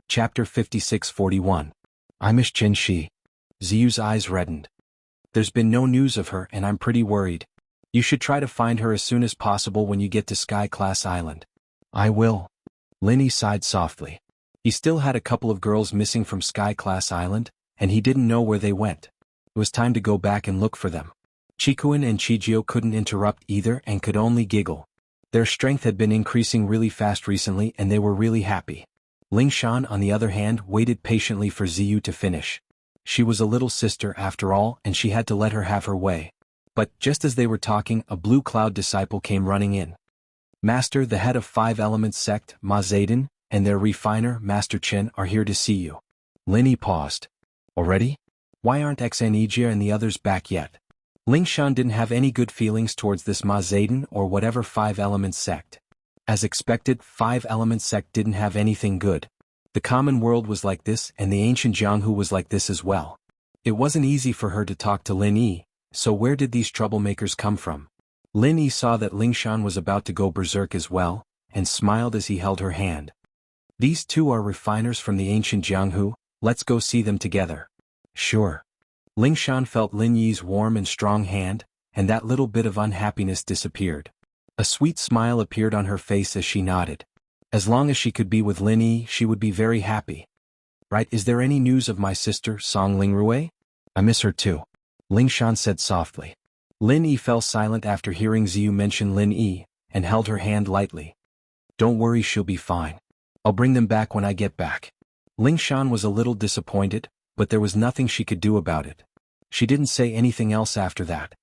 Chapter 56-41. I miss Qin Shi. Ziyu's eyes reddened. There's been no news of her and I'm pretty worried. You should try to find her as soon as possible when you get to Sky Class Island. I will. Lin Yi sighed softly. He still had a couple of girls missing from Sky Class Island, and he didn't know where they went. It was time to go back and look for them. Qikuan and Qijio couldn't interrupt either and could only giggle. Their strength had been increasing really fast recently and they were really happy. Ling Shan, on the other hand, waited patiently for Ziyu to finish. She was a little sister after all, and she had to let her have her way. But just as they were talking, a Blue Cloud disciple came running in. Master, the head of 5 Elements sect, Ma Zayden, and their refiner, Master Qin, are here to see you. Lin Yi paused. Already? Why aren't Xanijia and the others back yet? Ling Shan didn't have any good feelings towards this Ma Zayden or whatever 5 Elements sect. As expected, 5 Elements sect didn't have anything good. The common world was like this and the ancient Jianghu was like this as well. It wasn't easy for her to talk to Lin Yi, so where did these troublemakers come from? Lin Yi saw that Ling Shan was about to go berserk as well, and smiled as he held her hand. These two are refiners from the ancient Jianghu, let's go see them together. Sure. Ling Shan felt Lin Yi's warm and strong hand, and that little bit of unhappiness disappeared. A sweet smile appeared on her face as she nodded. As long as she could be with Lin Yi, she would be very happy. Right, is there any news of my sister, Song Lingrui? I miss her too. Ling Shan said softly. Lin Yi fell silent after hearing Ziyu mention Lin Yi, and held her hand lightly. Don't worry, she'll be fine. I'll bring them back when I get back. Ling Shan was a little disappointed, but there was nothing she could do about it. She didn't say anything else after that.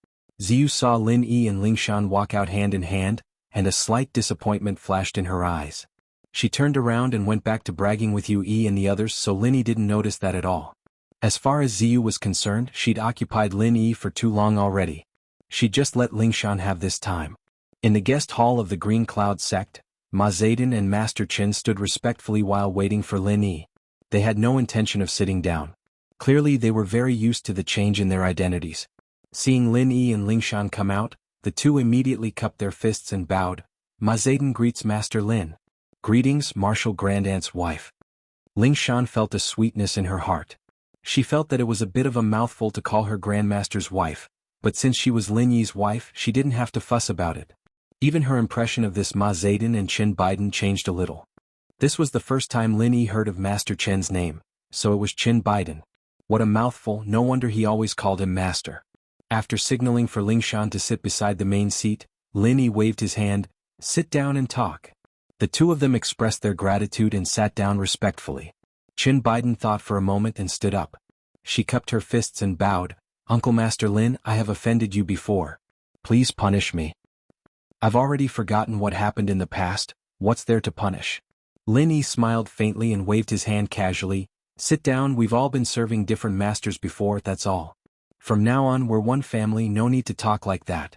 Ziyu saw Lin Yi and Ling Shan walk out hand in hand, and a slight disappointment flashed in her eyes. She turned around and went back to bragging with Yu Yi and the others, so Lin Yi didn't notice that at all. As far as Ziyu was concerned, she'd occupied Lin Yi for too long already. She'd just let Ling Shan have this time. In the guest hall of the Green Cloud sect, Ma Zayden and Master Qin stood respectfully while waiting for Lin Yi. They had no intention of sitting down. Clearly they were very used to the change in their identities. Seeing Lin Yi and Ling Shan come out, the two immediately cupped their fists and bowed. Ma Zayden greets Master Lin. Greetings, Martial Grand Aunt's wife. Ling Shan felt a sweetness in her heart. She felt that it was a bit of a mouthful to call her Grandmaster's wife, but since she was Lin Yi's wife, she didn't have to fuss about it. Even her impression of this Ma Zayden and Qin Biden changed a little. This was the first time Lin Yi heard of Master Qin's name, so it was Qin Biden. What a mouthful, no wonder he always called him Master. After signaling for Ling Shan to sit beside the main seat, Lin Yi waved his hand. Sit down and talk. The two of them expressed their gratitude and sat down respectfully. Qin Biden thought for a moment and stood up. She cupped her fists and bowed. Uncle Master Lin, I have offended you before. Please punish me. I've already forgotten what happened in the past, what's there to punish? Lin Yi smiled faintly and waved his hand casually. Sit down, we've all been serving different masters before, that's all. From now on we're one family, no need to talk like that.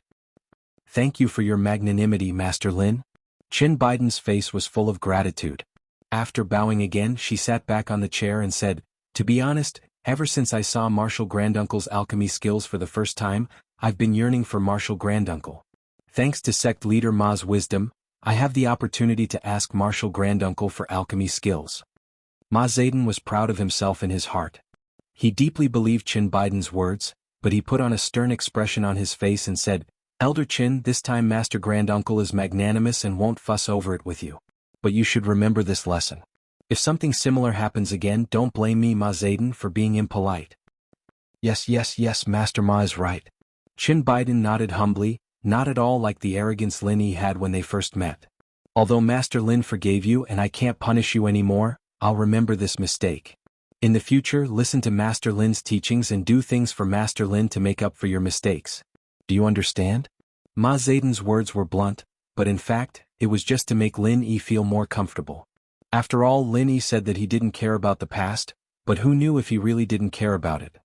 Thank you for your magnanimity, Master Lin. Qin Biden's face was full of gratitude. After bowing again, she sat back on the chair and said, to be honest, ever since I saw Martial Granduncle's alchemy skills for the first time, I've been yearning for Martial Granduncle. Thanks to sect leader Ma's wisdom, I have the opportunity to ask Martial Granduncle for alchemy skills. Ma Zayden was proud of himself in his heart. He deeply believed Qin Biden's words, but he put on a stern expression on his face and said, Elder Qin, this time Master Granduncle is magnanimous and won't fuss over it with you. But you should remember this lesson. If something similar happens again, don't blame me, Ma Zayden, for being impolite. Yes, Master Ma is right. Qin Biden nodded humbly, not at all like the arrogance Lin Yi had when they first met. Although Master Lin forgave you and I can't punish you anymore, I'll remember this mistake. In the future, listen to Master Lin's teachings and do things for Master Lin to make up for your mistakes. Do you understand? Ma Zayden's words were blunt, but in fact, it was just to make Lin Yi feel more comfortable. After all, Lin Yi said that he didn't care about the past, but who knew if he really didn't care about it?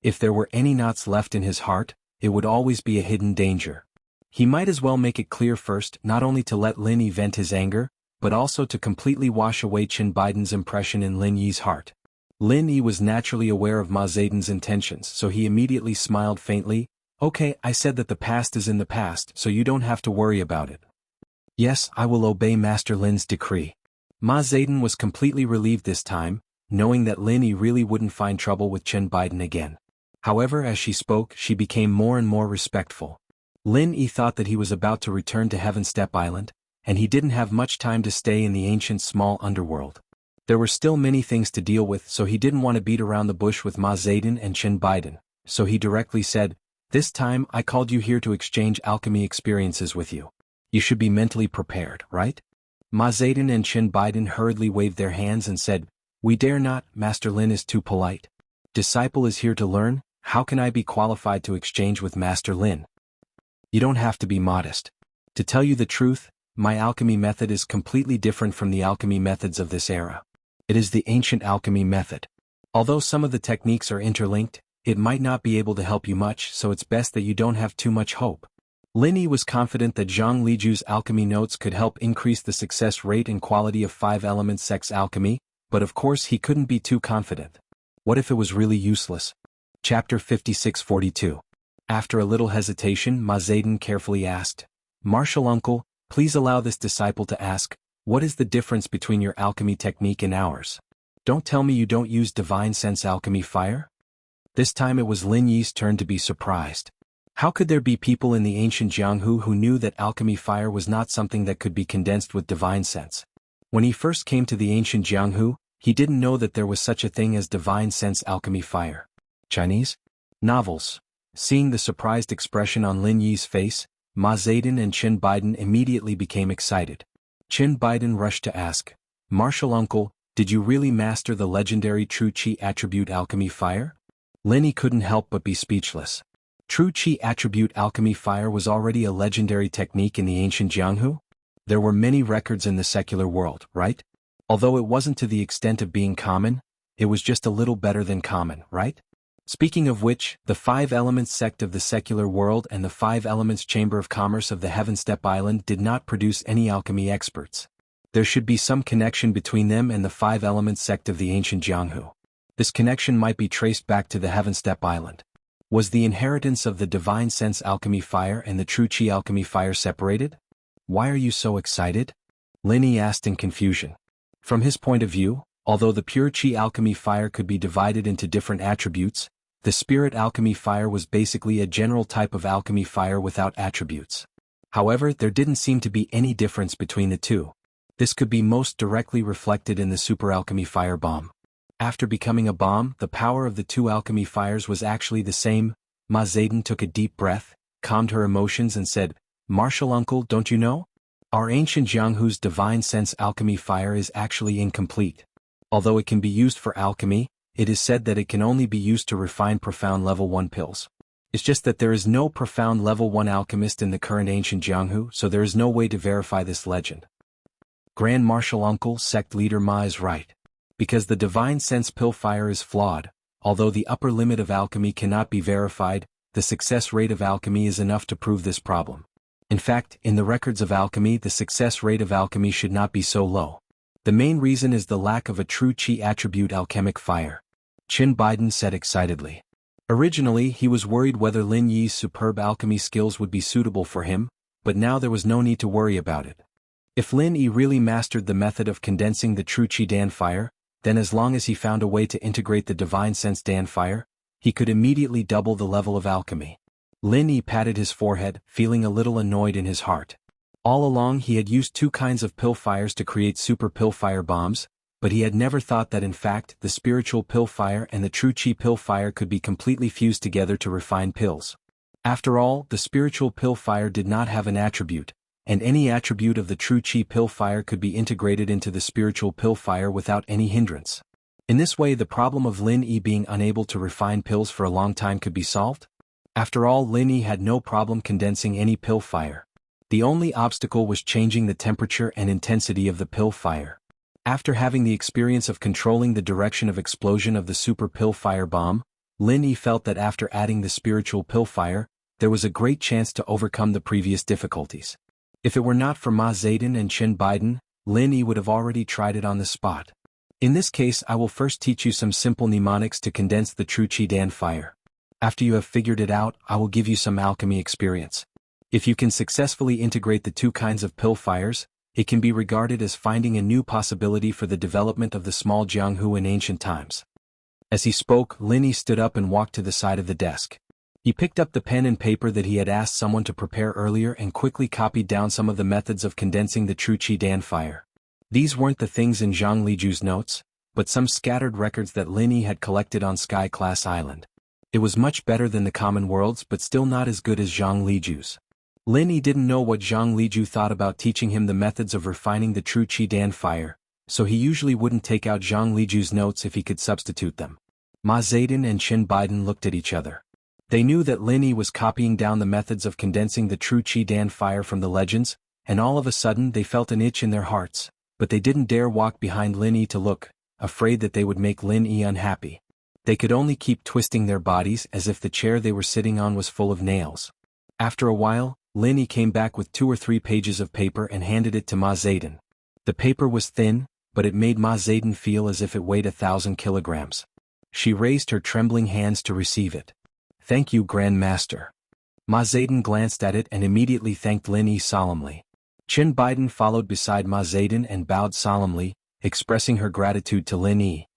If there were any knots left in his heart, it would always be a hidden danger. He might as well make it clear first, not only to let Lin Yi vent his anger, but also to completely wash away Qin Biden's impression in Lin Yi's heart. Lin Yi was naturally aware of Ma Zayden's intentions, so he immediately smiled faintly. Okay, I said that the past is in the past, so you don't have to worry about it. Yes, I will obey Master Lin's decree. Ma Zedong was completely relieved this time, knowing that Lin Yi really wouldn't find trouble with Chen Biden again. However, as she spoke, she became more and more respectful. Lin Yi thought that he was about to return to Heaven Step Island, and he didn't have much time to stay in the ancient small underworld. There were still many things to deal with, so he didn't want to beat around the bush with Ma Zedong and Chen Biden, so he directly said, "This time I called you here to exchange alchemy experiences with you. You should be mentally prepared, right?" Ma Zedong and Chen Biden hurriedly waved their hands and said, "We dare not, Master Lin is too polite. Disciple is here to learn, how can I be qualified to exchange with Master Lin?" "You don't have to be modest. To tell you the truth, my alchemy method is completely different from the alchemy methods of this era. It is the ancient alchemy method. Although some of the techniques are interlinked, it might not be able to help you much, so it's best that you don't have too much hope." Lin Yi was confident that Zhang Liju's alchemy notes could help increase the success rate and quality of 5 elements sex alchemy, but of course he couldn't be too confident. What if it was really useless? Chapter 5642. After a little hesitation, Ma Zedong carefully asked, "Martial uncle, please allow this disciple to ask, what is the difference between your alchemy technique and ours? Don't tell me you don't use divine sense alchemy fire?" This time it was Lin Yi's turn to be surprised. How could there be people in the ancient Jianghu who knew that alchemy fire was not something that could be condensed with divine sense? When he first came to the ancient Jianghu, he didn't know that there was such a thing as divine sense alchemy fire. Chinese novels. Seeing the surprised expression on Lin Yi's face, Ma Zedong and Chen Biden immediately became excited. Chen Biden rushed to ask, "Martial uncle, did you really master the legendary True Qi attribute alchemy fire?" Lin Yi couldn't help but be speechless. True Qi attribute alchemy fire was already a legendary technique in the ancient Jianghu? There were many records in the secular world, right? Although it wasn't to the extent of being common, it was just a little better than common, right? Speaking of which, the 5 Elements sect of the secular world and the 5 Elements Chamber of Commerce of the Heaven Step Island did not produce any alchemy experts. There should be some connection between them and the 5 Elements sect of the ancient Jianghu. This connection might be traced back to the Heaven Step Island. Was the inheritance of the divine sense alchemy fire and the true Qi alchemy fire separated? "Why are you so excited?" Lin Yi asked in confusion. From his point of view, although the pure Qi alchemy fire could be divided into different attributes, the spirit alchemy fire was basically a general type of alchemy fire without attributes. However, there didn't seem to be any difference between the two. This could be most directly reflected in the super alchemy fire bomb. After becoming a bomb, the power of the 2 alchemy fires was actually the same. Ma Zedong took a deep breath, calmed her emotions and said, "Martial uncle, don't you know? Our ancient Jianghu's divine sense alchemy fire is actually incomplete. Although it can be used for alchemy, it is said that it can only be used to refine profound level 1 pills. It's just that there is no profound level 1 alchemist in the current ancient Jianghu, so there is no way to verify this legend." Grand Martial Uncle, sect leader Ma is right. Because the divine sense pill fire is flawed, although the upper limit of alchemy cannot be verified, the success rate of alchemy is enough to prove this problem. In fact, in the records of alchemy, the success rate of alchemy should not be so low. The main reason is the lack of a true Qi attribute alchemic fire. Chen Biden said excitedly. Originally, he was worried whether Lin Yi's superb alchemy skills would be suitable for him, but now there was no need to worry about it. If Lin Yi really mastered the method of condensing the true Qi Dan fire, then as long as he found a way to integrate the divine sense Dan fire, he could immediately double the level of alchemy. Lin Yi patted his forehead, feeling a little annoyed in his heart. All along he had used 2 kinds of pill fires to create super pill fire bombs, but he had never thought that in fact the spiritual pill fire and the true Qi pill fire could be completely fused together to refine pills. After all, the spiritual pill fire did not have an attribute, and any attribute of the true Qi pill fire could be integrated into the spiritual pill fire without any hindrance. In this way the problem of Lin Yi being unable to refine pills for a long time could be solved. After all, Lin Yi had no problem condensing any pill fire. The only obstacle was changing the temperature and intensity of the pill fire. After having the experience of controlling the direction of explosion of the super pill fire bomb, Lin Yi felt that after adding the spiritual pill fire, there was a great chance to overcome the previous difficulties. If it were not for Ma Zedong and Chen Biden, Lin Yi would have already tried it on the spot. In this case, I will first teach you some simple mnemonics to condense the true Qi Dan fire. After you have figured it out, I will give you some alchemy experience. If you can successfully integrate the 2 kinds of pill fires, It can be regarded as finding a new possibility for the development of the small Jianghu in ancient times. As he spoke, Lin Yi stood up and walked to the side of the desk. He picked up the pen and paper that he had asked someone to prepare earlier and quickly copied down some of the methods of condensing the true Qi Dan fire. These weren't the things in Zhang Liju's notes, but some scattered records that Lin Yi had collected on Sky-class Island. It was much better than the common world's but still not as good as Zhang Liju's. Lin Yi didn't know what Zhang Liju thought about teaching him the methods of refining the true Qi Dan fire, so he usually wouldn't take out Zhang Liju's notes if he could substitute them. Ma Zedong and Qin Baidan looked at each other. They knew that Lin Yi was copying down the methods of condensing the true Qi Dan fire from the legends, and all of a sudden they felt an itch in their hearts, but they didn't dare walk behind Lin Yi to look, afraid that they would make Lin Yi unhappy. They could only keep twisting their bodies as if the chair they were sitting on was full of nails. After a while, Lin Yi came back with 2 or 3 pages of paper and handed it to Ma Zedong. The paper was thin, but it made Ma Zedong feel as if it weighed 1,000 kilograms. She raised her trembling hands to receive it. "Thank you, Grand Master." Ma Zedong glanced at it and immediately thanked Lin Yi solemnly. Qin Baidan followed beside Ma Zedong and bowed solemnly, expressing her gratitude to Lin Yi.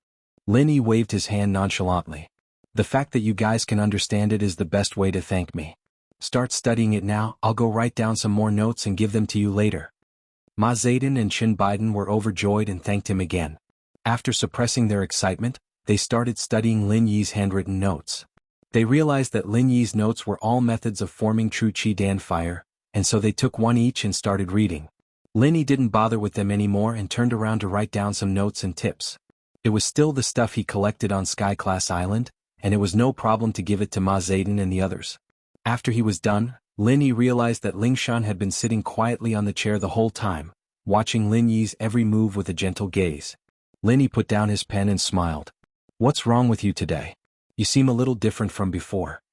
Lin Yi waved his hand nonchalantly. "The fact that you guys can understand it is the best way to thank me. Start studying it now. I'll go write down some more notes and give them to you later." Ma Zedong and Qin Baidan were overjoyed and thanked him again. After suppressing their excitement, they started studying Lin Yi's handwritten notes. They realized that Lin Yi's notes were all methods of forming true Qi Dan fire, and so they took one each and started reading. Lin Yi didn't bother with them anymore and turned around to write down some notes and tips. It was still the stuff he collected on Sky-class Island, and it was no problem to give it to Ma Zedong and the others. After he was done, Lin Yi realized that Lingshan had been sitting quietly on the chair the whole time, watching Lin Yi's every move with a gentle gaze. Lin Yi put down his pen and smiled. "What's wrong with you today? You seem a little different from before."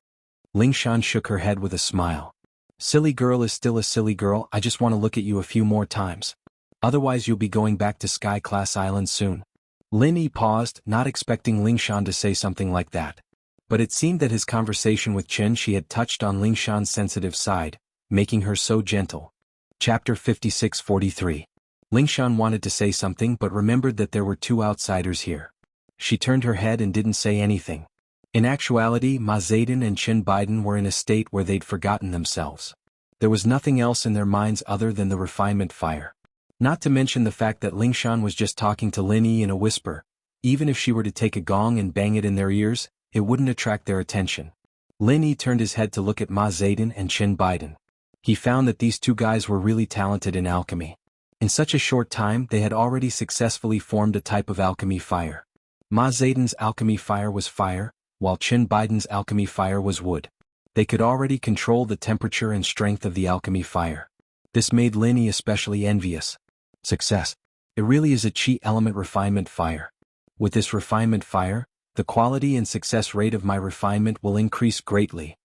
Lingshan shook her head with a smile. "Silly girl is still a silly girl. I just want to look at you a few more times. Otherwise you'll be going back to Sky-class Island soon." Lin Yi paused, not expecting Lingshan to say something like that. But it seemed that his conversation with Qin Shi had touched on Lingshan's sensitive side, making her so gentle. Chapter 56-43. Lingshan wanted to say something but remembered that there were 2 outsiders here. She turned her head and didn't say anything. In actuality, Ma Zedong and Qin Baidan were in a state where they'd forgotten themselves. There was nothing else in their minds other than the refinement fire. Not to mention the fact that Lingshan was just talking to Lin Yi in a whisper. Even if she were to take a gong and bang it in their ears, it wouldn't attract their attention. Lin Yi turned his head to look at Ma Zedong and Qin Baidan. He found that these 2 guys were really talented in alchemy. In such a short time they had already successfully formed a type of alchemy fire. Ma Zedong's alchemy fire was fire, while Qin Baidan's alchemy fire was wood. They could already control the temperature and strength of the alchemy fire. This made Lin Yi especially envious. Success. It really is a Qi element refinement fire. With this refinement fire, the quality and success rate of my refinement will increase greatly.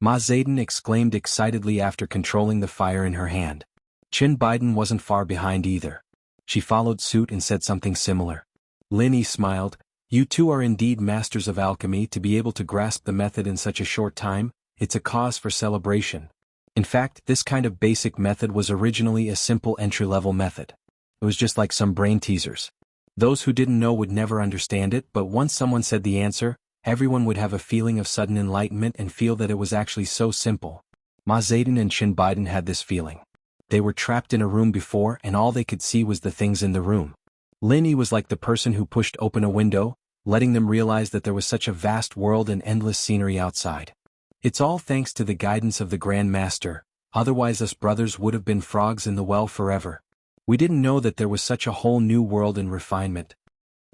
Ma Zedong exclaimed excitedly after controlling the fire in her hand. Qin Baidan wasn't far behind either. She followed suit and said something similar. Lin Yi smiled. "You 2 are indeed masters of alchemy. To be able to grasp the method in such a short time, it's a cause for celebration. In fact, this kind of basic method was originally a simple entry-level method. It was just like some brain teasers. Those who didn't know would never understand it, but once someone said the answer, everyone would have a feeling of sudden enlightenment and feel that it was actually so simple." Ma Zedong and Qin Baidan had this feeling. They were trapped in a room before and all they could see was the things in the room. Lin Yi was like the person who pushed open a window, letting them realize that there was such a vast world and endless scenery outside. It's all thanks to the guidance of the Grand Master, otherwise us brothers would have been frogs in the well forever. We didn't know that there was such a whole new world in refinement.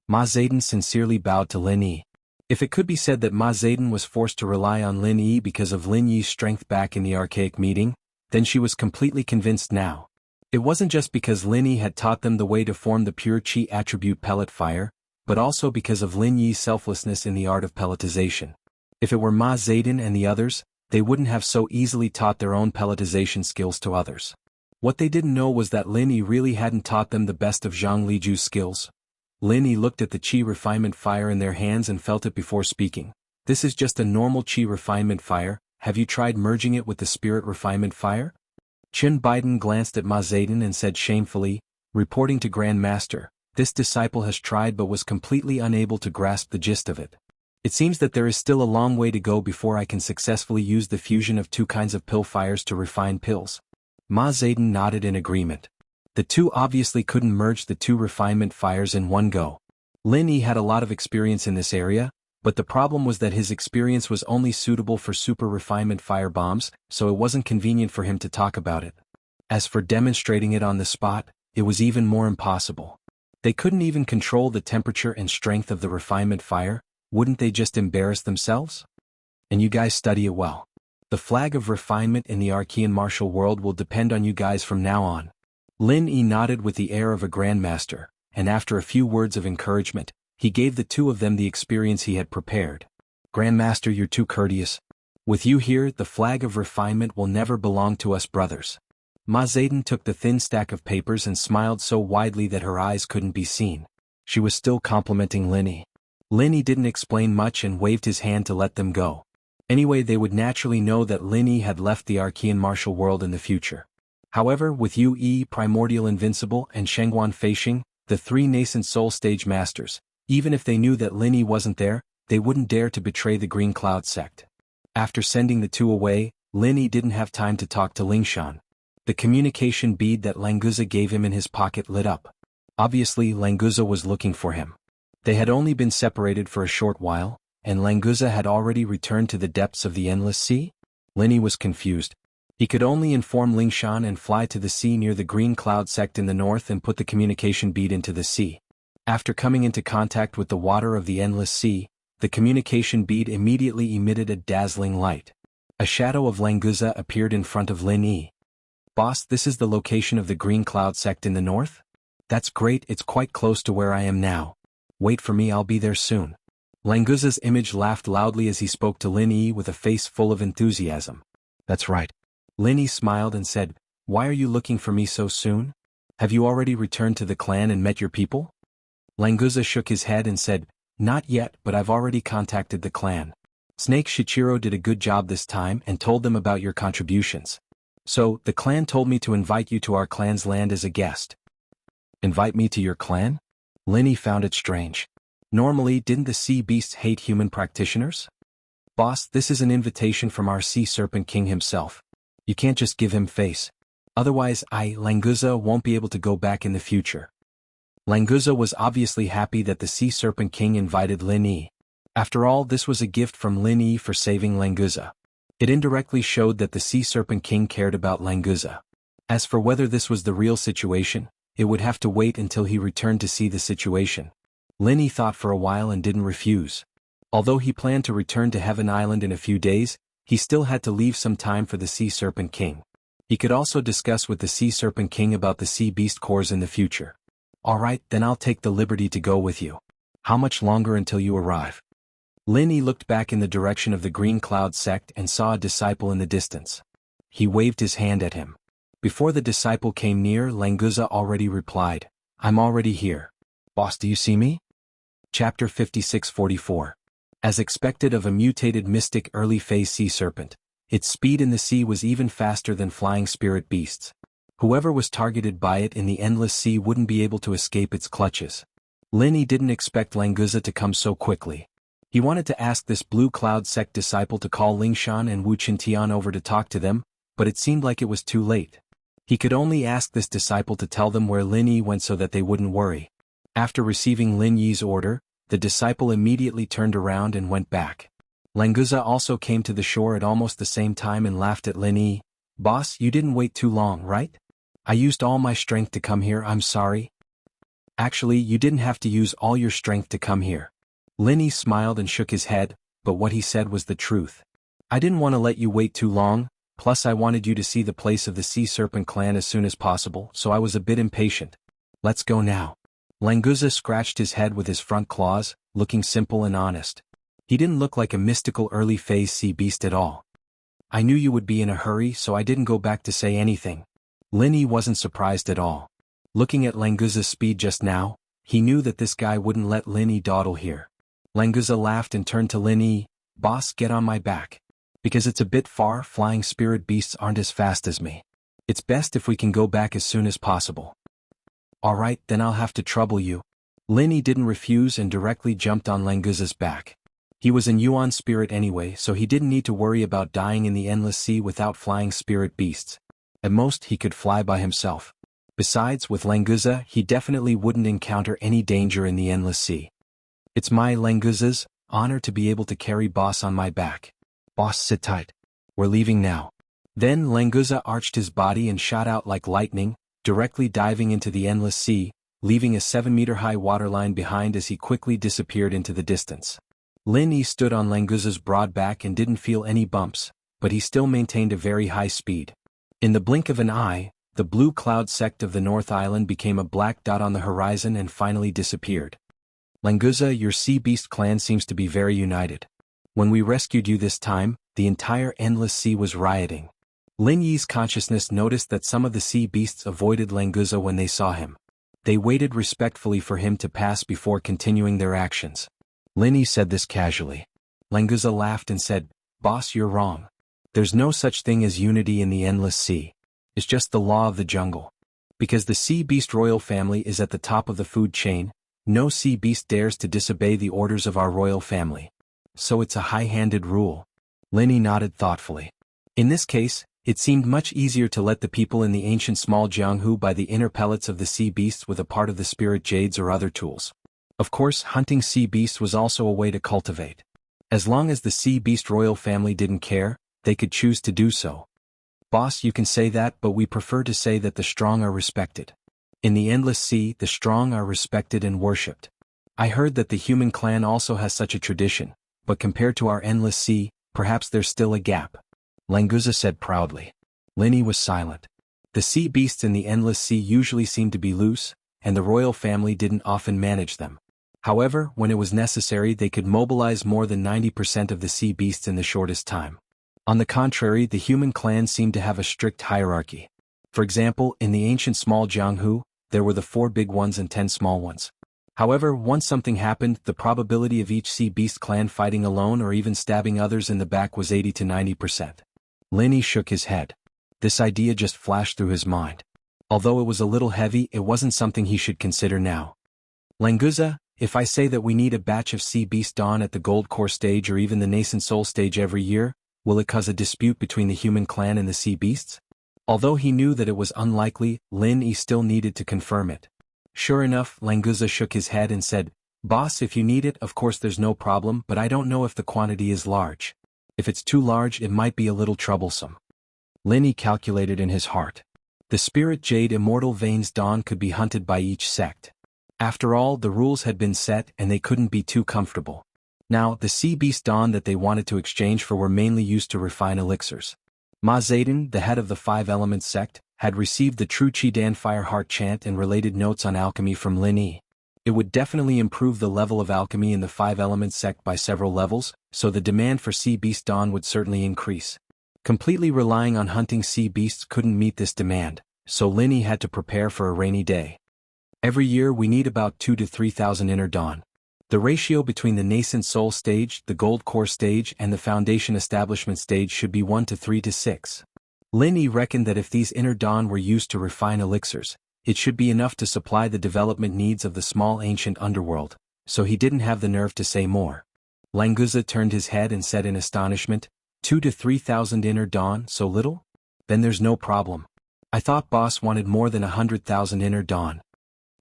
Ma Zedong sincerely bowed to Lin Yi. If it could be said that Ma Zedong was forced to rely on Lin Yi because of Lin Yi's strength back in the archaic meeting, then she was completely convinced now. It wasn't just because Lin Yi had taught them the way to form the pure Qi attribute pellet fire, but also because of Lin Yi's selflessness in the art of pelletization. If it were Ma Zedong and the others, they wouldn't have so easily taught their own pelletization skills to others. What they didn't know was that Lin Yi really hadn't taught them the best of Zhang Liju's skills. Lin Yi looked at the Qi refinement fire in their hands and felt it before speaking. "This is just a normal Qi refinement fire. Have you tried merging it with the spirit refinement fire?" Chin Biden glanced at Ma Zedong and said shamefully, reporting to Grand Master, this disciple has tried but was completely unable to grasp the gist of it. It seems that there is still a long way to go before I can successfully use the fusion of two kinds of pill fires to refine pills. Ma Zedong nodded in agreement. The two obviously couldn't merge the two refinement fires in one go. Lin Yi had a lot of experience in this area, but the problem was that his experience was only suitable for super refinement fire bombs, so it wasn't convenient for him to talk about it. As for demonstrating it on the spot, it was even more impossible. They couldn't even control the temperature and strength of the refinement fire. Wouldn't they just embarrass themselves? And you guys study it well. The flag of refinement in the Archean martial world will depend on you guys from now on. Lin Yi nodded with the air of a grandmaster, and after a few words of encouragement, he gave the two of them the experience he had prepared. Grandmaster, you're too courteous. With you here, the flag of refinement will never belong to us brothers. Ma Zedong took the thin stack of papers and smiled so widely that her eyes couldn't be seen. She was still complimenting Lin Yi. Lin Yi didn't explain much and waved his hand to let them go. Anyway, they would naturally know that Lin Yi had left the Archean martial world in the future. However, with Yu Yi, Primordial Invincible, and Shengguan Feixing, the three nascent soul stage masters, even if they knew that Lin Yi wasn't there, they wouldn't dare to betray the Green Cloud sect. After sending the two away, Lin Yi didn't have time to talk to Lingshan. The communication bead that Languza gave him in his pocket lit up. Obviously, Languza was looking for him. They had only been separated for a short while, and Languza had already returned to the depths of the Endless Sea? Lin Yi was confused. He could only inform Lingshan and fly to the sea near the Green Cloud sect in the north and put the communication bead into the sea. After coming into contact with the water of the Endless Sea, the communication bead immediately emitted a dazzling light. A shadow of Languza appeared in front of Lin Yi. Boss, this is the location of the Green Cloud sect in the north? That's great, it's quite close to where I am now. Wait for me, I'll be there soon. Languza's image laughed loudly as he spoke to Lin Yi with a face full of enthusiasm. That's right. Lin Yi smiled and said, why are you looking for me so soon? Have you already returned to the clan and met your people? Languza shook his head and said, not yet, but I've already contacted the clan. Snake Shichiro did a good job this time and told them about your contributions. So, the clan told me to invite you to our clan's land as a guest. Invite me to your clan? Lin Yi found it strange. Normally, didn't the sea beasts hate human practitioners? Boss, this is an invitation from our Sea Serpent King himself. You can't just give him face. Otherwise Languza won't be able to go back in the future. Languza was obviously happy that the Sea Serpent King invited Lin Yi. After all, this was a gift from Lin Yi for saving Languza. It indirectly showed that the Sea Serpent King cared about Languza. As for whether this was the real situation, it would have to wait until he returned to see the situation. Lin Yi thought for a while and didn't refuse. Although he planned to return to Heaven Island in a few days, he still had to leave some time for the Sea Serpent King. He could also discuss with the Sea Serpent King about the Sea Beast Cores in the future. Alright, then I'll take the liberty to go with you. How much longer until you arrive? Lin Yi looked back in the direction of the Green Cloud sect and saw a disciple in the distance. He waved his hand at him. Before the disciple came near, Languza already replied, I'm already here. Boss, do you see me? Chapter 56-44. As expected of a mutated mystic early phase sea serpent, its speed in the sea was even faster than flying spirit beasts. Whoever was targeted by it in the endless sea wouldn't be able to escape its clutches. Lin Yi didn't expect Languza to come so quickly. He wanted to ask this Blue Cloud sect disciple to call Lingshan and Wu Qintian over to talk to them, but it seemed like it was too late. He could only ask this disciple to tell them where Lin Yi went so that they wouldn't worry. After receiving Lin Yi's order, the disciple immediately turned around and went back. Languza also came to the shore at almost the same time and laughed at Lin Yi. Boss, you didn't wait too long, right? I used all my strength to come here, I'm sorry. Actually, you didn't have to use all your strength to come here. Lin Yi smiled and shook his head, but what he said was the truth. I didn't want to let you wait too long, plus I wanted you to see the place of the Sea Serpent clan as soon as possible, so I was a bit impatient. Let's go now. Languza scratched his head with his front claws, looking simple and honest. He didn't look like a mystical early phase sea beast at all. I knew you would be in a hurry, so I didn't go back to say anything. Lin Yi wasn't surprised at all. Looking at Languza's speed just now, he knew that this guy wouldn't let Lin Yi dawdle here. Languza laughed and turned to Lin Yi. Boss, get on my back. Because it's a bit far, flying spirit beasts aren't as fast as me. It's best if we can go back as soon as possible. Alright, then I'll have to trouble you. Lin Yi didn't refuse and directly jumped on Languza's back. He was in Yuan spirit anyway, so he didn't need to worry about dying in the endless sea without flying spirit beasts. At most, he could fly by himself. Besides, with Languza, he definitely wouldn't encounter any danger in the endless sea. It's my Languza's honor to be able to carry Boss on my back. Boss, sit tight. We're leaving now. Then Languza arched his body and shot out like lightning, directly diving into the endless sea, leaving a 7-meter-high waterline behind as he quickly disappeared into the distance. Lin Yi stood on Languza's broad back and didn't feel any bumps, but he still maintained a very high speed. In the blink of an eye, the blue cloud sect of the North Island became a black dot on the horizon and finally disappeared. Languza, your sea beast clan seems to be very united. When we rescued you this time, the entire endless sea was rioting. Lin Yi's consciousness noticed that some of the sea beasts avoided Languza when they saw him. They waited respectfully for him to pass before continuing their actions. Lin Yi said this casually. Languza laughed and said, Boss, you're wrong. There's no such thing as unity in the endless sea. It's just the law of the jungle. Because the sea beast royal family is at the top of the food chain, no sea beast dares to disobey the orders of our royal family. So it's a high-handed rule. Lin Yi nodded thoughtfully. In this case, it seemed much easier to let the people in the ancient small Jianghu buy the inner pellets of the sea beasts with a part of the spirit jades or other tools. Of course, hunting sea beasts was also a way to cultivate. As long as the sea beast royal family didn't care, they could choose to do so. Boss, you can say that, but we prefer to say that the strong are respected. In the endless sea, the strong are respected and worshipped. I heard that the human clan also has such a tradition, but compared to our endless sea, perhaps there's still a gap. Languza said proudly. Lin Yi was silent. The sea beasts in the endless sea usually seemed to be loose, and the royal family didn't often manage them. However, when it was necessary, they could mobilize more than 90% of the sea beasts in the shortest time. On the contrary, the human clan seemed to have a strict hierarchy. For example, in the ancient small Jianghu, there were the 4 big ones and 10 small ones. However, once something happened, the probability of each sea beast clan fighting alone or even stabbing others in the back was 80 to 90%. Lin Yi shook his head. This idea just flashed through his mind. Although it was a little heavy, it wasn't something he should consider now. Languza, if I say that we need a batch of sea beast dawn at the gold core stage or even the nascent soul stage every year, will it cause a dispute between the human clan and the sea beasts? Although he knew that it was unlikely, Lin Yi still needed to confirm it. Sure enough, Languza shook his head and said, Boss, if you need it, of course there's no problem, but I don't know if the quantity is large. If it's too large, it might be a little troublesome. Lin Yi calculated in his heart. The spirit jade immortal veins dawn could be hunted by each sect. After all, the rules had been set and they couldn't be too comfortable. Now, the sea beast dawn that they wanted to exchange for were mainly used to refine elixirs. Ma Zedong, the head of the 5 Elements sect, had received the True Chidan Fireheart chant and related notes on alchemy from Lin Yi. It would definitely improve the level of alchemy in the 5 Elements sect by several levels, so the demand for sea beast dawn would certainly increase. Completely relying on hunting sea beasts couldn't meet this demand, so Lin Yi had to prepare for a rainy day. Every year we need about 2,000 to 3,000 inner dawn. The ratio between the nascent soul stage, the gold core stage, and the foundation establishment stage should be 1 to 3 to 6. Lin Yi reckoned that if these inner dawn were used to refine elixirs, it should be enough to supply the development needs of the small ancient underworld, so he didn't have the nerve to say more. Languza turned his head and said in astonishment, 2,000 to 3,000 inner dawn, so little? Then there's no problem. I thought Boss wanted more than 100,000 inner dawn.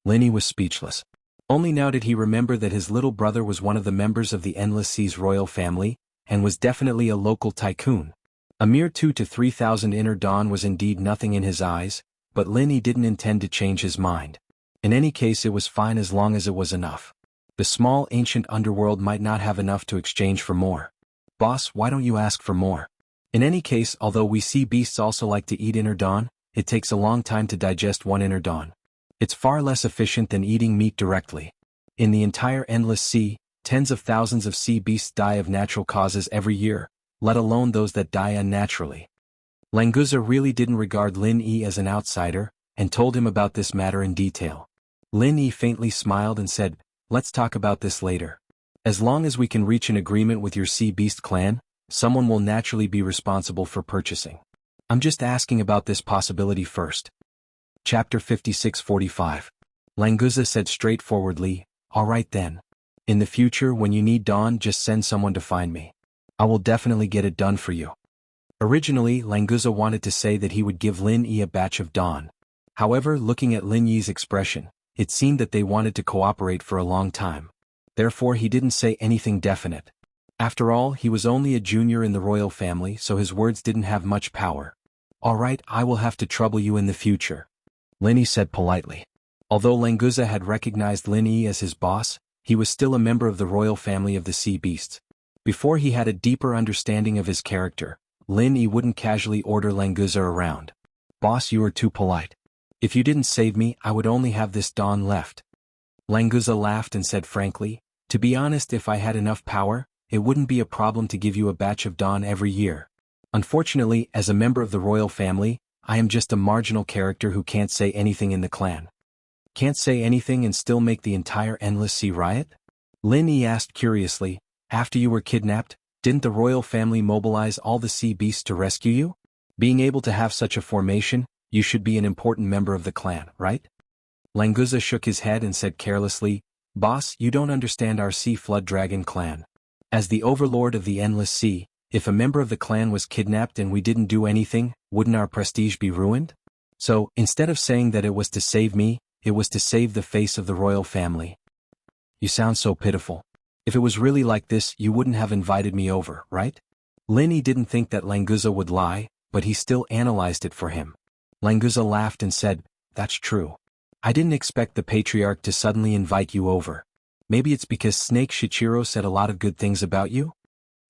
Lin Yi was speechless. Only now did he remember that his little brother was one of the members of the Endless Sea's royal family, and was definitely a local tycoon. A mere 2,000 to 3,000 inner dawn was indeed nothing in his eyes, but Lin Yi didn't intend to change his mind. In any case, it was fine as long as it was enough. The small ancient underworld might not have enough to exchange for more. Boss, why don't you ask for more? In any case, although we sea beasts also like to eat inner dawn, it takes a long time to digest one inner dawn. It's far less efficient than eating meat directly. In the entire Endless Sea, tens of thousands of sea beasts die of natural causes every year, let alone those that die unnaturally. Languza really didn't regard Lin Yi as an outsider, and told him about this matter in detail. Lin Yi faintly smiled and said, let's talk about this later. As long as we can reach an agreement with your sea beast clan, someone will naturally be responsible for purchasing. I'm just asking about this possibility first. Chapter 56-45. Languza said straightforwardly, "All right then. In the future when you need dawn just send someone to find me. I will definitely get it done for you." Originally, Languza wanted to say that he would give Lin Yi a batch of dawn. However, looking at Lin Yi's expression, it seemed that they wanted to cooperate for a long time. Therefore he didn't say anything definite. After all, he was only a junior in the royal family, so his words didn't have much power. "All right, I will have to trouble you in the future," Lin Yi said politely. Although Languza had recognized Lin Yi as his boss, he was still a member of the royal family of the sea beasts. Before he had a deeper understanding of his character, Lin Yi wouldn't casually order Languza around. "Boss, you are too polite. If you didn't save me, I would only have this dawn left." Languza laughed and said frankly, "To be honest, if I had enough power, it wouldn't be a problem to give you a batch of dawn every year. Unfortunately, as a member of the royal family, I am just a marginal character who can't say anything in the clan." "Can't say anything and still make the entire Endless Sea riot?" Lin Yi asked curiously. "After you were kidnapped, didn't the royal family mobilize all the sea beasts to rescue you? Being able to have such a formation, you should be an important member of the clan, right?" Languza shook his head and said carelessly, "Boss, you don't understand our sea flood dragon clan. As the overlord of the Endless Sea, if a member of the clan was kidnapped and we didn't do anything, wouldn't our prestige be ruined? So, instead of saying that it was to save me, it was to save the face of the royal family." "You sound so pitiful. If it was really like this, you wouldn't have invited me over, right?" Lin Yi didn't think that Languza would lie, but he still analyzed it for him. Languza laughed and said, "That's true. I didn't expect the patriarch to suddenly invite you over. Maybe it's because Snake Shichiro said a lot of good things about you?"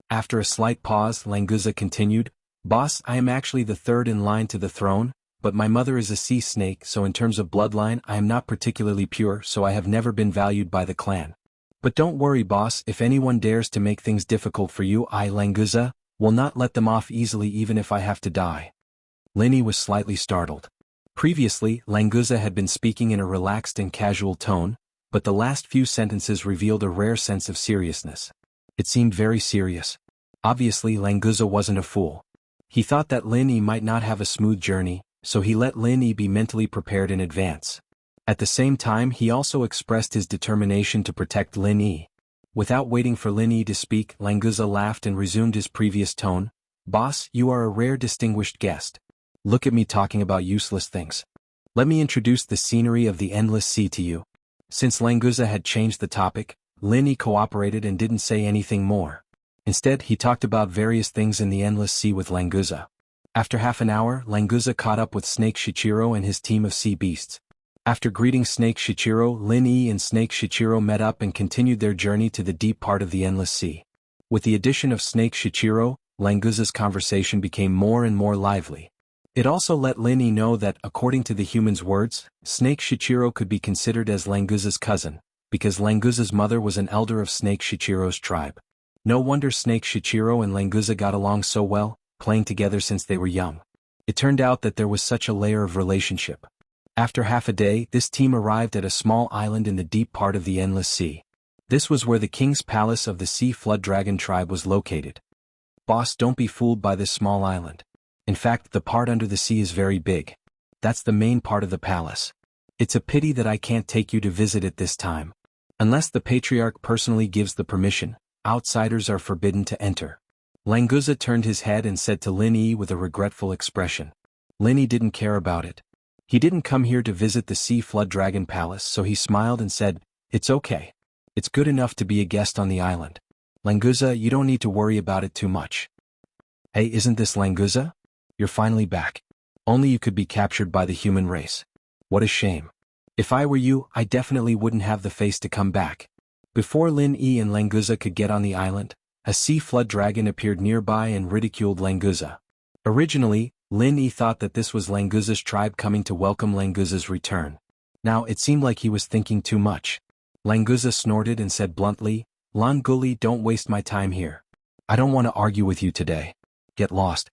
After a slight pause, Languza continued, "Boss, I am actually the third in line to the throne, but my mother is a sea snake, so in terms of bloodline I am not particularly pure, so I have never been valued by the clan. But don't worry, boss, if anyone dares to make things difficult for you, I, Languza, will not let them off easily even if I have to die." Lin Yi was slightly startled. Previously, Languza had been speaking in a relaxed and casual tone, but the last few sentences revealed a rare sense of seriousness. It seemed very serious. Obviously, Languza wasn't a fool. He thought that Lin Yi might not have a smooth journey, so he let Lin Yi be mentally prepared in advance. At the same time, he also expressed his determination to protect Lin Yi. Without waiting for Lin Yi to speak, Languza laughed and resumed his previous tone. "Boss, you are a rare distinguished guest. Look at me talking about useless things. Let me introduce the scenery of the Endless Sea to you." Since Languza had changed the topic, Lin Yi cooperated and didn't say anything more. Instead, he talked about various things in the Endless Sea with Languza. After half an hour, Languza caught up with Snake Shichiro and his team of sea beasts. After greeting Snake Shichiro, Lin Yi and Snake Shichiro met up and continued their journey to the deep part of the Endless Sea. With the addition of Snake Shichiro, Languza's conversation became more and more lively. It also let Lin Yi know that, according to the human's words, Snake Shichiro could be considered as Languza's cousin, because Languza's mother was an elder of Snake Shichiro's tribe. No wonder Snake Shichiro and Languza got along so well, playing together since they were young. It turned out that there was such a layer of relationship. After half a day, this team arrived at a small island in the deep part of the Endless Sea. This was where the king's palace of the Sea Flood Dragon tribe was located. "Boss, don't be fooled by this small island. In fact, the part under the sea is very big. That's the main part of the palace. It's a pity that I can't take you to visit it this time. Unless the patriarch personally gives the permission, outsiders are forbidden to enter." Languza turned his head and said to Lin Yi with a regretful expression. Lin Yi didn't care about it. He didn't come here to visit the Sea Flood Dragon Palace, so he smiled and said, "It's okay. It's good enough to be a guest on the island. Languza, you don't need to worry about it too much." "Hey, isn't this Languza? You're finally back. Only you could be captured by the human race. What a shame. If I were you, I definitely wouldn't have the face to come back." Before Lin Yi and Languza could get on the island, a sea flood dragon appeared nearby and ridiculed Languza. Originally, Lin Yi thought that this was Languza's tribe coming to welcome Languza's return. Now it seemed like he was thinking too much. Languza snorted and said bluntly, "Lan Guli, don't waste my time here. I don't want to argue with you today. Get lost."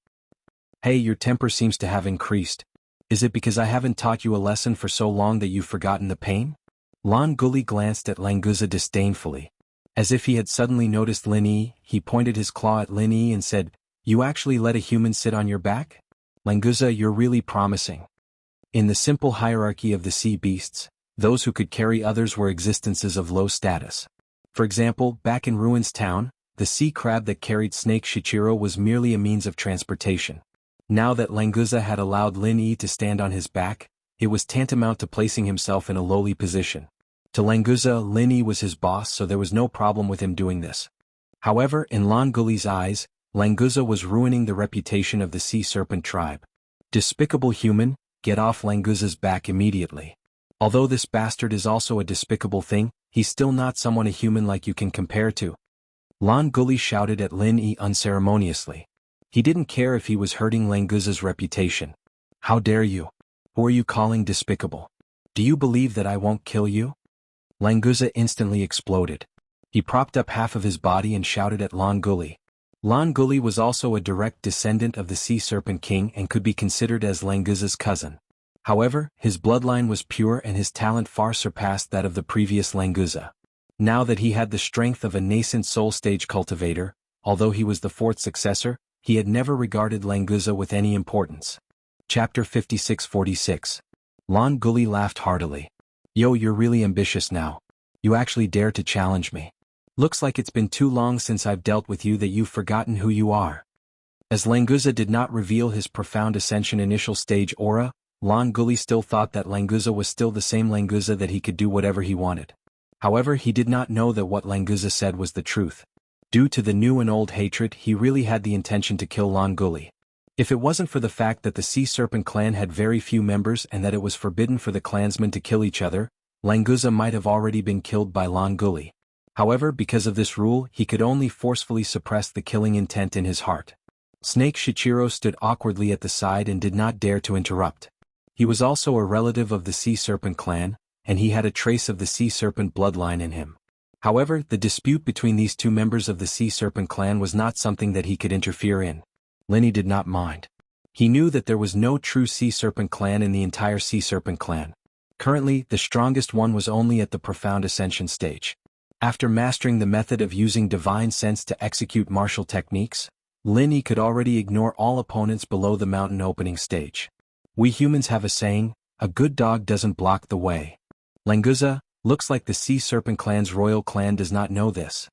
"Hey, your temper seems to have increased. Is it because I haven't taught you a lesson for so long that you've forgotten the pain?" Lan Guli glanced at Languza disdainfully. As if he had suddenly noticed Lin Yi, he pointed his claw at Lin Yi and said, "You actually let a human sit on your back? Languza, you're really promising. In the simple hierarchy of the sea beasts, those who could carry others were existences of low status. For example, back in Ruins Town, the sea crab that carried Snake Shichiro was merely a means of transportation. Now that Languza had allowed Lin Yi to stand on his back, it was tantamount to placing himself in a lowly position. To Languza, Lin Yi was his boss, so there was no problem with him doing this. However, in Lan Guli's eyes, Languza was ruining the reputation of the sea serpent tribe. Despicable human, get off Languza's back immediately. Although this bastard is also a despicable thing, he's still not someone a human like you can compare to. Lan Guli shouted at Lin Yi unceremoniously. He didn't care if he was hurting Languza's reputation. How dare you? Who are you calling despicable? Do you believe that I won't kill you? Languza instantly exploded. He propped up half of his body and shouted at Lan Guli. Lan Guli was also a direct descendant of the Sea Serpent King and could be considered as Languza's cousin. However, his bloodline was pure and his talent far surpassed that of the previous Languza. Now that he had the strength of a nascent soul stage cultivator, although he was the fourth successor, he had never regarded Languza with any importance. Chapter 56-46. Lan Guli laughed heartily. Yo, you're really ambitious now. You actually dare to challenge me. Looks like it's been too long since I've dealt with you that you've forgotten who you are. As Languza did not reveal his profound ascension initial stage aura, Lan Guli still thought that Languza was still the same Languza, that he could do whatever he wanted. However, he did not know that what Languza said was the truth. Due to the new and old hatred, he really had the intention to kill Lan Guli. If it wasn't for the fact that the Sea Serpent clan had very few members and that it was forbidden for the clansmen to kill each other, Languza might have already been killed by Lan Guli. However, because of this rule, he could only forcefully suppress the killing intent in his heart. Snake Shichiro stood awkwardly at the side and did not dare to interrupt. He was also a relative of the Sea Serpent clan, and he had a trace of the Sea Serpent bloodline in him. However, the dispute between these two members of the Sea Serpent clan was not something that he could interfere in. Lin Yi did not mind. He knew that there was no true Sea Serpent clan in the entire Sea Serpent clan. Currently, the strongest one was only at the profound ascension stage. After mastering the method of using divine sense to execute martial techniques, Lin Yi could already ignore all opponents below the mountain opening stage. We humans have a saying, a good dog doesn't block the way. Languza, looks like the Sea Serpent clan's royal clan does not know this.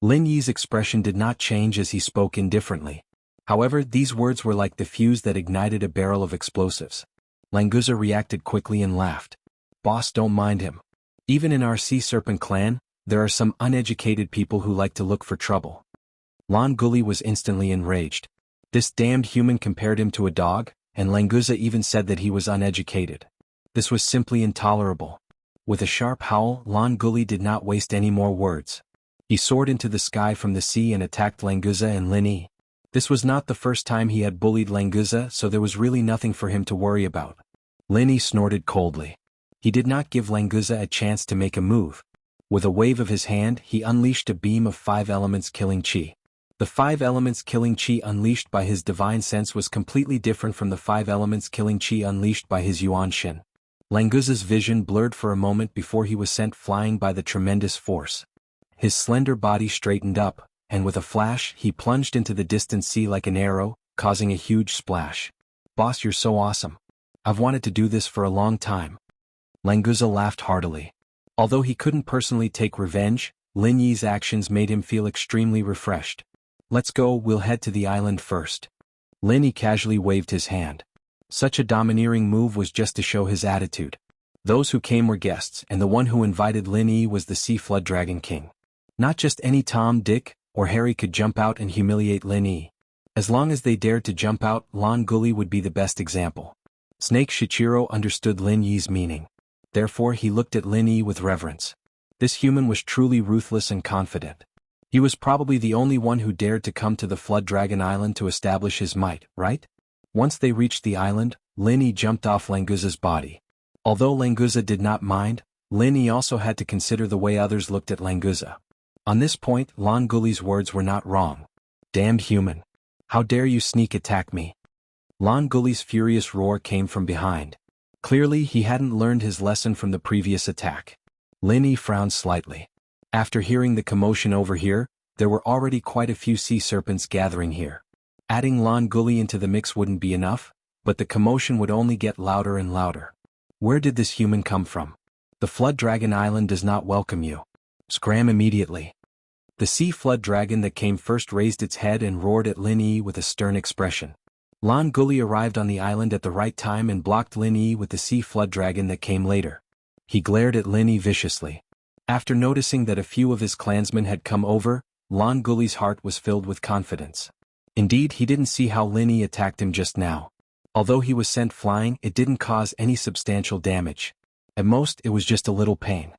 Lin Yi's expression did not change as he spoke indifferently. However, these words were like the fuse that ignited a barrel of explosives. Languza reacted quickly and laughed. Boss, don't mind him. Even in our Sea Serpent clan, there are some uneducated people who like to look for trouble. Lan Guli was instantly enraged. This damned human compared him to a dog, and Languza even said that he was uneducated. This was simply intolerable. With a sharp howl, Lan Guli did not waste any more words. He soared into the sky from the sea and attacked Languza and Lin Yi. This was not the first time he had bullied Languza, so there was really nothing for him to worry about. Lin Yi snorted coldly. He did not give Languza a chance to make a move. With a wave of his hand, he unleashed a beam of 5 elements killing chi. The 5 elements killing chi unleashed by his divine sense was completely different from the 5 elements killing chi unleashed by his Yuan Shin. Languza's vision blurred for a moment before he was sent flying by the tremendous force. His slender body straightened up, and with a flash he plunged into the distant sea like an arrow, causing a huge splash. Boss, you're so awesome. I've wanted to do this for a long time. Languza laughed heartily. Although he couldn't personally take revenge, Lin Yi's actions made him feel extremely refreshed. Let's go, we'll head to the island first. Lin Yi casually waved his hand. Such a domineering move was just to show his attitude. Those who came were guests, and the one who invited Lin Yi was the Sea Flood Dragon King. Not just any Tom, Dick, or Harry could jump out and humiliate Lin Yi. As long as they dared to jump out, Lan Guli would be the best example. Snake Shichiro understood Lin Yi's meaning. Therefore he looked at Lin Yi with reverence. This human was truly ruthless and confident. He was probably the only one who dared to come to the Flood Dragon Island to establish his might, right? Once they reached the island, Lin Yi jumped off Languza's body. Although Languza did not mind, Lin Yi also had to consider the way others looked at Languza. On this point, Lan Guli's words were not wrong. Damned human. How dare you sneak attack me? Lan Guli's furious roar came from behind. Clearly he hadn't learned his lesson from the previous attack. Lin Yi frowned slightly. After hearing the commotion over here, there were already quite a few sea serpents gathering here. Adding Lan Guli into the mix wouldn't be enough, but the commotion would only get louder and louder. Where did this human come from? The Flood Dragon Island does not welcome you. Scram immediately. The sea flood dragon that came first raised its head and roared at Lin Yi with a stern expression. Lan Guli arrived on the island at the right time and blocked Lin Yi with the sea flood dragon that came later. He glared at Lin Yi viciously. After noticing that a few of his clansmen had come over, Lan Guli's heart was filled with confidence. Indeed, he didn't see how Lin Yi attacked him just now. Although he was sent flying, it didn't cause any substantial damage. At most, it was just a little pain.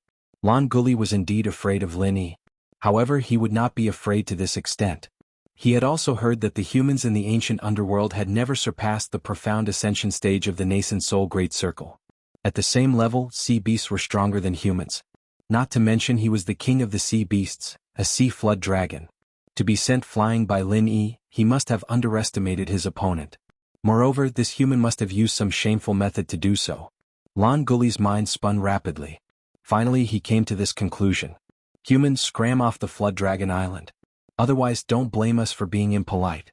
Lan Guli was indeed afraid of Lin Yi. However, he would not be afraid to this extent. He had also heard that the humans in the ancient underworld had never surpassed the profound ascension stage of the nascent soul great circle. At the same level, sea beasts were stronger than humans. Not to mention he was the king of the sea beasts, a sea flood dragon. To be sent flying by Lin Yi, he must have underestimated his opponent. Moreover, this human must have used some shameful method to do so. Lan Guli's mind spun rapidly. Finally, he came to this conclusion. Humans, scram off the Flood Dragon Island. Otherwise, don't blame us for being impolite.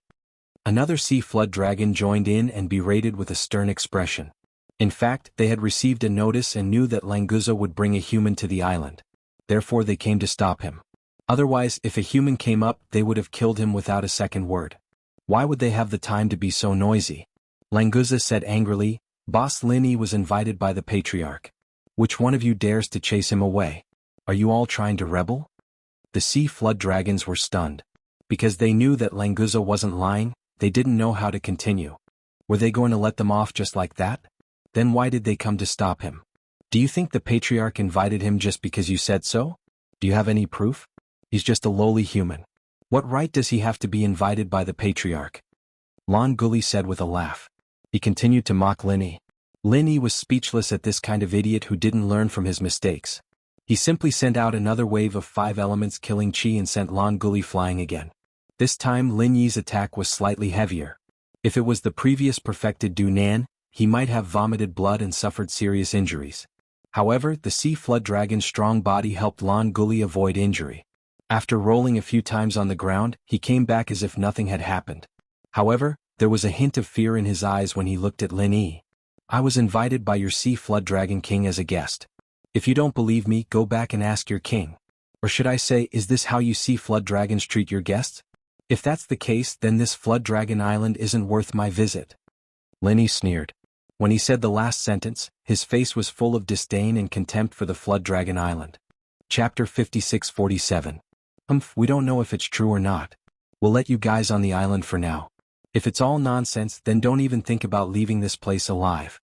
Another sea flood dragon joined in and berated with a stern expression. In fact, they had received a notice and knew that Languza would bring a human to the island. Therefore they came to stop him. Otherwise, if a human came up, they would have killed him without a second word. Why would they have the time to be so noisy? Languza said angrily, Boss Lin Yi was invited by the Patriarch. Which one of you dares to chase him away? Are you all trying to rebel? The sea flood dragons were stunned. Because they knew that Languza wasn't lying, they didn't know how to continue. Were they going to let them off just like that? Then why did they come to stop him? Do you think the Patriarch invited him just because you said so? Do you have any proof? He's just a lowly human. What right does he have to be invited by the Patriarch? Lan Guli said with a laugh. He continued to mock Lin Yi. Lin Yi was speechless at this kind of idiot who didn't learn from his mistakes. He simply sent out another wave of 5 elements killing Qi and sent Lan Guli flying again. This time Lin Yi's attack was slightly heavier. If it was the previous perfected Du Nan, he might have vomited blood and suffered serious injuries. However, the sea flood dragon's strong body helped Lan Guli avoid injury. After rolling a few times on the ground, he came back as if nothing had happened. However, there was a hint of fear in his eyes when he looked at Lin Yi. I was invited by your sea flood dragon king as a guest. If you don't believe me, go back and ask your king. Or should I say, is this how you sea flood dragons treat your guests? If that's the case, then this flood dragon island isn't worth my visit. Lin Yi sneered. When he said the last sentence, his face was full of disdain and contempt for the Flood Dragon Island. Chapter 56-47. We don't know if it's true or not. We'll let you guys on the island for now. If it's all nonsense, then don't even think about leaving this place alive.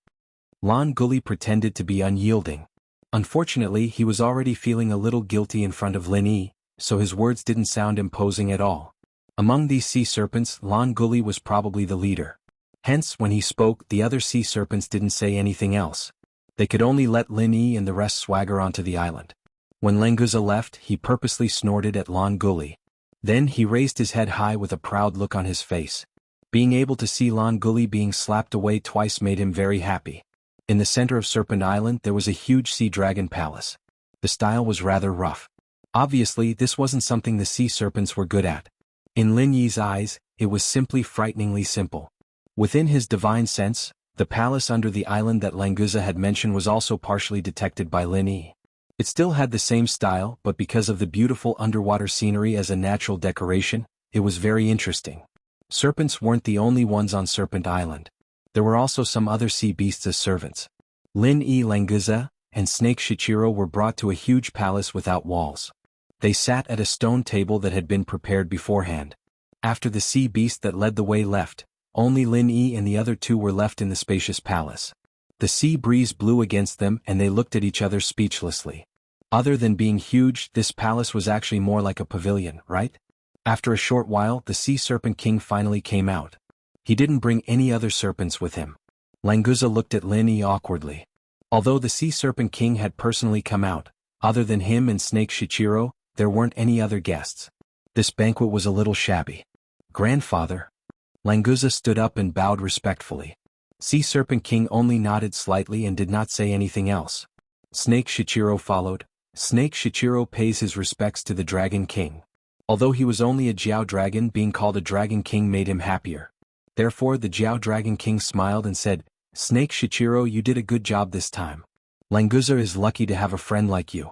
Lan Guli pretended to be unyielding. Unfortunately, he was already feeling a little guilty in front of Lin Yi, so his words didn't sound imposing at all. Among these sea serpents, Lan Guli was probably the leader. Hence, when he spoke, the other sea serpents didn't say anything else. They could only let Lin Yi and the rest swagger onto the island. When Languza left, he purposely snorted at Lan Guli. Then he raised his head high with a proud look on his face. Being able to see Lan Guli being slapped away twice made him very happy. In the center of Serpent Island there was a huge sea dragon palace. The style was rather rough. Obviously, this wasn't something the sea serpents were good at. In Lin Yi's eyes, it was simply frighteningly simple. Within his divine sense, the palace under the island that Languza had mentioned was also partially detected by Lin Yi. It still had the same style, but because of the beautiful underwater scenery as a natural decoration, it was very interesting. Serpents weren't the only ones on Serpent Island. There were also some other sea beasts as servants. Lin Yi, Languza, and Snake Shichiro were brought to a huge palace without walls. They sat at a stone table that had been prepared beforehand. After the sea beast that led the way left, only Lin Yi and the other two were left in the spacious palace. The sea breeze blew against them and they looked at each other speechlessly. Other than being huge, this palace was actually more like a pavilion, right? After a short while, the Sea Serpent King finally came out. He didn't bring any other serpents with him. Languza looked at Lin Yi awkwardly. Although the Sea Serpent King had personally come out, other than him and Snake Shichiro, there weren't any other guests. This banquet was a little shabby. Grandfather. Languza stood up and bowed respectfully. Sea Serpent King only nodded slightly and did not say anything else. Snake Shichiro followed. Snake Shichiro pays his respects to the Dragon King. Although he was only a Jiao dragon, being called a Dragon King made him happier. Therefore the Jiao Dragon King smiled and said, Snake Shichiro, you did a good job this time. Languza is lucky to have a friend like you.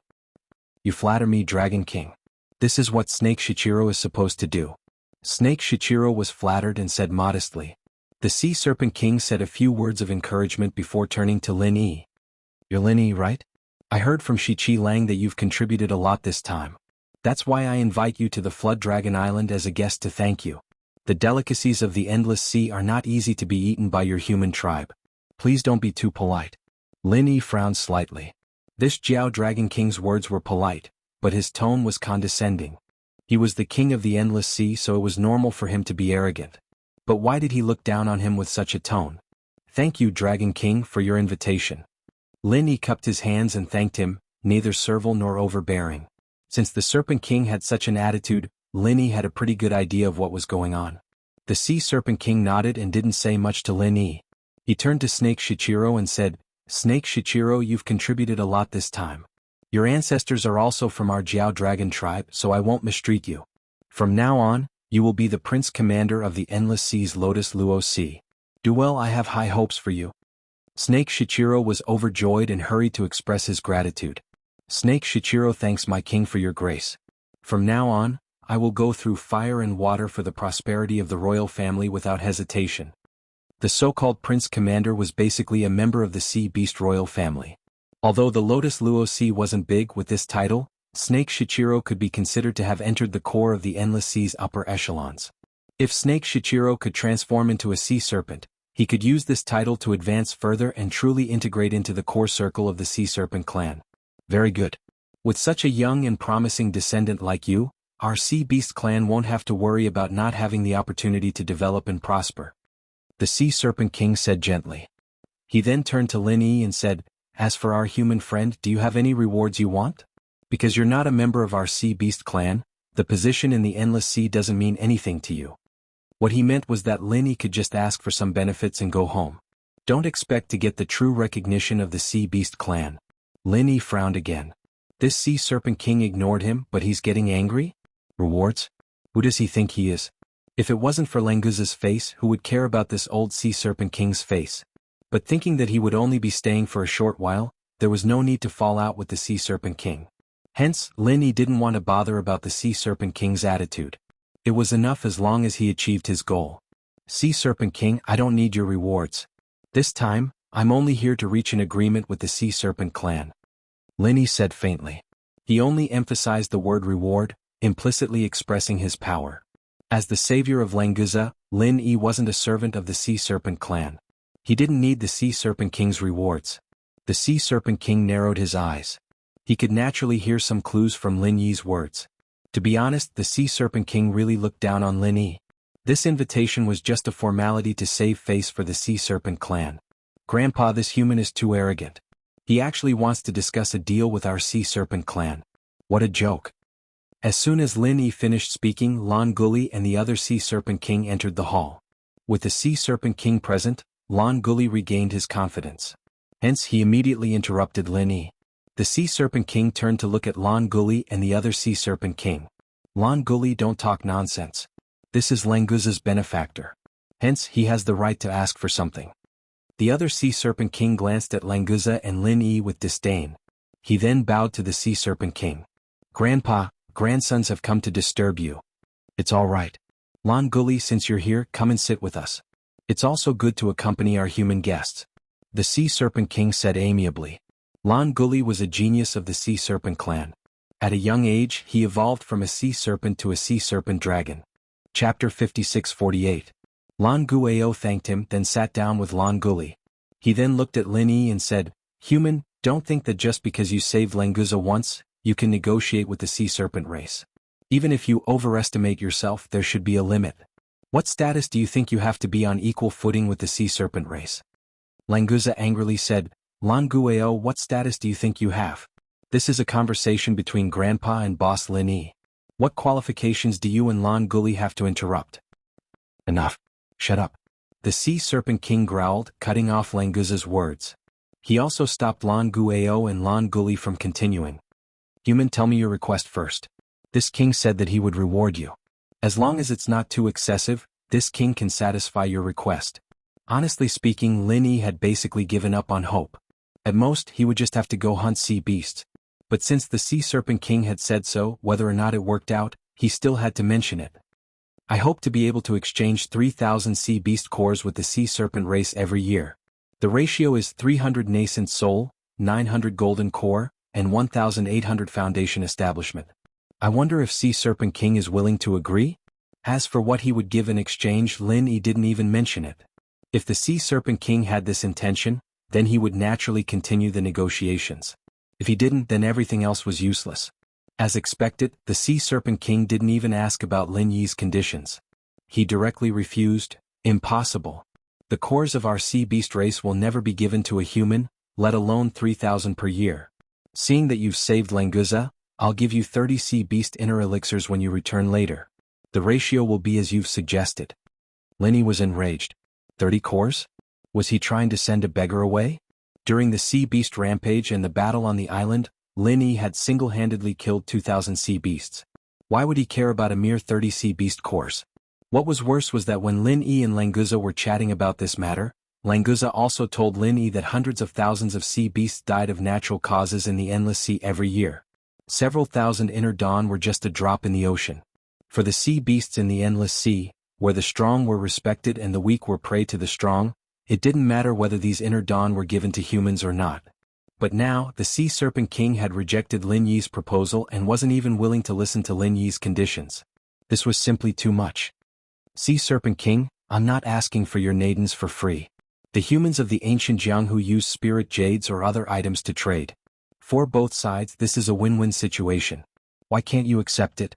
You flatter me, Dragon King. This is what Snake Shichiro is supposed to do. Snake Shichiro was flattered and said modestly. The Sea Serpent King said a few words of encouragement before turning to Lin Yi. You're Lin Yi, right? I heard from Shichi Lang that you've contributed a lot this time. That's why I invite you to the Flood Dragon Island as a guest to thank you. The delicacies of the Endless Sea are not easy to be eaten by your human tribe. Please don't be too polite. Lin Yi frowned slightly. This Jiao Dragon King's words were polite, but his tone was condescending. He was the king of the Endless Sea, so it was normal for him to be arrogant. But why did he look down on him with such a tone? Thank you, Dragon King, for your invitation. Lin Yi cupped his hands and thanked him, neither servile nor overbearing. Since the Serpent King had such an attitude, Lin Yi had a pretty good idea of what was going on. The Sea Serpent King nodded and didn't say much to Lin Yi. He turned to Snake Shichiro and said, Snake Shichiro, you've contributed a lot this time. Your ancestors are also from our Jiao Dragon tribe, so I won't mistreat you. From now on, you will be the Prince Commander of the Endless Sea's Lotus Luo Sea. Do well, I have high hopes for you. Snake Shichiro was overjoyed and hurried to express his gratitude. Snake Shichiro thanks my king for your grace. From now on, I will go through fire and water for the prosperity of the royal family without hesitation. The so-called Prince Commander was basically a member of the Sea Beast royal family. Although the Lotus Luo Sea wasn't big with this title, Snake Shichiro could be considered to have entered the core of the Endless Sea's upper echelons. If Snake Shichiro could transform into a sea serpent, he could use this title to advance further and truly integrate into the core circle of the Sea Serpent clan. Very good. With such a young and promising descendant like you, our Sea Beast clan won't have to worry about not having the opportunity to develop and prosper. The Sea Serpent King said gently. He then turned to Lin Yi and said, As for our human friend, do you have any rewards you want? Because you're not a member of our Sea Beast clan, the position in the Endless Sea doesn't mean anything to you. What he meant was that Lin Yi could just ask for some benefits and go home. Don't expect to get the true recognition of the Sea Beast clan. Lin Yi frowned again. This Sea Serpent King ignored him, but he's getting angry? Rewards? Who does he think he is? If it wasn't for Languza's face, who would care about this old Sea Serpent King's face? But thinking that he would only be staying for a short while, there was no need to fall out with the Sea Serpent King. Hence, Lin Yi didn't want to bother about the Sea Serpent King's attitude. It was enough as long as he achieved his goal. Sea Serpent King, I don't need your rewards. This time, I'm only here to reach an agreement with the Sea Serpent clan. Lin Yi said faintly. He only emphasized the word reward, implicitly expressing his power. As the savior of Languza, Lin Yi wasn't a servant of the Sea Serpent clan. He didn't need the Sea Serpent King's rewards. The Sea Serpent King narrowed his eyes. He could naturally hear some clues from Lin Yi's words. To be honest, the Sea Serpent King really looked down on Lin Yi. This invitation was just a formality to save face for the Sea Serpent clan. Grandpa, this human is too arrogant. He actually wants to discuss a deal with our Sea Serpent clan. What a joke. As soon as Lin Yi finished speaking, Lan Guli and the other Sea Serpent King entered the hall. With the Sea Serpent King present, Lan Guli regained his confidence. Hence he immediately interrupted Lin Yi. The Sea Serpent King turned to look at Lan Guli and the other Sea Serpent King. Lan Guli, don't talk nonsense. This is Languza's benefactor. Hence he has the right to ask for something. The other Sea Serpent King glanced at Languza and Lin Yi with disdain. He then bowed to the Sea Serpent King. Grandpa, grandsons have come to disturb you. It's all right. Lan Guli, since you're here, come and sit with us. It's also good to accompany our human guests. The Sea Serpent King said amiably. Lan Guli was a genius of the Sea Serpent clan. At a young age, he evolved from a sea serpent to a sea serpent dragon. Chapter 56-48. Lan Guao thanked him, then sat down with Lan Guli. He then looked at Lin Yi and said, Human, don't think that just because you saved Languza once, you can negotiate with the sea serpent race. Even if you overestimate yourself, there should be a limit. What status do you think you have to be on equal footing with the sea serpent race? Languza angrily said, Lan Guao, what status do you think you have? This is a conversation between Grandpa and Boss Lin Yi. What qualifications do you and Lan Guli have to interrupt? Enough. Shut up. The Sea Serpent King growled, cutting off Languza's words. He also stopped Lan Guao and Lan Guli from continuing. Human, tell me your request first. This king said that he would reward you. As long as it's not too excessive, this king can satisfy your request. Honestly speaking, Lin Yi had basically given up on hope. At most, he would just have to go hunt sea beasts. But since the Sea Serpent King had said so, whether or not it worked out, he still had to mention it. I hope to be able to exchange 3,000 sea beast cores with the sea serpent race every year. The ratio is 300 nascent soul, 900 golden core, and 1,800 foundation establishment. I wonder if Sea Serpent King is willing to agree? As for what he would give in exchange, Lin Yi didn't even mention it. If the Sea Serpent King had this intention, then he would naturally continue the negotiations. If he didn't, then everything else was useless. As expected, the Sea Serpent King didn't even ask about Lin Yi's conditions. He directly refused. Impossible. The cores of our sea beast race will never be given to a human, let alone 3,000 per year. Seeing that you've saved Languza, I'll give you 30 sea beast inner elixirs when you return later. The ratio will be as you've suggested. Lin Yi was enraged. 30 cores? Was he trying to send a beggar away? During the sea beast rampage and the battle on the island, Lin Yi had single-handedly killed 2,000 sea beasts. Why would he care about a mere 30 sea beast cores? What was worse was that when Lin Yi and Languza were chatting about this matter, Languza also told Lin Yi that hundreds of thousands of sea beasts died of natural causes in the Endless Sea every year. Several thousand inner dawn were just a drop in the ocean. For the sea beasts in the Endless Sea, where the strong were respected and the weak were prey to the strong, it didn't matter whether these inner dawn were given to humans or not. But now, the Sea Serpent King had rejected Lin Yi's proposal and wasn't even willing to listen to Lin Yi's conditions. This was simply too much. Sea Serpent King, I'm not asking for your nadens for free. The humans of the ancient Jianghu use spirit jades or other items to trade. For both sides, this is a win-win situation. Why can't you accept it?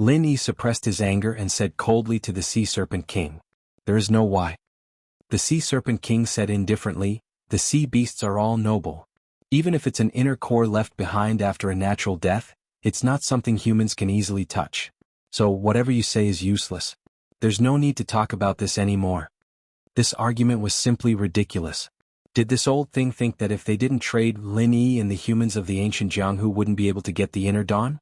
Lin Yi suppressed his anger and said coldly to the Sea Serpent King. There is no why. The Sea Serpent King said indifferently, the sea beasts are all noble. Even if it's an inner core left behind after a natural death, it's not something humans can easily touch. So whatever you say is useless. There's no need to talk about this anymore. This argument was simply ridiculous. Did this old thing think that if they didn't trade, Lin Yi and the humans of the ancient Jianghu wouldn't be able to get the inner dawn?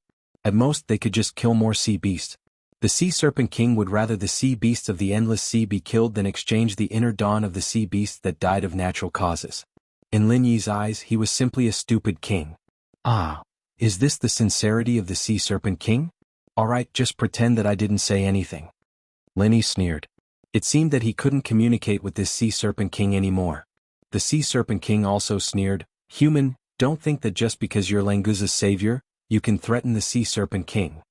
At most they could just kill more sea beasts. The Sea Serpent King would rather the sea beasts of the Endless Sea be killed than exchange the inner dawn of the sea beasts that died of natural causes. In Lin Yi's eyes, he was simply a stupid king. Ah, is this the sincerity of the Sea Serpent King? Alright, just pretend that I didn't say anything. Lin Yi sneered. It seemed that he couldn't communicate with this Sea Serpent King anymore. The Sea Serpent King also sneered, Human, don't think that just because you're Languza's savior, you can threaten the Sea Serpent King.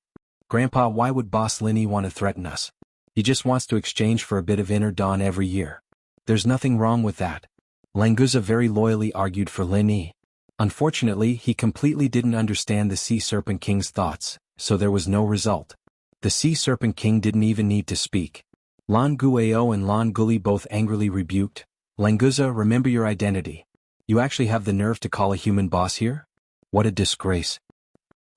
Grandpa, why would Boss Lin Yi want to threaten us? He just wants to exchange for a bit of inner dawn every year. There's nothing wrong with that. Languza very loyally argued for Lin Yi. Unfortunately, he completely didn't understand the Sea Serpent King's thoughts, so there was no result. The Sea Serpent King didn't even need to speak. Lan Guao and Lan Guli both angrily rebuked. Languza, remember your identity. You actually have the nerve to call a human boss here? What a disgrace.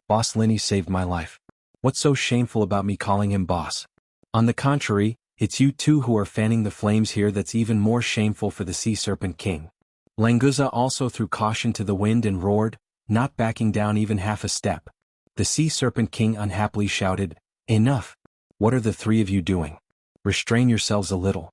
Boss Lin Yi saved my life. What's so shameful about me calling him boss? On the contrary, it's you two who are fanning the flames here that's even more shameful for the Sea Serpent King. Languza also threw caution to the wind and roared, not backing down even half a step. The Sea Serpent King unhappily shouted, Enough! What are the three of you doing? Restrain yourselves a little.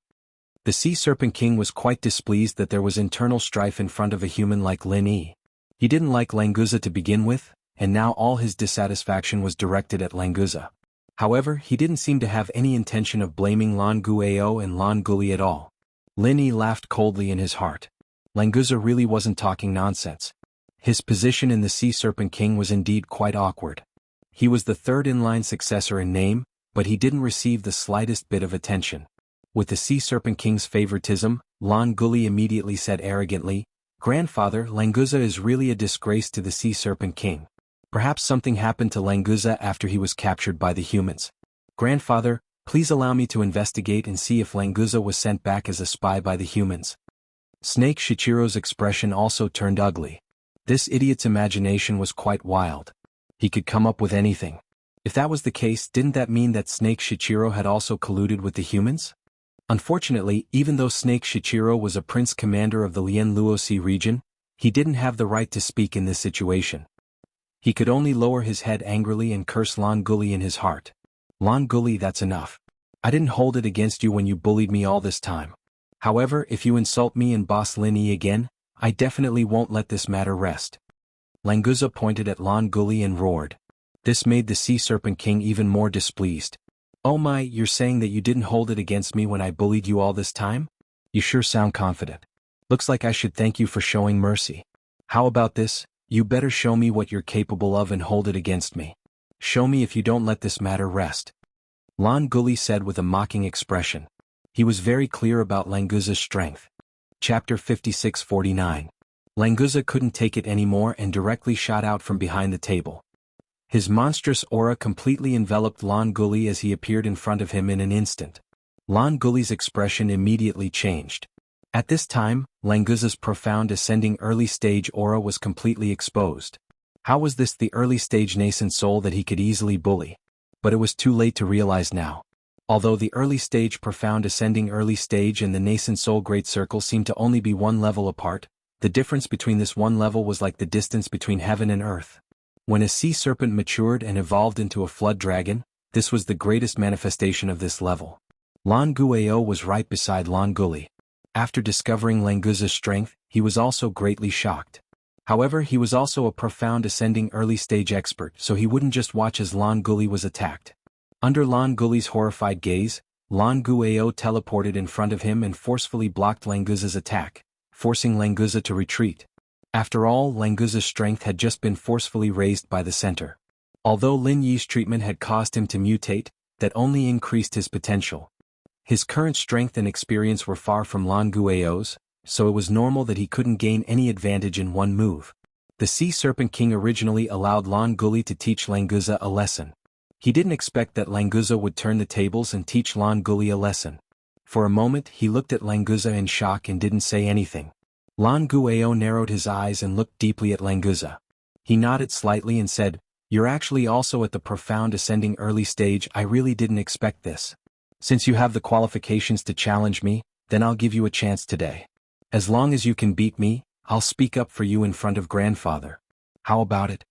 The Sea Serpent King was quite displeased that there was internal strife in front of a human like Lin Yi. He didn't like Languza to begin with, and now all his dissatisfaction was directed at Languza. However, he didn't seem to have any intention of blaming Lan Guao and Lan Guli at all. Lin Yi laughed coldly in his heart. Languza really wasn't talking nonsense. His position in the Sea Serpent King was indeed quite awkward. He was the third-in-line successor in name, but he didn't receive the slightest bit of attention. With the Sea Serpent King's favoritism, Lan Guli immediately said arrogantly, Grandfather, Languza is really a disgrace to the Sea Serpent King. Perhaps something happened to Languza after he was captured by the humans. Grandfather, please allow me to investigate and see if Languza was sent back as a spy by the humans. Snake Shichiro's expression also turned ugly. This idiot's imagination was quite wild. He could come up with anything. If that was the case, didn't that mean that Snake Shichiro had also colluded with the humans? Unfortunately, even though Snake Shichiro was a prince commander of the Lian Luosi region, he didn't have the right to speak in this situation. He could only lower his head angrily and curse Lan Guli in his heart. Lan Guli, that's enough. I didn't hold it against you when you bullied me all this time. However, if you insult me and Boss Lin Yi again, I definitely won't let this matter rest. Languza pointed at Lan Guli and roared. This made the Sea Serpent King even more displeased. Oh my, you're saying that you didn't hold it against me when I bullied you all this time? You sure sound confident. Looks like I should thank you for showing mercy. How about this? You better show me what you're capable of and hold it against me. Show me if you don't let this matter rest. Lan Guli said with a mocking expression. He was very clear about Languza's strength. Chapter 56-49. Languza couldn't take it anymore and directly shot out from behind the table. His monstrous aura completely enveloped Lan Guli as he appeared in front of him in an instant. Lan Guli's expression immediately changed. At this time, Languza's profound ascending early-stage aura was completely exposed. How was this the early-stage nascent soul that he could easily bully? But it was too late to realize now. Although the early-stage profound ascending early-stage and the nascent soul great circle seemed to only be one level apart, the difference between this one level was like the distance between heaven and earth. When a sea serpent matured and evolved into a flood dragon, this was the greatest manifestation of this level. Lan Guao was right beside Lan Guli. After discovering Languza's strength, he was also greatly shocked. However, he was also a profound ascending early-stage expert, so he wouldn't just watch as Lan Guli was attacked. Under Lan Guli's horrified gaze, Lan Guao teleported in front of him and forcefully blocked Languza's attack, forcing Languza to retreat. After all, Languza's strength had just been forcefully raised by the center. Although Lin Yi's treatment had caused him to mutate, that only increased his potential. His current strength and experience were far from Lan Guao's, so it was normal that he couldn't gain any advantage in one move. The Sea Serpent King originally allowed Lan Guli to teach Languza a lesson. He didn't expect that Languza would turn the tables and teach Lan Guli a lesson. For a moment he looked at Languza in shock and didn't say anything. Lan Guao narrowed his eyes and looked deeply at Languza. He nodded slightly and said, "You're actually also at the profound ascending early stage. I really didn't expect this. Since you have the qualifications to challenge me, then I'll give you a chance today. As long as you can beat me, I'll speak up for you in front of grandfather. How about it?"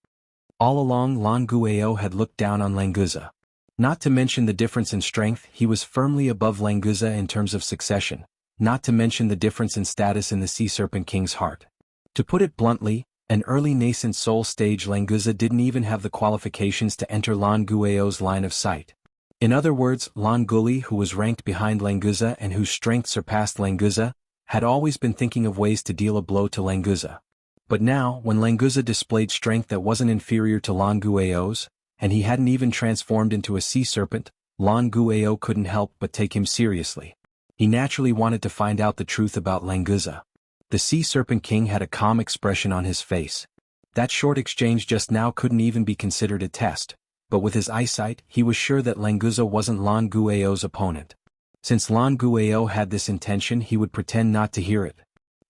All along Lan Guao had looked down on Languza. Not to mention the difference in strength, he was firmly above Languza in terms of succession. Not to mention the difference in status in the Sea Serpent King's heart. To put it bluntly, an early nascent soul stage Languza didn't even have the qualifications to enter Lan Guao's line of sight. In other words, Lan Guli, who was ranked behind Languza and whose strength surpassed Languza, had always been thinking of ways to deal a blow to Languza. But now, when Languza displayed strength that wasn't inferior to Lan Guao's, and he hadn't even transformed into a sea serpent, Lan Guao couldn't help but take him seriously. He naturally wanted to find out the truth about Languza. The Sea Serpent King had a calm expression on his face. That short exchange just now couldn't even be considered a test, but with his eyesight, he was sure that Languza wasn't Lan Guao's opponent. Since Lan Guao had this intention, he would pretend not to hear it.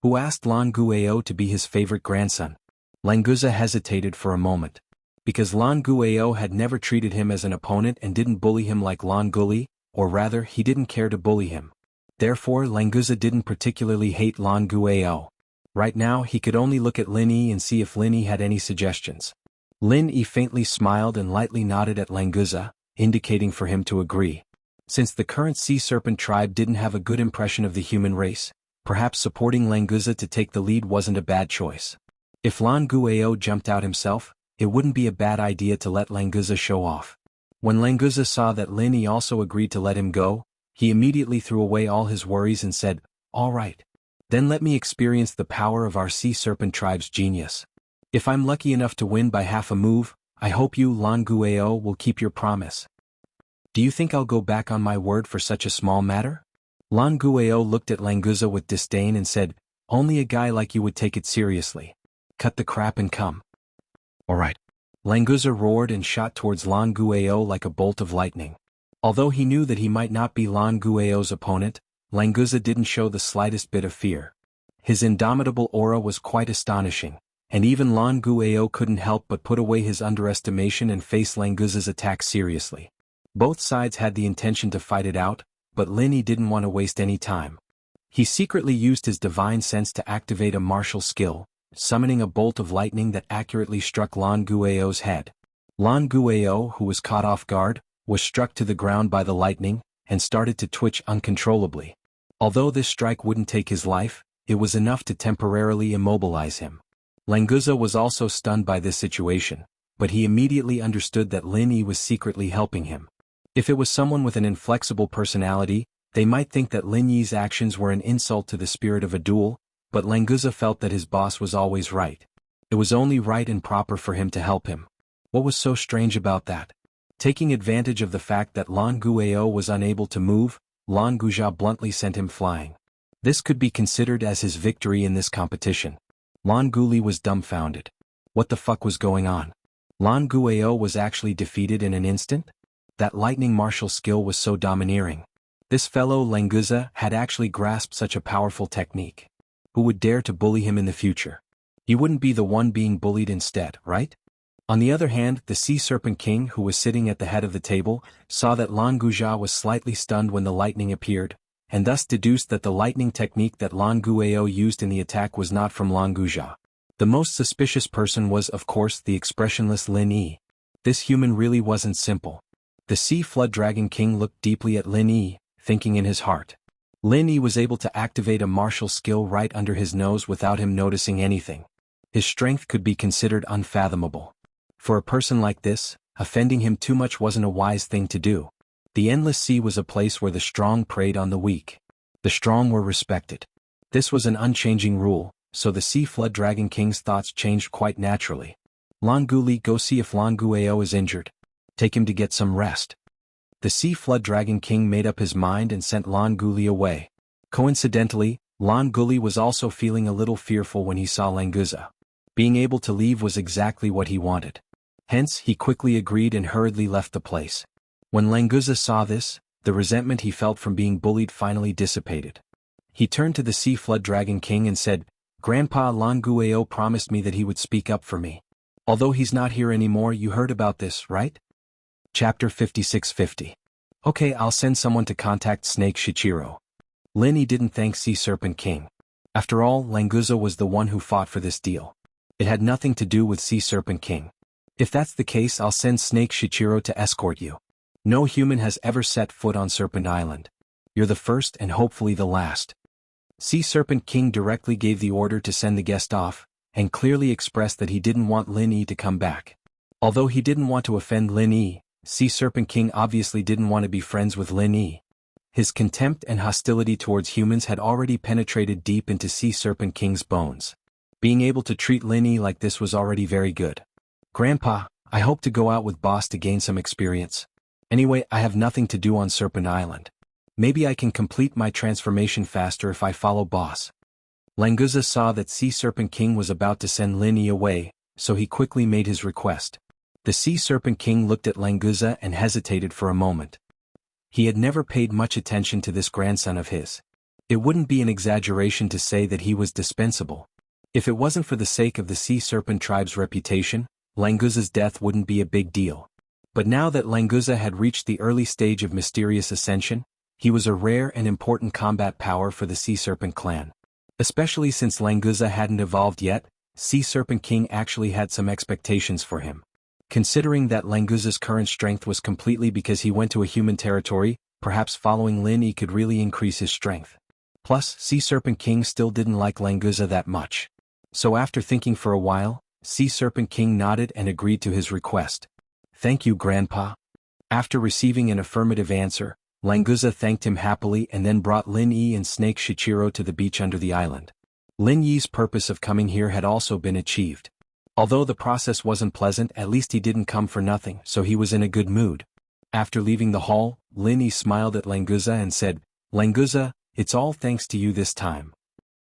Who asked Lan Guao to be his favorite grandson? Languza hesitated for a moment. Because Lan Guao had never treated him as an opponent and didn't bully him like Lan Guli, or rather, he didn't care to bully him. Therefore, Languza didn't particularly hate Lan Guao. Right now, he could only look at Lin Yi and see if Lin Yi had any suggestions. Lin Yi faintly smiled and lightly nodded at Languza, indicating for him to agree. Since the current Sea Serpent tribe didn't have a good impression of the human race, perhaps supporting Languza to take the lead wasn't a bad choice. If Lan Guao jumped out himself, it wouldn't be a bad idea to let Languza show off. When Languza saw that Lin Yi also agreed to let him go, he immediately threw away all his worries and said, "All right. Then let me experience the power of our Sea Serpent tribe's genius. If I'm lucky enough to win by half a move, I hope you, Lan Guao, will keep your promise." "Do you think I'll go back on my word for such a small matter?" Lan Guao looked at Languza with disdain and said, "Only a guy like you would take it seriously. Cut the crap and come." "All right." Languza roared and shot towards Lan Guao like a bolt of lightning. Although he knew that he might not be Lan Guao's opponent, Languza didn't show the slightest bit of fear. His indomitable aura was quite astonishing, and even Lan Guao couldn't help but put away his underestimation and face Languza's attack seriously. Both sides had the intention to fight it out, but Lin Yi didn't want to waste any time. He secretly used his divine sense to activate a martial skill, summoning a bolt of lightning that accurately struck Lan Guao's head. Lan Guao, who was caught off guard, was struck to the ground by the lightning, and started to twitch uncontrollably. Although this strike wouldn't take his life, it was enough to temporarily immobilize him. Languza was also stunned by this situation, but he immediately understood that Lin Yi was secretly helping him. If it was someone with an inflexible personality, they might think that Lin Yi's actions were an insult to the spirit of a duel, but Languza felt that his boss was always right. It was only right and proper for him to help him. What was so strange about that? Taking advantage of the fact that Lan Guo was unable to move, Lan Guzhia bluntly sent him flying. This could be considered as his victory in this competition. Lan Guli was dumbfounded. What the fuck was going on? Lan Guo was actually defeated in an instant? That lightning martial skill was so domineering. This fellow Languza had actually grasped such a powerful technique. Who would dare to bully him in the future? He wouldn't be the one being bullied instead, right? On the other hand, the Sea Serpent King, who was sitting at the head of the table, saw that Lan Guzhia was slightly stunned when the lightning appeared, and thus deduced that the lightning technique that Lan Guo used in the attack was not from Lan Guzhia. The most suspicious person was, of course, the expressionless Lin Yi. This human really wasn't simple. The Sea Flood Dragon King looked deeply at Lin Yi, thinking in his heart. Lin Yi was able to activate a martial skill right under his nose without him noticing anything. His strength could be considered unfathomable. For a person like this, offending him too much wasn't a wise thing to do. The Endless Sea was a place where the strong preyed on the weak. The strong were respected. This was an unchanging rule, so the Sea Flood Dragon King's thoughts changed quite naturally. Lan Guli, go see if Lan Guo is injured. Take him to get some rest. The Sea Flood Dragon King made up his mind and sent Lan Guli away. Coincidentally, Lan Guli was also feeling a little fearful when he saw Languza. Being able to leave was exactly what he wanted. Hence, he quickly agreed and hurriedly left the place. When Languza saw this, the resentment he felt from being bullied finally dissipated. He turned to the Sea Flood Dragon King and said, "Grandpa, Lan Guo promised me that he would speak up for me. Although he's not here anymore, you heard about this, right?" Chapter 5650. Okay, I'll send someone to contact Snake Shichiro. Lin Yi didn't thank Sea Serpent King. After all, Languza was the one who fought for this deal. It had nothing to do with Sea Serpent King. If that's the case, I'll send Snake Shichiro to escort you. No human has ever set foot on Serpent Island. You're the first and hopefully the last. Sea Serpent King directly gave the order to send the guest off, and clearly expressed that he didn't want Lin Yi to come back. Although he didn't want to offend Lin Yi, Sea Serpent King obviously didn't want to be friends with Lin Yi. His contempt and hostility towards humans had already penetrated deep into Sea Serpent King's bones. Being able to treat Lin Yi like this was already very good. "Grandpa, I hope to go out with Boss to gain some experience. Anyway, I have nothing to do on Serpent Island. Maybe I can complete my transformation faster if I follow Boss." Languza saw that Sea Serpent King was about to send Lin Yi away, so he quickly made his request. The Sea Serpent King looked at Languza and hesitated for a moment. He had never paid much attention to this grandson of his. It wouldn't be an exaggeration to say that he was dispensable. If it wasn't for the sake of the Sea Serpent tribe's reputation, Languza's death wouldn't be a big deal. But now that Languza had reached the early stage of mysterious ascension, he was a rare and important combat power for the Sea Serpent clan. Especially since Languza hadn't evolved yet, Sea Serpent King actually had some expectations for him. Considering that Languza's current strength was completely because he went to a human territory, perhaps following Lin Yi could really increase his strength. Plus, Sea Serpent King still didn't like Languza that much. So after thinking for a while, Sea Serpent King nodded and agreed to his request. "Thank you, Grandpa." After receiving an affirmative answer, Languza thanked him happily and then brought Lin Yi and Snake Shichiro to the beach under the island. Lin Yi's purpose of coming here had also been achieved. Although the process wasn't pleasant, at least he didn't come for nothing, so he was in a good mood. After leaving the hall, Lin Yi smiled at Languza and said, "Languza, it's all thanks to you this time."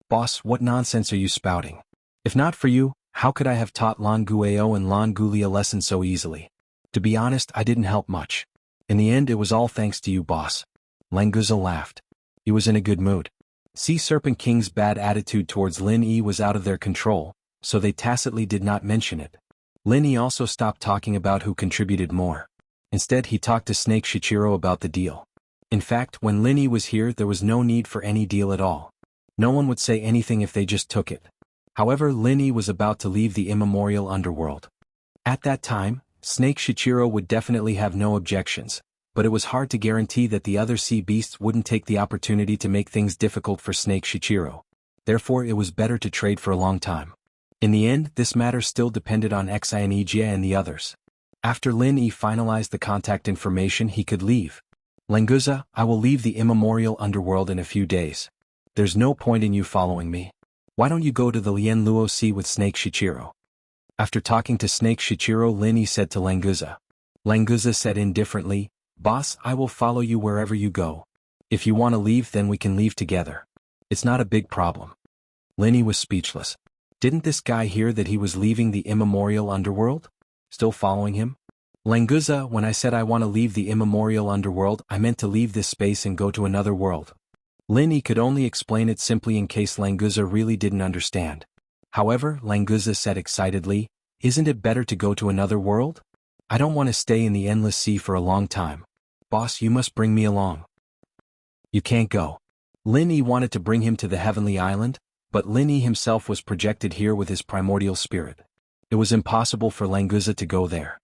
"Boss, what nonsense are you spouting? If not for you, how could I have taught Lan Guo and Lan Guli a lesson so easily? To be honest, I didn't help much. In the end, it was all thanks to you, boss." Languza laughed. He was in a good mood. Sea Serpent King's bad attitude towards Lin Yi was out of their control, so they tacitly did not mention it. Lin Yi also stopped talking about who contributed more. Instead, he talked to Snake Shichiro about the deal. In fact, when Lin Yi was here, there was no need for any deal at all. No one would say anything if they just took it. However, Lin Yi was about to leave the immemorial underworld. At that time, Snake Shichiro would definitely have no objections, but it was hard to guarantee that the other sea beasts wouldn't take the opportunity to make things difficult for Snake Shichiro. Therefore it was better to trade for a long time. In the end, this matter still depended on Xianijia and the others. After Lin Yi finalized the contact information, he could leave. Languza, I will leave the immemorial underworld in a few days. There's no point in you following me. Why don't you go to the Lien Luo Sea with Snake Shichiro? After talking to Snake Shichiro, Lin Yi said to Languza. Languza said indifferently, Boss, I will follow you wherever you go. If you want to leave, then we can leave together. It's not a big problem. Lin Yi was speechless. Didn't this guy hear that he was leaving the immemorial underworld? Still following him? Languza, when I said I want to leave the immemorial underworld, I meant to leave this space and go to another world. Lin Yi could only explain it simply in case Languza really didn't understand. However, Languza said excitedly, Isn't it better to go to another world? I don't want to stay in the endless sea for a long time. Boss, you must bring me along. You can't go. Lin Yi wanted to bring him to the heavenly island, but Lin Yi himself was projected here with his primordial spirit. It was impossible for Languza to go there.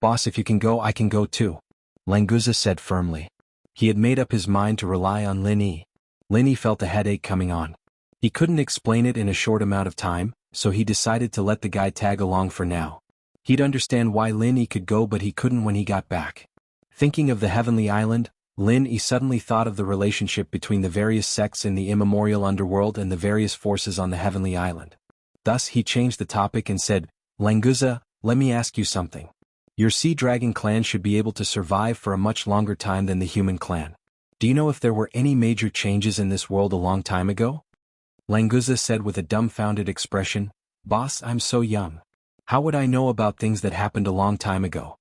Boss, if you can go, I can go too. Languza said firmly. He had made up his mind to rely on Lin Yi. Lin Yi felt a headache coming on. He couldn't explain it in a short amount of time, so he decided to let the guy tag along for now. He'd understand why Lin Yi could go, but he couldn't when he got back. Thinking of the heavenly island, Lin Yi suddenly thought of the relationship between the various sects in the immemorial underworld and the various forces on the heavenly island. Thus he changed the topic and said, Languza, let me ask you something. Your Sea Dragon clan should be able to survive for a much longer time than the human clan. Do you know if there were any major changes in this world a long time ago? Languza said with a dumbfounded expression, Boss, I'm so young. How would I know about things that happened a long time ago?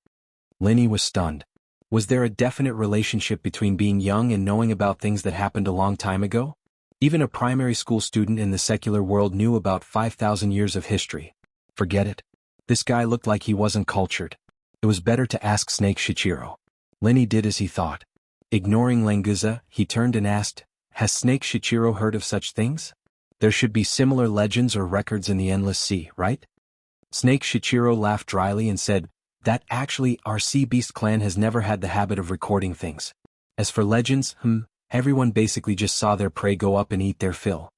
Lin Yi was stunned. Was there a definite relationship between being young and knowing about things that happened a long time ago? Even a primary school student in the secular world knew about 5,000 years of history. Forget it. This guy looked like he wasn't cultured. It was better to ask Snake Shichiro. Lin Yi did as he thought. Ignoring Languza, he turned and asked, Has Snake Shichiro heard of such things? There should be similar legends or records in the Endless Sea, right? Snake Shichiro laughed dryly and said, That actually, our Sea Beast clan has never had the habit of recording things. As for legends, everyone basically just saw their prey go up and eat their fill.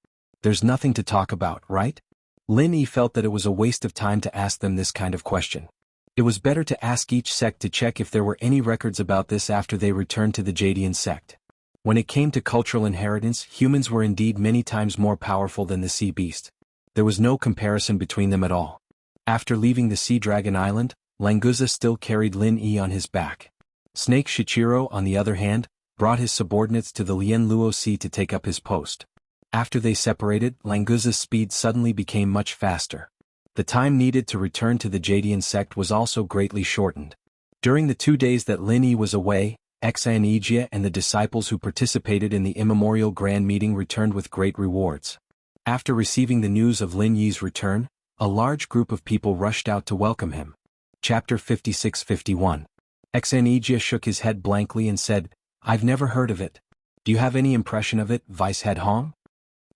There's nothing to talk about, right? Lin Yi felt that it was a waste of time to ask them this kind of question. It was better to ask each sect to check if there were any records about this after they returned to the Jadian sect. When it came to cultural inheritance, humans were indeed many times more powerful than the sea beast. There was no comparison between them at all. After leaving the Sea Dragon Island, Languza still carried Lin Yi on his back. Snake Shichiro, on the other hand, brought his subordinates to the Lien Luo Sea to take up his post. After they separated, Languza's speed suddenly became much faster. The time needed to return to the Jadian sect was also greatly shortened. During the 2 days that Lin Yi was away, Xianijia and the disciples who participated in the immemorial grand meeting returned with great rewards. After receiving the news of Lin Yi's return, a large group of people rushed out to welcome him. Chapter 56-51. Xianijia shook his head blankly and said, I've never heard of it. Do you have any impression of it, Vice Head Hong?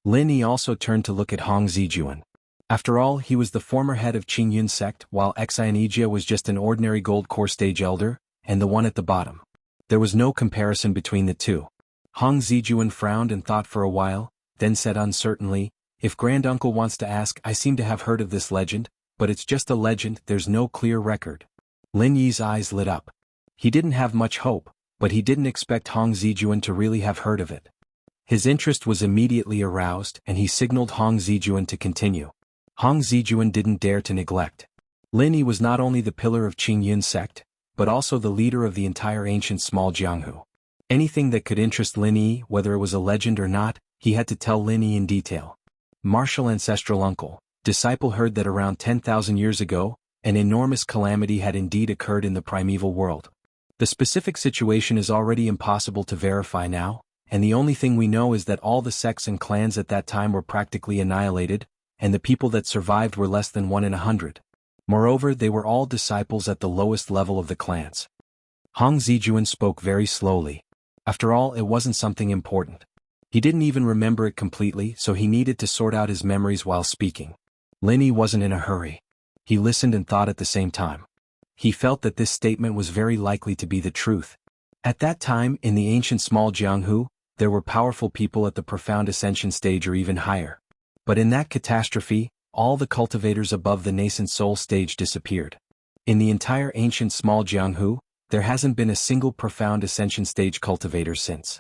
Lin Yi also turned to look at Hong Zijuan. After all, he was the former head of Qingyun sect, while Xianijia was just an ordinary gold core stage elder, and the one at the bottom. There was no comparison between the two. Hong Zijuan frowned and thought for a while, then said uncertainly, If Granduncle wants to ask, I seem to have heard of this legend, but it's just a legend, there's no clear record. Lin Yi's eyes lit up. He didn't have much hope, but he didn't expect Hong Zijuan to really have heard of it. His interest was immediately aroused, and he signaled Hong Zijuan to continue. Hong Zijuan didn't dare to neglect. Lin Yi was not only the pillar of Qingyun sect, but also the leader of the entire ancient small Jianghu. Anything that could interest Lin Yi, whether it was a legend or not, he had to tell Lin Yi in detail. Martial ancestral uncle, disciple heard that around 10,000 years ago, an enormous calamity had indeed occurred in the primeval world. The specific situation is already impossible to verify now, and the only thing we know is that all the sects and clans at that time were practically annihilated, and the people that survived were less than 1 in 100. Moreover, they were all disciples at the lowest level of the clans. Hong Zijuan spoke very slowly. After all, it wasn't something important. He didn't even remember it completely, so he needed to sort out his memories while speaking. Lin Yi wasn't in a hurry. He listened and thought at the same time. He felt that this statement was very likely to be the truth. At that time, in the ancient small Jianghu, there were powerful people at the profound ascension stage or even higher. But in that catastrophe, all the cultivators above the nascent soul stage disappeared. In the entire ancient small Jianghu, there hasn't been a single profound ascension stage cultivator since.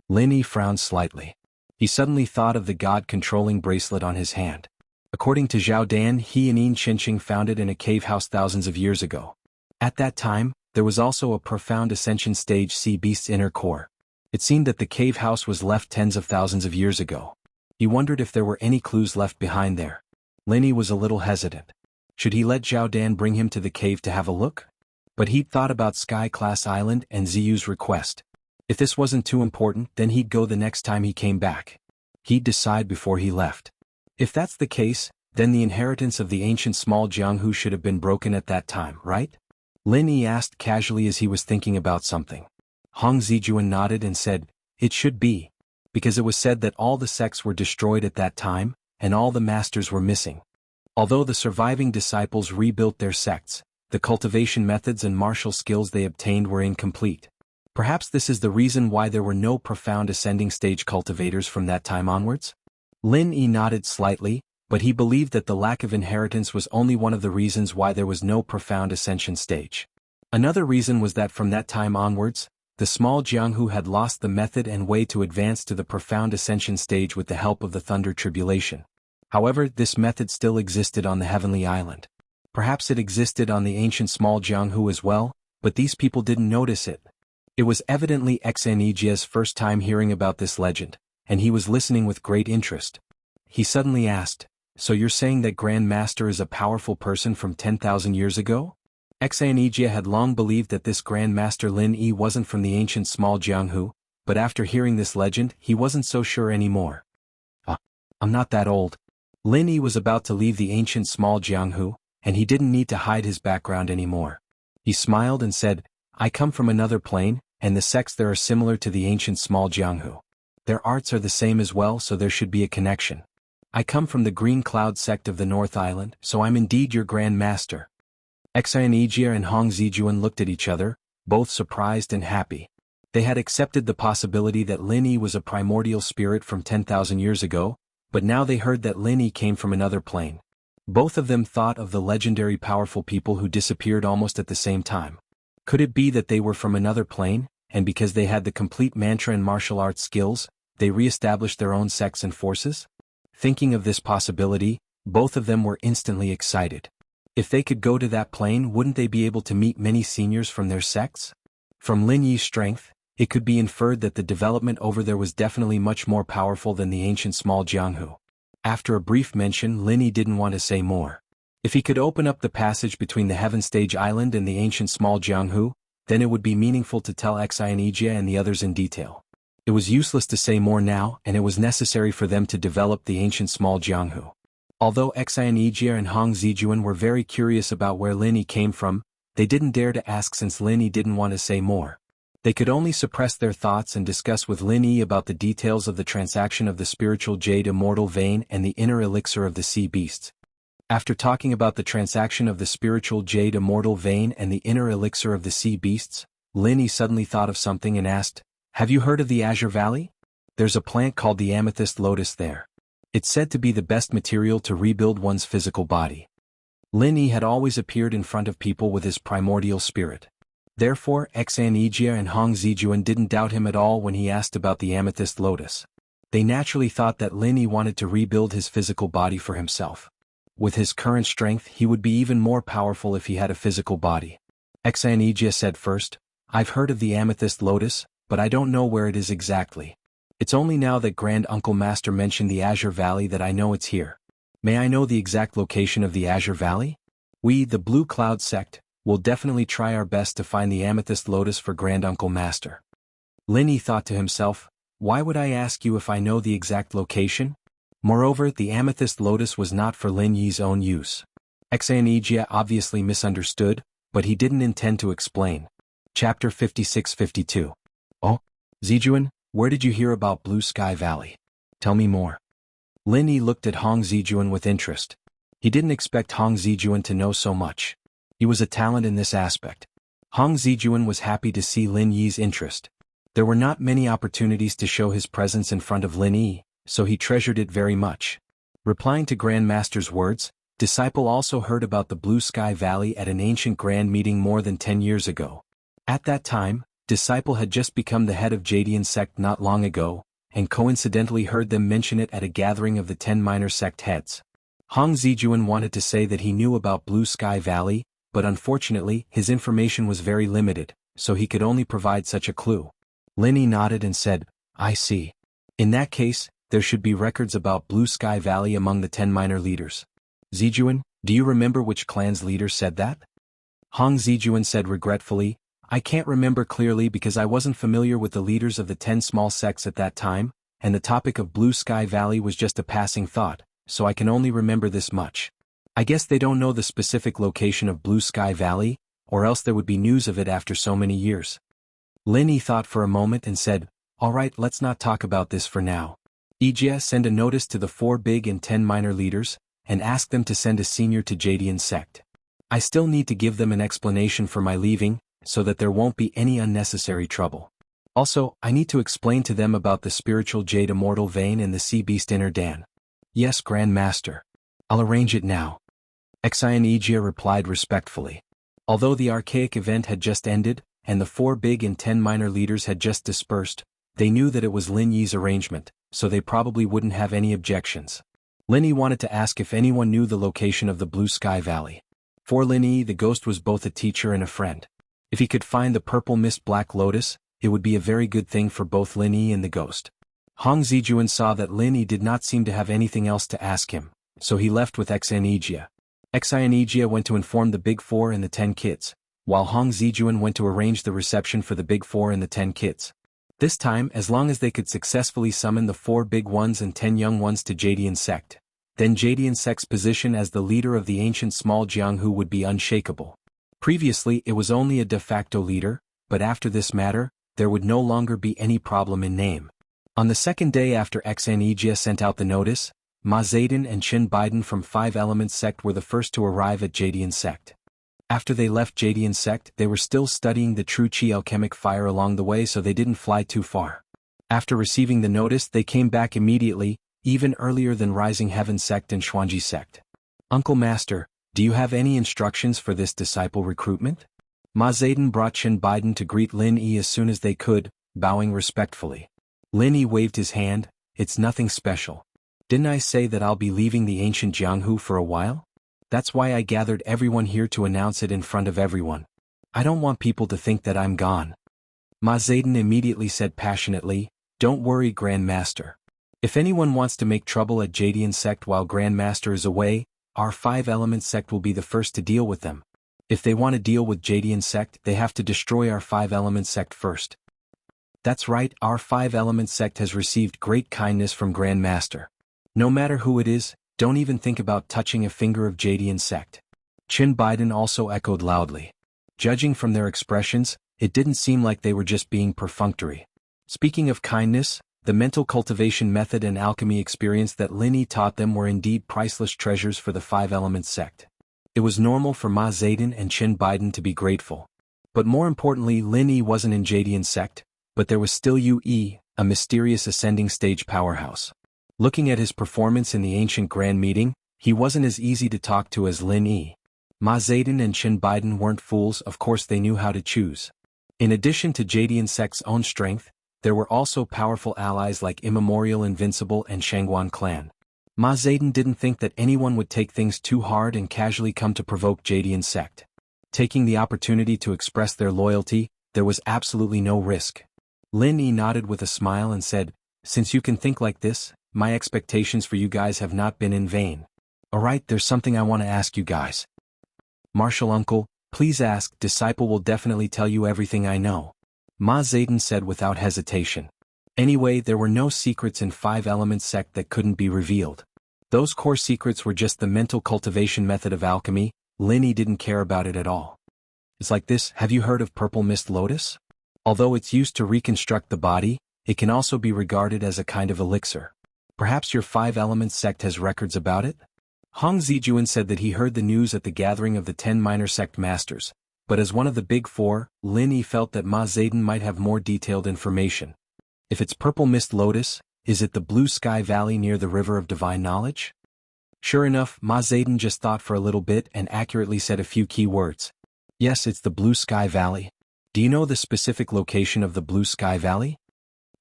Lin Yi frowned slightly. He suddenly thought of the god-controlling bracelet on his hand. According to Zhao Dan, he and Yin Qinqing found it in a cave house thousands of years ago. At that time, there was also a profound ascension stage sea beast's inner core. It seemed that the cave house was left tens of thousands of years ago. He wondered if there were any clues left behind there. Lin Yi was a little hesitant. Should he let Zhao Dan bring him to the cave to have a look? But he'd thought about Sky-class Island and Ziyu's request. If this wasn't too important, then he'd go the next time he came back. He'd decide before he left. If that's the case, then the inheritance of the ancient small Jianghu should have been broken at that time, right? Lin Yi asked casually as he was thinking about something. Hong Zijuan nodded and said, "It should be. Because it was said that all the sects were destroyed at that time, and all the masters were missing. Although the surviving disciples rebuilt their sects, the cultivation methods and martial skills they obtained were incomplete. Perhaps this is the reason why there were no profound ascending stage cultivators from that time onwards?" Lin Yi nodded slightly, but he believed that the lack of inheritance was only one of the reasons why there was no profound ascension stage. Another reason was that from that time onwards, the small Jianghu had lost the method and way to advance to the profound ascension stage with the help of the Thunder Tribulation. However, this method still existed on the Heavenly Island. Perhaps it existed on the ancient small Jianghu as well, but these people didn't notice it. It was evidently Xianjia's first time hearing about this legend, and he was listening with great interest. He suddenly asked, "So you're saying that Grand Master is a powerful person from 10,000 years ago?" Xianjia had long believed that this Grand Master Lin Yi wasn't from the ancient small Jianghu, but after hearing this legend, he wasn't so sure anymore. I'm not that old." Lin Yi was about to leave the ancient small Jianghu, and he didn't need to hide his background anymore. He smiled and said, "I come from another plane, and the sects there are similar to the ancient small Jianghu. Their arts are the same as well, so there should be a connection. I come from the Green Cloud sect of the North Island, so I'm indeed your Grand Master." Xianjia and Hong Zijuan looked at each other, both surprised and happy. They had accepted the possibility that Lin Yi was a primordial spirit from 10,000 years ago, but now they heard that Lin Yi came from another plane. Both of them thought of the legendary powerful people who disappeared almost at the same time. Could it be that they were from another plane, and because they had the complete mantra and martial arts skills, they re-established their own sects and forces? Thinking of this possibility, both of them were instantly excited. If they could go to that plane, wouldn't they be able to meet many seniors from their sects? From Lin Yi's strength, it could be inferred that the development over there was definitely much more powerful than the ancient small Jianghu. After a brief mention, Lin Yi didn't want to say more. If he could open up the passage between the Heaven Stage Island and the ancient small Jianghu, then it would be meaningful to tell Xianjia and the others in detail. It was useless to say more now, and it was necessary for them to develop the ancient small Jianghu. Although Xianjia and Hong Zijuan were very curious about where Lin Yi came from, they didn't dare to ask since Lin Yi didn't want to say more. They could only suppress their thoughts and discuss with Lin Yi about the details of the transaction of the spiritual jade immortal vein and the inner elixir of the sea beasts. After talking about the transaction of the spiritual jade immortal vein and the inner elixir of the sea beasts, Lin Yi suddenly thought of something and asked, "Have you heard of the Azure Valley? There's a plant called the amethyst lotus there. It's said to be the best material to rebuild one's physical body." Lin Yi had always appeared in front of people with his primordial spirit. Therefore, Xianjia and Hong Zijuan didn't doubt him at all when he asked about the amethyst lotus. They naturally thought that Lin Yi wanted to rebuild his physical body for himself. With his current strength, he would be even more powerful if he had a physical body. Xianjia said first, "I've heard of the amethyst lotus, but I don't know where it is exactly. It's only now that Grand Uncle Master mentioned the Azure Valley that I know it's here. May I know the exact location of the Azure Valley? We, the Blue Cloud sect, will definitely try our best to find the amethyst lotus for Grand Uncle Master." Lin Yi thought to himself, "Why would I ask you if I know the exact location?" Moreover, the amethyst lotus was not for Lin Yi's own use. Xianjia obviously misunderstood, but he didn't intend to explain. Chapter 56-52. "Oh, Zijuan, where did you hear about Blue Sky Valley? Tell me more." Lin Yi looked at Hong Zijuan with interest. He didn't expect Hong Zijuan to know so much. He was a talent in this aspect. Hong Zijuan was happy to see Lin Yi's interest. There were not many opportunities to show his presence in front of Lin Yi, so he treasured it very much. Replying to Grand Master's words, Disciple also heard about the Blue Sky Valley at an ancient grand meeting more than 10 years ago. At that time, Disciple had just become the head of Jadian sect not long ago, and coincidentally heard them mention it at a gathering of the 10 minor sect heads. Hong Zijuan wanted to say that he knew about Blue Sky Valley, but unfortunately his information was very limited, so he could only provide such a clue. Lin Yi nodded and said, I see. In that case, there should be records about Blue Sky Valley among the 10 minor leaders. Zijuan, do you remember which clan's leader said that? Hong Zijuan said regretfully, I can't remember clearly because I wasn't familiar with the leaders of the 10 small sects at that time, and the topic of Blue Sky Valley was just a passing thought, so I can only remember this much. I guess they don't know the specific location of Blue Sky Valley, or else there would be news of it after so many years. Lin Yi thought for a moment and said, Alright, let's not talk about this for now. Ijia, send a notice to the 4 big and 10 minor leaders, and ask them to send a senior to Jadian sect. I still need to give them an explanation for my leaving, so that there won't be any unnecessary trouble. Also, I need to explain to them about the spiritual jade immortal vein and the sea beast inner Dan. Yes, Grand Master. I'll arrange it now. Xian Ijia replied respectfully. Although the archaic event had just ended, and the 4 big and 10 minor leaders had just dispersed, they knew that it was Lin Yi's arrangement, so they probably wouldn't have any objections. Lin Yi wanted to ask if anyone knew the location of the Blue Sky Valley. For Lin Yi, the ghost was both a teacher and a friend. If he could find the purple mist black lotus, it would be a very good thing for both Lin Yi and the ghost. Hong Zijuan saw that Lin Yi did not seem to have anything else to ask him, so he left with Xian Ijia. Xian Ijia went to inform the Big 4 and the 10 kids, while Hong Zijuan went to arrange the reception for the Big 4 and the 10 kids. This time, as long as they could successfully summon the 4 big ones and 10 young ones to Jadian sect, then Jadian sect's position as the leader of the ancient small Jianghu would be unshakable. Previously it was only a de facto leader, but after this matter, there would no longer be any problem in name. On the second day after Xian Ijia sent out the notice, Ma Zedong and Qin Baidan from 5 Elements sect were the first to arrive at Jadian sect. After they left Jadian sect, they were still studying the true Qi alchemic fire along the way, so they didn't fly too far. After receiving the notice, they came back immediately, even earlier than Rising Heaven sect and Xuanji sect. Uncle Master, do you have any instructions for this disciple recruitment? Ma Zedong brought Qin Baidan to greet Lin Yi as soon as they could, bowing respectfully. Lin Yi waved his hand, it's nothing special. Didn't I say that I'll be leaving the ancient Jianghu for a while? That's why I gathered everyone here to announce it in front of everyone. I don't want people to think that I'm gone. Ma Zedong immediately said passionately, Don't worry, Grand Master. If anyone wants to make trouble at Jadian sect while Grand Master is away, our 5 Elements sect will be the first to deal with them. If they want to deal with Jadian sect, they have to destroy our 5 Elements sect first. That's right, our 5 Elements sect has received great kindness from Grand Master. No matter who it is, don't even think about touching a finger of Jadian sect. Qin Baidan also echoed loudly. Judging from their expressions, it didn't seem like they were just being perfunctory. Speaking of kindness, the mental cultivation method and alchemy experience that Lin Yi taught them were indeed priceless treasures for the 5 Elements sect. It was normal for Ma Zedong and Qin Baidan to be grateful. But more importantly, Lin Yi wasn't in Jadian sect, but there was still Yu Yi, a mysterious ascending stage powerhouse. Looking at his performance in the ancient grand meeting, he wasn't as easy to talk to as Lin Yi. Ma Zedong and Qin Baidan weren't fools, of course they knew how to choose. In addition to Jadian sect's own strength, there were also powerful allies like Immemorial Invincible and Shangguan clan. Ma Zedong didn't think that anyone would take things too hard and casually come to provoke Jadian sect. Taking the opportunity to express their loyalty, there was absolutely no risk. Lin Yi nodded with a smile and said, Since you can think like this, my expectations for you guys have not been in vain. Alright, there's something I want to ask you guys. Martial Uncle, please ask. Disciple will definitely tell you everything I know. Ma Zedong said without hesitation. Anyway, there were no secrets in 5 Elements sect that couldn't be revealed. Those core secrets were just the mental cultivation method of alchemy. Lin Yi didn't care about it at all. It's like this, have you heard of purple mist lotus? Although it's used to reconstruct the body, it can also be regarded as a kind of elixir. Perhaps your 5 Elements sect has records about it? Hong Zijuan said that he heard the news at the gathering of the 10 minor sect masters, but as one of the big four, Lin Yi felt that Ma Zedong might have more detailed information. If it's Purple Mist Lotus, is it the Blue Sky Valley near the River of Divine Knowledge? Sure enough, Ma Zedong just thought for a little bit and accurately said a few key words. Yes, it's the Blue Sky Valley. Do you know the specific location of the Blue Sky Valley?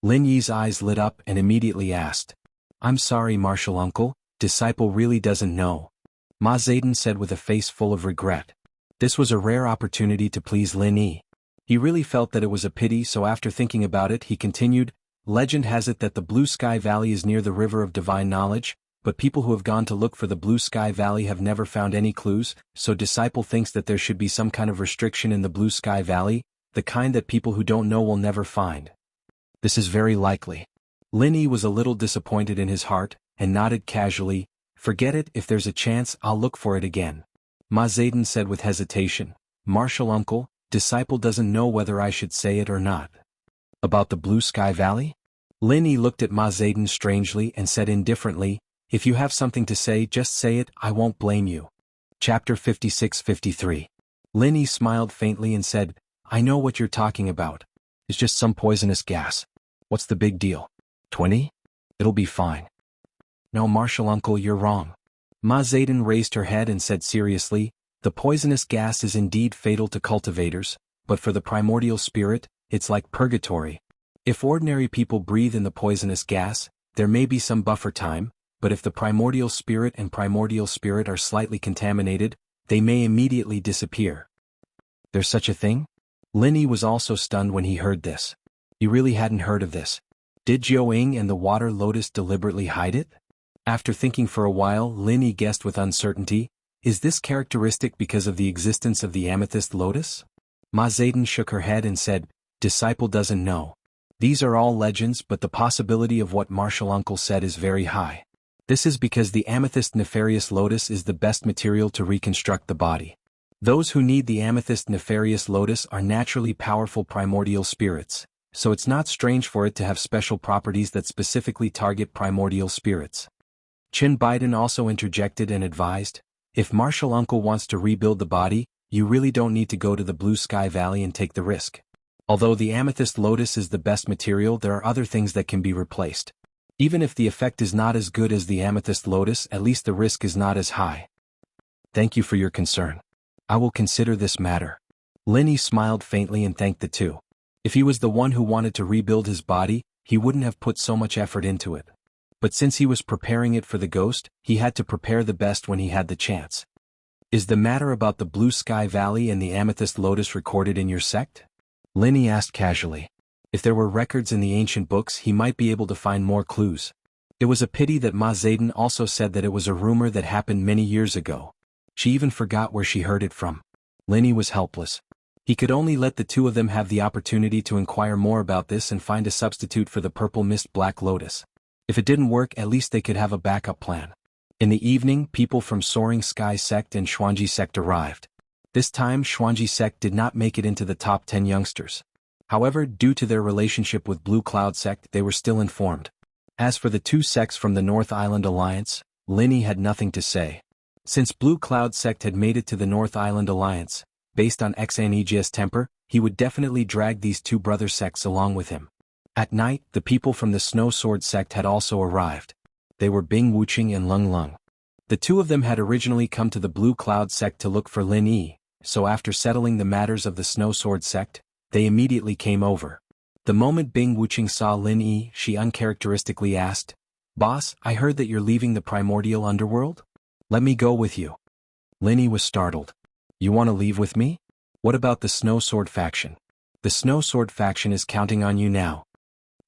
Lin Yi's eyes lit up and immediately asked. I'm sorry, Martial Uncle, disciple really doesn't know. Ma Zedong said with a face full of regret. This was a rare opportunity to please Lin Yi. He really felt that it was a pity, so after thinking about it he continued, Legend has it that the Blue Sky Valley is near the River of Divine Knowledge, but people who have gone to look for the Blue Sky Valley have never found any clues, so disciple thinks that there should be some kind of restriction in the Blue Sky Valley, the kind that people who don't know will never find. This is very likely. Lin Yi was a little disappointed in his heart, and nodded casually, forget it, if there's a chance I'll look for it again. Ma Zedong said with hesitation, Martial Uncle, disciple doesn't know whether I should say it or not. About the Blue Sky Valley? Lin Yi looked at Ma Zedong strangely and said indifferently, if you have something to say just say it, I won't blame you. Chapter 56-53. Lin Yi smiled faintly and said, I know what you're talking about. It's just some poisonous gas. What's the big deal? 20? It'll be fine. No, Martial Uncle, you're wrong. Ma Zedong raised her head and said seriously, the poisonous gas is indeed fatal to cultivators, but for the primordial spirit, it's like purgatory. If ordinary people breathe in the poisonous gas, there may be some buffer time, but if the primordial spirit and primordial spirit are slightly contaminated, they may immediately disappear. There's such a thing? Lin Yi was also stunned when he heard this. He really hadn't heard of this. Did Jianghu and the water lotus deliberately hide it? After thinking for a while, Lin Yi guessed with uncertainty, is this characteristic because of the existence of the amethyst lotus? Ma Zedong shook her head and said, disciple doesn't know. These are all legends, but the possibility of what Martial Uncle said is very high. This is because the amethyst nefarious lotus is the best material to reconstruct the body. Those who need the amethyst nefarious lotus are naturally powerful primordial spirits, so it's not strange for it to have special properties that specifically target primordial spirits. Qin Biden also interjected and advised, if Martial Uncle wants to rebuild the body, you really don't need to go to the Blue Sky Valley and take the risk. Although the amethyst lotus is the best material, there are other things that can be replaced. Even if the effect is not as good as the amethyst lotus, at least the risk is not as high. Thank you for your concern. I will consider this matter. Lin Yi smiled faintly and thanked the two. If he was the one who wanted to rebuild his body, he wouldn't have put so much effort into it. But since he was preparing it for the ghost, he had to prepare the best when he had the chance. Is the matter about the Blue Sky Valley and the amethyst lotus recorded in your sect? Lin Yi asked casually. If there were records in the ancient books, he might be able to find more clues. It was a pity that Ma Zedong also said that it was a rumor that happened many years ago. She even forgot where she heard it from. Lin Yi was helpless. He could only let the two of them have the opportunity to inquire more about this and find a substitute for the Purple Mist Black Lotus. If it didn't work, at least they could have a backup plan. In the evening, people from Soaring Sky Sect and Xuanji Sect arrived. This time, Xuanji Sect did not make it into the top 10 youngsters. However, due to their relationship with Blue Cloud Sect, they were still informed. As for the two sects from the North Island Alliance, Lin Yi had nothing to say. Since Blue Cloud Sect had made it to the North Island Alliance, based on Xaneg's temper, he would definitely drag these two brother sects along with him. At night, the people from the Snow Sword Sect had also arrived. They were Bing Wuxia and Lung Lung. The two of them had originally come to the Blue Cloud Sect to look for Lin Yi, so after settling the matters of the Snow Sword Sect, they immediately came over. The moment Bing Wuxia saw Lin Yi, she uncharacteristically asked, Boss, I heard that you're leaving the primordial underworld? Let me go with you. Lin Yi was startled. You want to leave with me? What about the Snow Sword faction? The Snow Sword faction is counting on you now.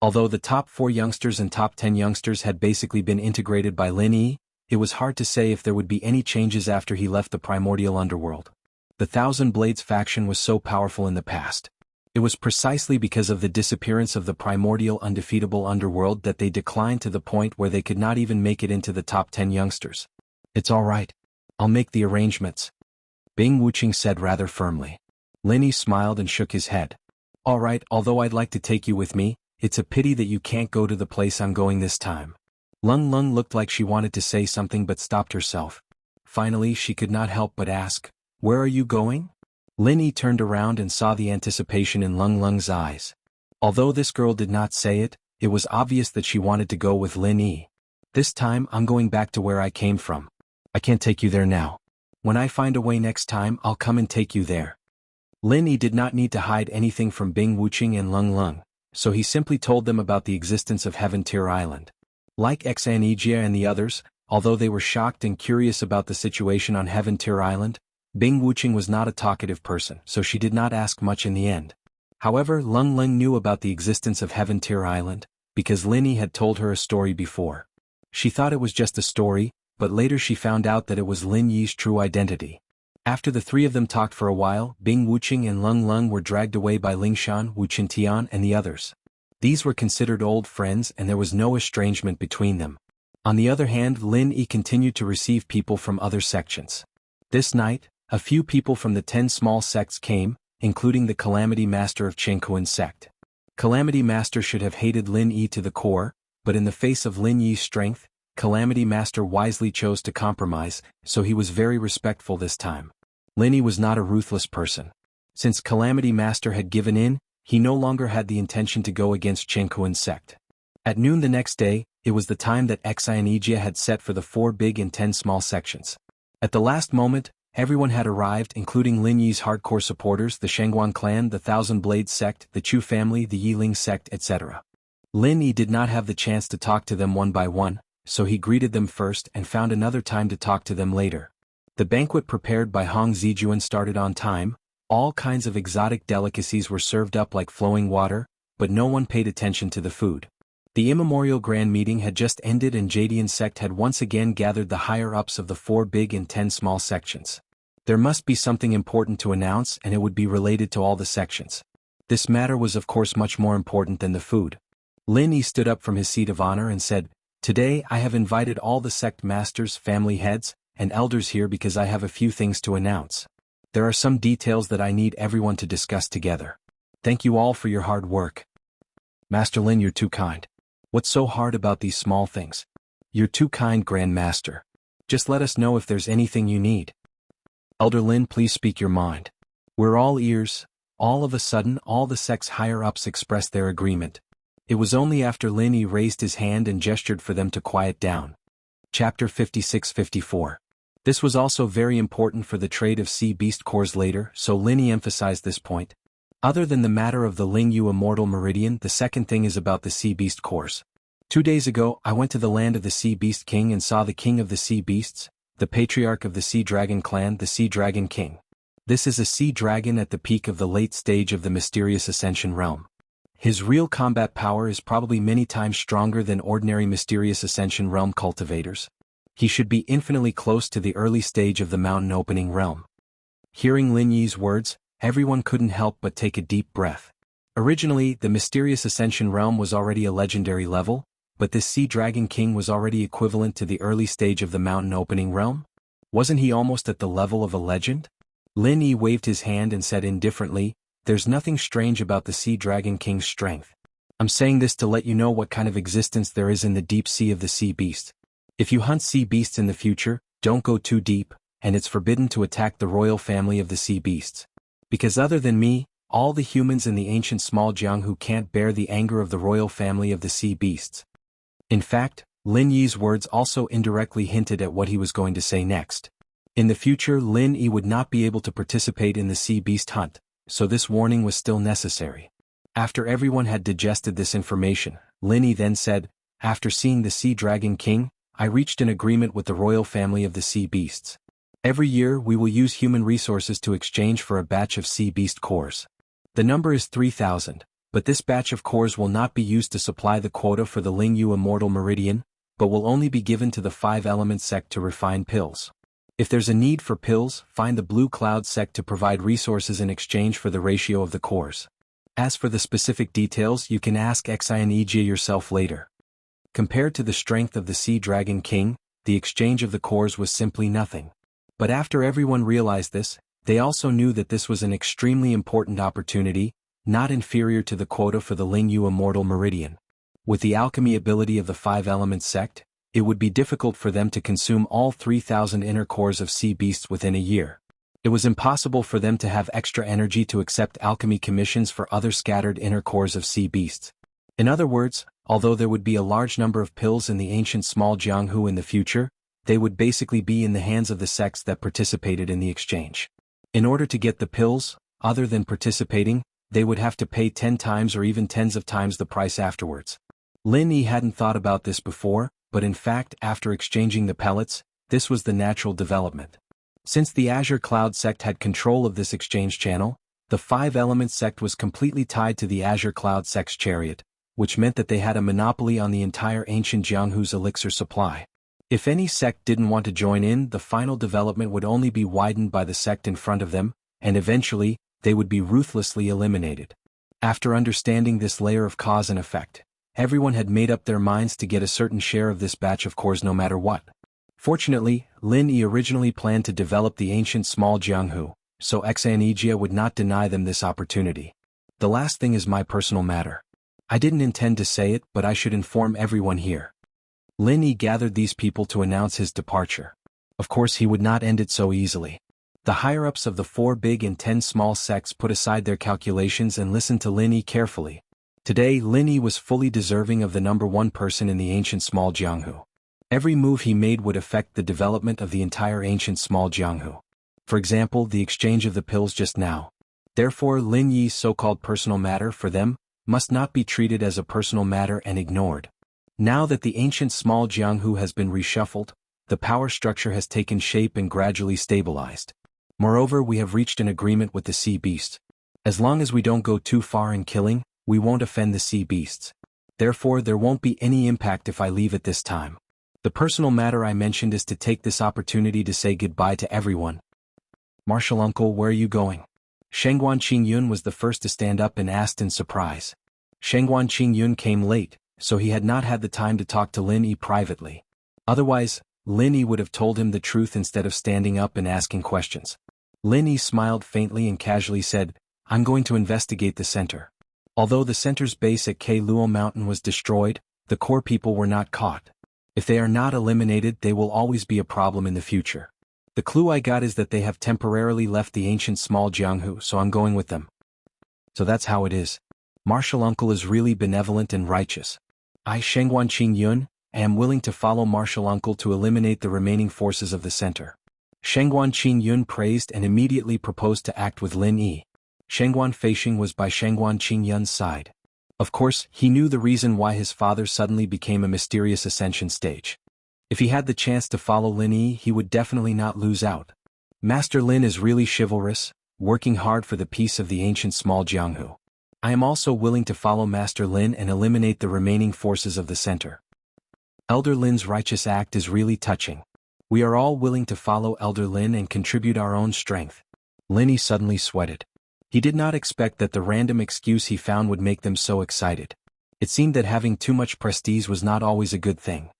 Although the top 4 youngsters and top 10 youngsters had basically been integrated by Lin Yi, it was hard to say if there would be any changes after he left the primordial underworld. The Thousand Blades faction was so powerful in the past. It was precisely because of the disappearance of the primordial undefeatable underworld that they declined to the point where they could not even make it into the top 10 youngsters. It's all right. I'll make the arrangements. Bing Wuxia said rather firmly. Lin Yi smiled and shook his head. All right, although I'd like to take you with me, it's a pity that you can't go to the place I'm going this time. Lung Lung looked like she wanted to say something but stopped herself. Finally, she could not help but ask, Where are you going? Lin Yi turned around and saw the anticipation in Lung Lung's eyes. Although this girl did not say it, it was obvious that she wanted to go with Lin Yi. This time I'm going back to where I came from. I can't take you there now. When I find a way next time I'll come and take you there. Lin Yi did not need to hide anything from Bing Wuqing and Lung Lung, so he simply told them about the existence of Heaven Tier Island. Like Xianijia and the others, although they were shocked and curious about the situation on Heaven Tier Island, Bing Wuqing was not a talkative person, so she did not ask much in the end. However, Lung Lung knew about the existence of Heaven Tier Island, because Lin Yi had told her a story before. She thought it was just a story, but later she found out that it was Lin Yi's true identity. After the three of them talked for a while, Bing Wuqing and Lung Lung were dragged away by Lingshan, Wu Qintian and the others. These were considered old friends and there was no estrangement between them. On the other hand, Lin Yi continued to receive people from other sections. This night, a few people from the 10 small sects came, including the Calamity Master of Qingkuan sect. Calamity Master should have hated Lin Yi to the core, but in the face of Lin Yi's strength, Calamity Master wisely chose to compromise, so he was very respectful this time. Lin Yi was not a ruthless person. Since Calamity Master had given in, he no longer had the intention to go against Qingkuan sect. At noon the next day, it was the time that Xianijia had set for the 4 big and 10 small sections. At the last moment, everyone had arrived, including Lin Yi's hardcore supporters, the Shengguan clan, the Thousand Blades sect, the Chu family, the Yiling sect, etc. Lin Yi did not have the chance to talk to them one by one, so he greeted them first and found another time to talk to them later. The banquet prepared by Hong Zijuan started on time. All kinds of exotic delicacies were served up like flowing water, but no one paid attention to the food. The immemorial grand meeting had just ended and Jadian sect had once again gathered the higher-ups of the 4 big and 10 small sections. There must be something important to announce and it would be related to all the sections. This matter was of course much more important than the food. Lin Yi stood up from his seat of honor and said, "Today I have invited all the sect masters, family heads, and elders here because I have a few things to announce. There are some details that I need everyone to discuss together. Thank you all for your hard work." "Master Lin, you're too kind. What's so hard about these small things?" "You're too kind, Grand Master. Just let us know if there's anything you need." "Elder Lin, please speak your mind." "We're all ears." All of a sudden all the sect's higher-ups expressed their agreement. It was only after Lin Yi raised his hand and gestured for them to quiet down. Chapter 56-54. This was also very important for the trade of sea beast cores later, so Lin Yi emphasized this point. Other than the matter of the Lingyu Immortal Meridian, the second thing is about the sea beast cores. 2 days ago, I went to the land of the Sea Beast King and saw the king of the sea beasts, the patriarch of the Sea Dragon clan, the Sea Dragon King. This is a sea dragon at the peak of the late stage of the mysterious Ascension realm. His real combat power is probably many times stronger than ordinary mysterious Ascension realm cultivators. He should be infinitely close to the early stage of the mountain opening realm. Hearing Lin Yi's words, everyone couldn't help but take a deep breath. Originally, the mysterious Ascension realm was already a legendary level, but this Sea Dragon King was already equivalent to the early stage of the mountain opening realm? Wasn't he almost at the level of a legend? Lin Yi waved his hand and said indifferently, "There's nothing strange about the Sea Dragon King's strength. I'm saying this to let you know what kind of existence there is in the deep sea of the sea beast. If you hunt sea beasts in the future, don't go too deep, and it's forbidden to attack the royal family of the sea beasts. Because other than me, all the humans in the ancient small Jianghu can't bear the anger of the royal family of the sea beasts." In fact, Lin Yi's words also indirectly hinted at what he was going to say next. In the future, Lin Yi would not be able to participate in the sea beast hunt, so this warning was still necessary. After everyone had digested this information, Lin Yi then said, "After seeing the Sea Dragon King, I reached an agreement with the royal family of the sea beasts. Every year we will use human resources to exchange for a batch of sea beast cores. The number is 3,000, but this batch of cores will not be used to supply the quota for the Lingyu Immortal Meridian, but will only be given to the 5-element sect to refine pills. If there's a need for pills, find the Blue Cloud sect to provide resources in exchange for the ratio of the cores. As for the specific details, you can ask Xianijia yourself later." Compared to the strength of the Sea Dragon King, the exchange of the cores was simply nothing. But after everyone realized this, they also knew that this was an extremely important opportunity, not inferior to the quota for the Lingyu Immortal Meridian. With the alchemy ability of the 5-element sect, it would be difficult for them to consume all 3,000 inner cores of sea beasts within a year. It was impossible for them to have extra energy to accept alchemy commissions for other scattered inner cores of sea beasts. In other words, although there would be a large number of pills in the ancient small Jianghu in the future, they would basically be in the hands of the sects that participated in the exchange. In order to get the pills, other than participating, they would have to pay 10 times or even tens of times the price afterwards. Lin Yi hadn't thought about this before, but in fact after exchanging the pellets, this was the natural development. Since the Azure Cloud sect had control of this exchange channel, the Five Elements sect was completely tied to the Azure Cloud sect's chariot, which meant that they had a monopoly on the entire ancient Jianghu's elixir supply. If any sect didn't want to join in, the final development would only be widened by the sect in front of them, and eventually, they would be ruthlessly eliminated. After understanding this layer of cause and effect, everyone had made up their minds to get a certain share of this batch of cores no matter what. Fortunately, Lin Yi originally planned to develop the ancient small Jianghu, so Exanigia would not deny them this opportunity. The last thing is my personal matter. I didn't intend to say it, but I should inform everyone here. Lin Yi gathered these people to announce his departure. Of course he would not end it so easily. The higher-ups of the 4 big and 10 small sects put aside their calculations and listened to Lin Yi carefully. Today Lin Yi was fully deserving of the #1 person in the ancient small Jianghu. Every move he made would affect the development of the entire ancient small Jianghu. For example, the exchange of the pills just now. Therefore Lin Yi's so-called personal matter for them must not be treated as a personal matter and ignored. Now that the ancient small Jianghu has been reshuffled, the power structure has taken shape and gradually stabilized. Moreover, we have reached an agreement with the sea beasts. As long as we don't go too far in killing, we won't offend the sea beasts. Therefore there won't be any impact if I leave at this time. The personal matter I mentioned is to take this opportunity to say goodbye to everyone. Martial uncle, where are you going? Shengguan Qingyun was the first to stand up and asked in surprise. Shengguan Qingyun came late, so he had not had the time to talk to Lin Yi privately. Otherwise, Lin Yi would have told him the truth instead of standing up and asking questions. Lin Yi smiled faintly and casually said, I'm going to investigate the center. Although the center's base at K Luo Mountain was destroyed, the core people were not caught. If they are not eliminated, they will always be a problem in the future. The clue I got is that they have temporarily left the ancient small Jianghu, so I'm going with them. So that's how it is. Martial uncle is really benevolent and righteous. I, Shengguan Qingyun, am willing to follow martial uncle to eliminate the remaining forces of the center. Shengguan Qingyun praised and immediately proposed to act with Lin Yi. Shengguan Feisheng was by Shengguan Qingyun's side. Of course, he knew the reason why his father suddenly became a mysterious ascension stage. If he had the chance to follow Lin Yi, he would definitely not lose out. Master Lin is really chivalrous, working hard for the peace of the ancient small Jianghu. I am also willing to follow Master Lin and eliminate the remaining forces of the center. Elder Lin's righteous act is really touching. We are all willing to follow Elder Lin and contribute our own strength. Lin Yi suddenly sweated. He did not expect that the random excuse he found would make them so excited. It seemed that having too much prestige was not always a good thing.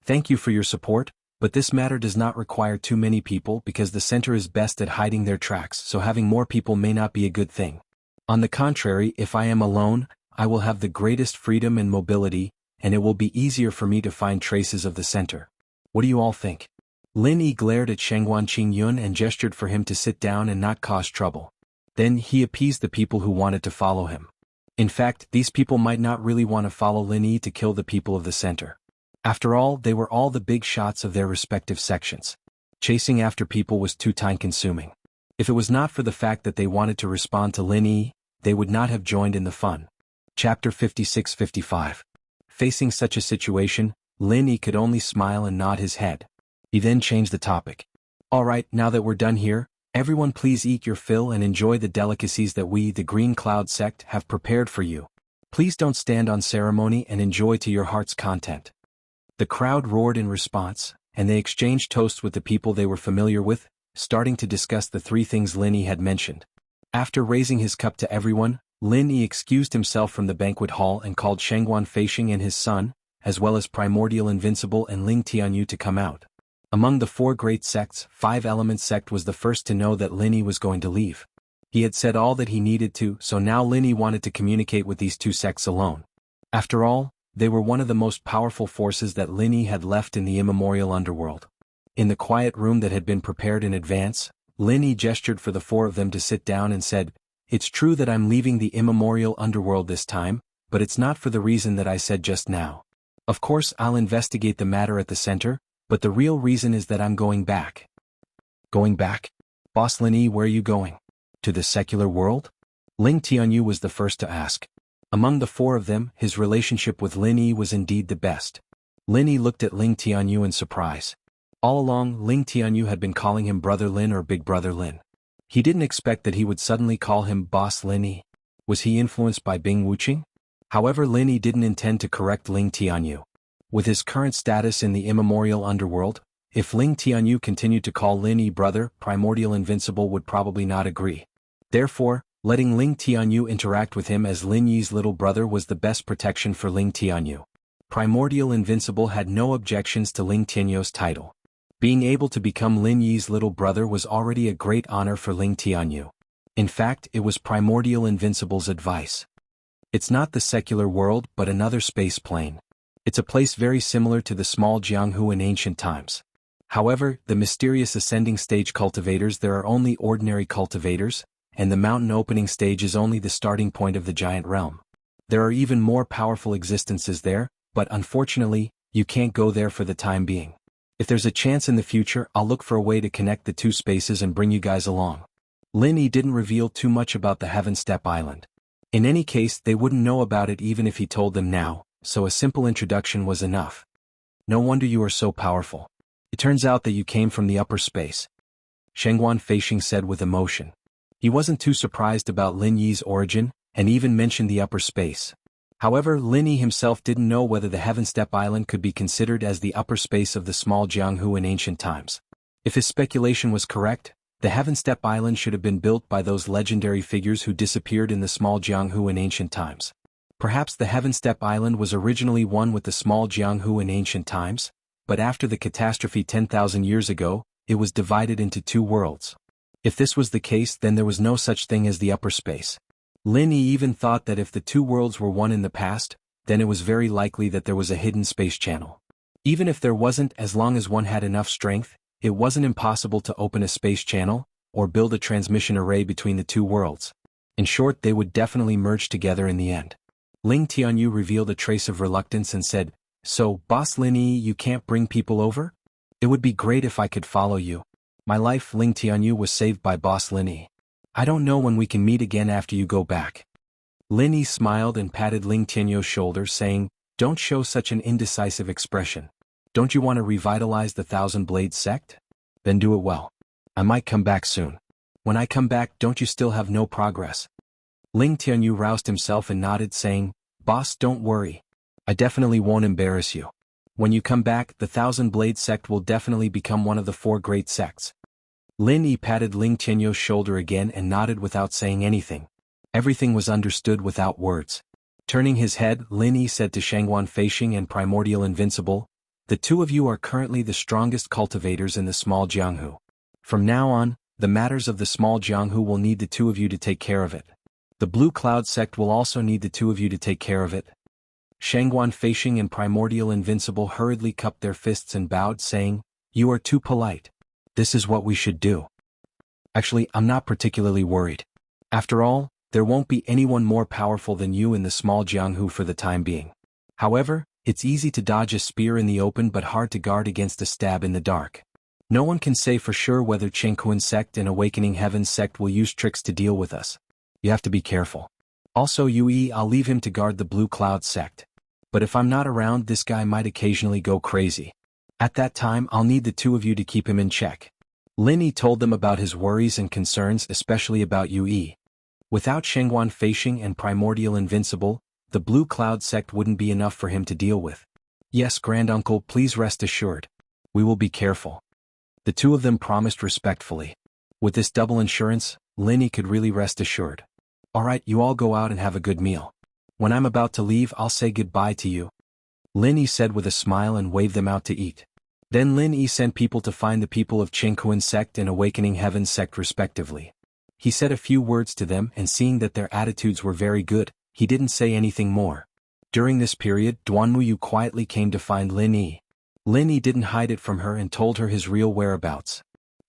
Thank you for your support, but this matter does not require too many people because the center is best at hiding their tracks, so having more people may not be a good thing. On the contrary, if I am alone, I will have the greatest freedom and mobility, and it will be easier for me to find traces of the center. What do you all think? Lin Yi glared at Shengguan Qingyun and gestured for him to sit down and not cause trouble. Then he appeased the people who wanted to follow him. In fact, these people might not really want to follow Lin Yi to kill the people of the center. After all, they were all the big shots of their respective sections. Chasing after people was too time-consuming. If it was not for the fact that they wanted to respond to Lin Yi, they would not have joined in the fun. Chapter 56-55. Facing such a situation, Lin Yi could only smile and nod his head. He then changed the topic. Alright, now that we're done here, everyone please eat your fill and enjoy the delicacies that we, the Green Cloud sect, have prepared for you. Please don't stand on ceremony and enjoy to your heart's content. The crowd roared in response, and they exchanged toasts with the people they were familiar with, starting to discuss the 3 things Lin Yi had mentioned. After raising his cup to everyone, Lin Yi excused himself from the banquet hall and called Shengguan Feisheng and his son, as well as Primordial Invincible and Ling Tianyu to come out. Among the 4 great sects, 5 Elements sect was the first to know that Lin Yi was going to leave. He had said all that he needed to, so now Lin Yi wanted to communicate with these 2 sects alone. After all, they were one of the most powerful forces that Lin Yi had left in the immemorial underworld. In the quiet room that had been prepared in advance, Lin Yi gestured for the four of them to sit down and said, "It's true that I'm leaving the immemorial underworld this time, but it's not for the reason that I said just now. Of course I'll investigate the matter at the center, but the real reason is that I'm going back." "Going back? Boss Lin Yi, where are you going? To the secular world?" Ling Tianyu was the first to ask. Among the four of them, his relationship with Lin Yi was indeed the best. Lin Yi looked at Ling Tianyu in surprise. All along, Ling Tianyu had been calling him Brother Lin or Big Brother Lin. He didn't expect that he would suddenly call him Boss Lin Yi. Was he influenced by Bing Wuqing? However, Lin Yi didn't intend to correct Ling Tianyu. With his current status in the immemorial underworld, if Ling Tianyu continued to call Lin Yi brother, Primordial Invincible would probably not agree. Therefore, letting Ling Tianyu interact with him as Lin Yi's little brother was the best protection for Ling Tianyu. Primordial Invincible had no objections to Ling Tianyu's title. Being able to become Lin Yi's little brother was already a great honor for Ling Tianyu. In fact, it was Primordial Invincible's advice. It's not the secular world but another space plane. It's a place very similar to the small Jianghu in ancient times. However, the mysterious ascending stage cultivators, there are only ordinary cultivators, and the mountain opening stage is only the starting point of the giant realm. There are even more powerful existences there, but unfortunately, you can't go there for the time being. If there's a chance in the future, I'll look for a way to connect the two spaces and bring you guys along. Lin Yi didn't reveal too much about the Heaven Step Island. In any case, they wouldn't know about it even if he told them now, so a simple introduction was enough. "No wonder you are so powerful. It turns out that you came from the upper space," Shengguan Feixing said with emotion. He wasn't too surprised about Lin Yi's origin, and even mentioned the upper space. However, Lin Yi himself didn't know whether the Heaven Step Island could be considered as the upper space of the small Jianghu in ancient times. If his speculation was correct, the Heaven Step Island should have been built by those legendary figures who disappeared in the small Jianghu in ancient times. Perhaps the Heaven Step Island was originally one with the small Jianghu in ancient times, but after the catastrophe 10,000 years ago, it was divided into two worlds. If this was the case, then there was no such thing as the upper space. Lin Yi even thought that if the two worlds were one in the past, then it was very likely that there was a hidden space channel. Even if there wasn't, as long as one had enough strength, it wasn't impossible to open a space channel, or build a transmission array between the two worlds. In short, they would definitely merge together in the end. Ling Tianyu revealed a trace of reluctance and said, "So, Boss Lin Yi, you can't bring people over? It would be great if I could follow you. My life, Ling Tianyu, was saved by Boss Lin Yi. I don't know when we can meet again after you go back." Lin Yi smiled and patted Ling Tianyu's shoulder, saying, "Don't show such an indecisive expression. Don't you want to revitalize the Thousand Blade sect? Then do it well. I might come back soon. When I come back, don't you still have no progress?" Ling Tianyu roused himself and nodded, saying, "Boss, don't worry. I definitely won't embarrass you. When you come back, the Thousand Blade sect will definitely become one of the four great sects." Lin Yi patted Ling Tianyu's shoulder again and nodded without saying anything. Everything was understood without words. Turning his head, Lin Yi said to Shengguan Feixing and Primordial Invincible, "The two of you are currently the strongest cultivators in the small Jianghu. From now on, the matters of the small Jianghu will need the two of you to take care of it. The Blue Cloud sect will also need the two of you to take care of it." Shengguan Feixing and Primordial Invincible hurriedly cupped their fists and bowed, saying, "You are too polite. This is what we should do. Actually, I'm not particularly worried. After all, there won't be anyone more powerful than you in the small Jianghu for the time being. However, it's easy to dodge a spear in the open but hard to guard against a stab in the dark. No one can say for sure whether Chengquan sect and Awakening Heaven sect will use tricks to deal with us. You have to be careful. Also Yue, I'll leave him to guard the Blue Cloud sect. But if I'm not around, this guy might occasionally go crazy. At that time, I'll need the two of you to keep him in check." Lin Yi told them about his worries and concerns, especially about Yue. Without Shengguan Feixing and Primordial Invincible, the Blue Cloud sect wouldn't be enough for him to deal with. "Yes, Granduncle, please rest assured. We will be careful." The two of them promised respectfully. With this double insurance, Lin Yi could really rest assured. "Alright, you all go out and have a good meal. When I'm about to leave, I'll say goodbye to you," Lin Yi said with a smile and waved them out to eat. Then Lin Yi sent people to find the people of Chengquan sect and Awakening Heaven sect respectively. He said a few words to them, and seeing that their attitudes were very good, he didn't say anything more. During this period, Duanmuyu quietly came to find Lin Yi. Lin Yi didn't hide it from her and told her his real whereabouts.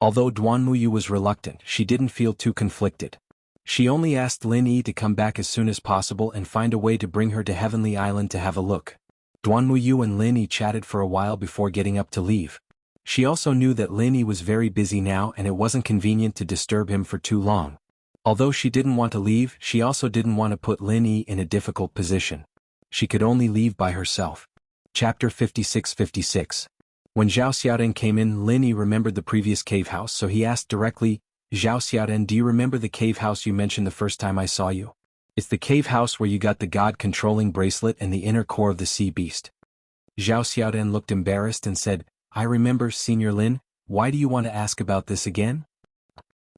Although Duanmuyu was reluctant, she didn't feel too conflicted. She only asked Lin Yi to come back as soon as possible and find a way to bring her to Heavenly Island to have a look. Duanmuyu and Lin Yi chatted for a while before getting up to leave. She also knew that Lin Yi was very busy now and it wasn't convenient to disturb him for too long. Although she didn't want to leave, she also didn't want to put Lin Yi in a difficult position. She could only leave by herself. Chapter 56-56. When Zhao Xiaodan came in, Lin Yi remembered the previous cave house, so he asked directly, "Zhao Xiaodan, do you remember the cave house you mentioned the first time I saw you? It's the cave house where you got the god-controlling bracelet and the inner core of the sea beast." Zhao Xiaodan looked embarrassed and said, "I remember, Senior Lin. Why do you want to ask about this again?"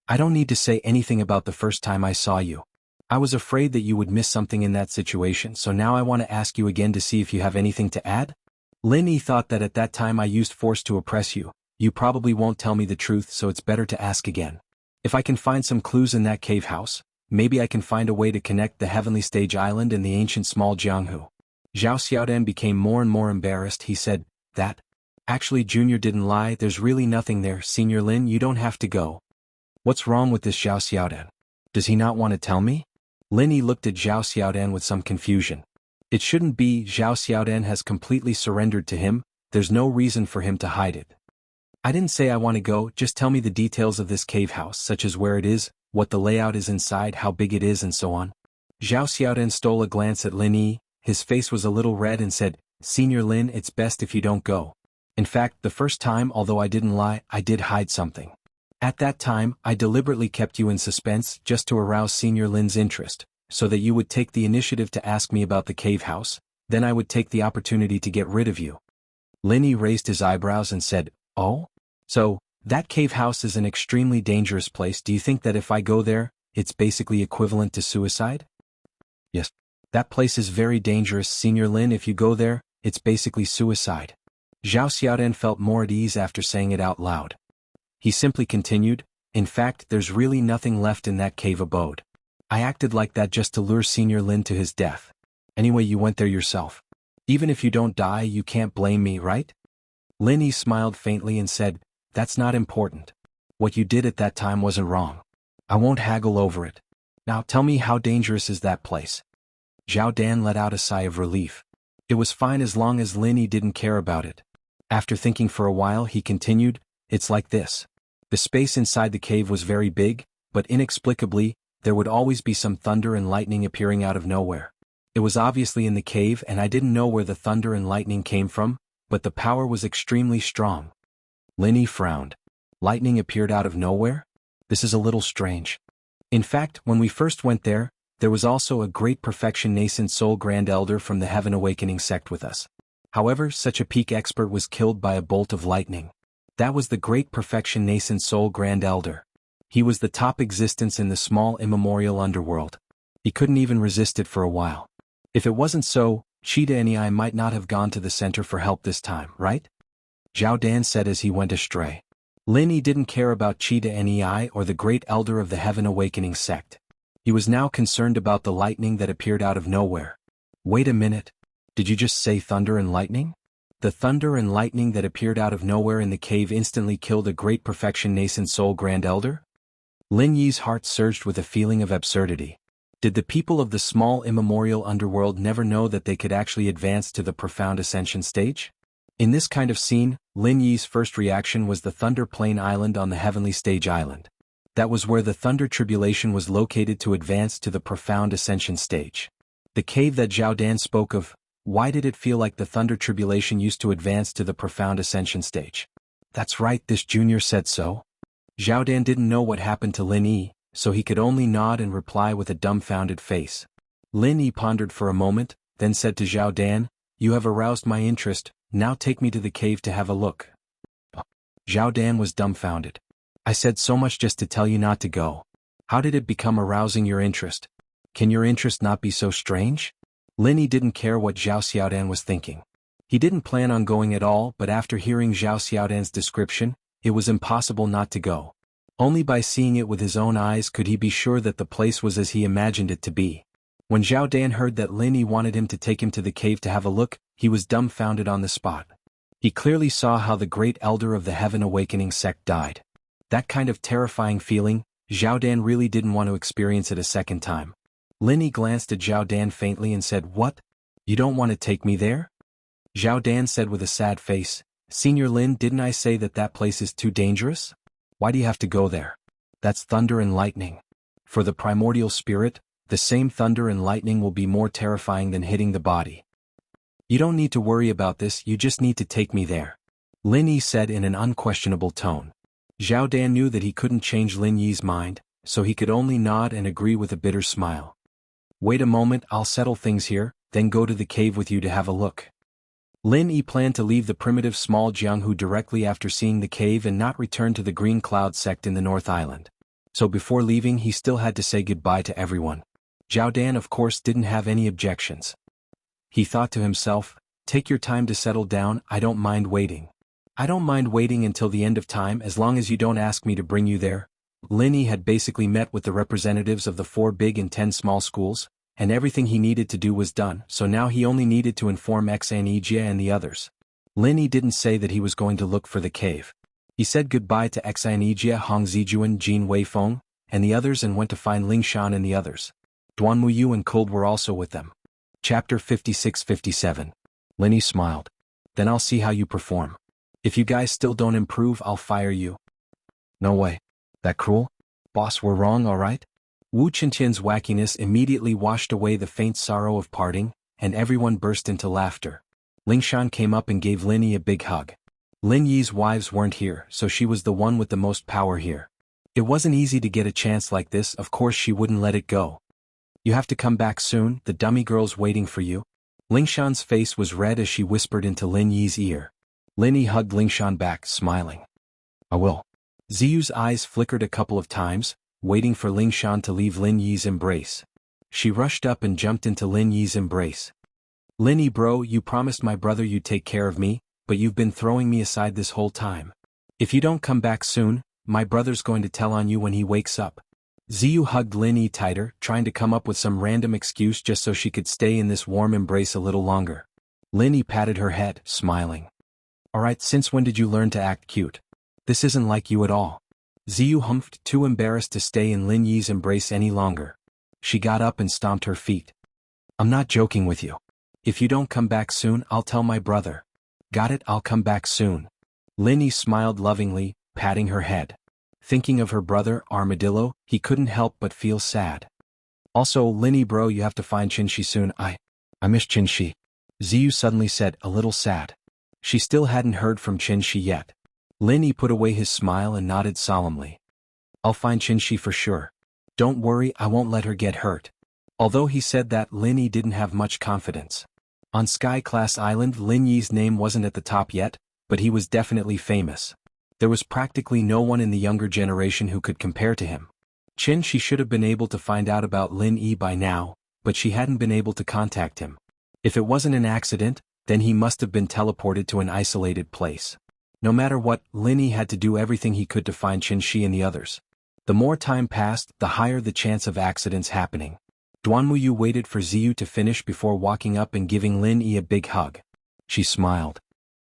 "I don't need to say anything about the first time I saw you. I was afraid that you would miss something in that situation, so now I want to ask you again to see if you have anything to add." Lin Yi thought that at that time I used force to oppress you. You probably won't tell me the truth, so it's better to ask again. If I can find some clues in that cave house, maybe I can find a way to connect the Heavenly Stage Island and the ancient small Jianghu. Zhao Xiaodan became more and more embarrassed. He said, "That? Actually, Junior didn't lie, there's really nothing there. Senior Lin, you don't have to go." "What's wrong with this Zhao Xiaodan? Does he not want to tell me?" Lin Yi looked at Zhao Xiaodan with some confusion. It shouldn't be. Zhao Xiaodan has completely surrendered to him, there's no reason for him to hide it. "I didn't say I want to go, just tell me the details of this cave house, such as where it is, what the layout is inside, how big it is and so on." Zhao Xiaodan stole a glance at Lin Yi, his face was a little red and said, "Senior Lin, it's best if you don't go. In fact, the first time, although I didn't lie, I did hide something. At that time, I deliberately kept you in suspense just to arouse Senior Lin's interest, so that you would take the initiative to ask me about the cave house, then I would take the opportunity to get rid of you." Lin Yi raised his eyebrows and said, "Oh? So, that cave house is an extremely dangerous place. Do you think that if I go there, it's basically equivalent to suicide?" "Yes. That place is very dangerous, Senior Lin. If you go there, it's basically suicide." Zhao Xiaodan felt more at ease after saying it out loud. He simply continued, "In fact, there's really nothing left in that cave abode. I acted like that just to lure Senior Lin to his death. Anyway, you went there yourself. Even if you don't die, you can't blame me, right?" Lin Yi smiled faintly and said, "That's not important. What you did at that time wasn't wrong. I won't haggle over it. Now tell me, how dangerous is that place?" Zhao Dan let out a sigh of relief. It was fine as long as Lin Yi didn't care about it. After thinking for a while, he continued, "It's like this. The space inside the cave was very big, but inexplicably, there would always be some thunder and lightning appearing out of nowhere. It was obviously in the cave and I didn't know where the thunder and lightning came from, but the power was extremely strong." Lin Yi frowned. "Lightning appeared out of nowhere? This is a little strange. In fact, when we first went there was also a great perfection nascent soul Grand Elder from the Heaven Awakening sect with us. However, such a peak expert was killed by a bolt of lightning. That was the great perfection nascent soul Grand Elder. He was the top existence in the small immemorial underworld. He couldn't even resist it for a while. If it wasn't so, Cheetah and I might not have gone to the center for help this time, right?" Zhao Dan said as he went astray. Lin Yi didn't care about Cheetah and I or the great elder of the Heaven Awakening sect. He was now concerned about the lightning that appeared out of nowhere. "Wait a minute. Did you just say thunder and lightning?" The thunder and lightning that appeared out of nowhere in the cave instantly killed a great perfection nascent soul Grand Elder? Lin Yi's heart surged with a feeling of absurdity. Did the people of the small immemorial underworld never know that they could actually advance to the profound ascension stage? In this kind of scene, Lin Yi's first reaction was the Thunder Plain Island on the Heavenly Stage Island. That was where the Thunder Tribulation was located to advance to the profound ascension stage. The cave that Zhao Dan spoke of, why did it feel like the Thunder Tribulation used to advance to the profound ascension stage? "That's right, this junior said so." Zhao Dan didn't know what happened to Lin Yi, so he could only nod and reply with a dumbfounded face. Lin Yi pondered for a moment, then said to Zhao Dan, "You have aroused my interest, now take me to the cave to have a look." Zhao Dan was dumbfounded. "I said so much just to tell you not to go. How did it become arousing your interest? Can your interest not be so strange?" Lin Yi didn't care what Zhao Xiaodan was thinking. He didn't plan on going at all, but after hearing Zhao Xiaodan's description, it was impossible not to go. Only by seeing it with his own eyes could he be sure that the place was as he imagined it to be. When Zhao Dan heard that Lin Yi wanted him to take him to the cave to have a look, he was dumbfounded on the spot. He clearly saw how the great elder of the Heaven Awakening sect died. That kind of terrifying feeling, Zhao Dan really didn't want to experience it a second time. Lin Yi glanced at Zhao Dan faintly and said, "What? You don't want to take me there?" Zhao Dan said with a sad face, "Senior Lin, didn't I say that that place is too dangerous? Why do you have to go there? That's thunder and lightning. For the primordial spirit, the same thunder and lightning will be more terrifying than hitting the body. You don't need to worry about this, you just need to take me there," Lin Yi said in an unquestionable tone. Zhao Dan knew that he couldn't change Lin Yi's mind, so he could only nod and agree with a bitter smile. "Wait a moment, I'll settle things here, then go to the cave with you to have a look." Lin Yi planned to leave the primitive small Jianghu directly after seeing the cave and not return to the Green Cloud sect in the North Island. So before leaving he still had to say goodbye to everyone. Zhao Dan of course didn't have any objections. He thought to himself, "Take your time to settle down, I don't mind waiting. I don't mind waiting until the end of time as long as you don't ask me to bring you there." Lin Yi had basically met with the representatives of the 4 big and 10 small schools, and everything he needed to do was done, so now he only needed to inform Xanijia and the others. Lin Yi didn't say that he was going to look for the cave. He said goodbye to Xanijia, Hong Zijuan, Jin Weifeng, and the others and went to find Ling Shan and the others. Duan Muyu and Cold were also with them. Chapter 56-57. Lin Yi smiled. "Then I'll see how you perform. If you guys still don't improve, I'll fire you." "No way. That cruel? Boss, we're wrong, alright?" Wu Qinqian's wackiness immediately washed away the faint sorrow of parting, and everyone burst into laughter. Ling Shan came up and gave Lin Yi a big hug. Lin Yi's wives weren't here, so she was the one with the most power here. It wasn't easy to get a chance like this, of course she wouldn't let it go. "You have to come back soon, the dummy girl's waiting for you." Ling Shan's face was red as she whispered into Lin Yi's ear. Lin Yi hugged Ling Shan back, smiling. "I will." Ziyu's eyes flickered a couple of times, waiting for Ling Shan to leave Lin Yi's embrace. She rushed up and jumped into Lin Yi's embrace. "Lin Yi bro, you promised my brother you'd take care of me, but you've been throwing me aside this whole time. If you don't come back soon, my brother's going to tell on you when he wakes up." Ziyu hugged Lin Yi tighter, trying to come up with some random excuse just so she could stay in this warm embrace a little longer. Lin Yi patted her head, smiling. "Alright, since when did you learn to act cute? This isn't like you at all." Ziyu humphed, too embarrassed to stay in Lin Yi's embrace any longer. She got up and stomped her feet. "I'm not joking with you. If you don't come back soon, I'll tell my brother." "Got it, I'll come back soon." Lin Yi smiled lovingly, patting her head. Thinking of her brother, Armadillo, he couldn't help but feel sad. "Also, Lin Yi bro, you have to find Qinshi soon. I miss Qinshi," Ziyu suddenly said, a little sad. She still hadn't heard from Qinshi yet. Lin Yi put away his smile and nodded solemnly. "I'll find Qinshi for sure. Don't worry, I won't let her get hurt." Although he said that, Lin Yi didn't have much confidence. On Sky Class Island, Lin Yi's name wasn't at the top yet, but he was definitely famous. There was practically no one in the younger generation who could compare to him. Qinshi should have been able to find out about Lin Yi by now, but she hadn't been able to contact him. If it wasn't an accident, then he must have been teleported to an isolated place. No matter what, Lin Yi had to do everything he could to find Qinshi and the others. The more time passed, the higher the chance of accidents happening. Duan Muyu waited for Ziyu to finish before walking up and giving Lin Yi a big hug. She smiled.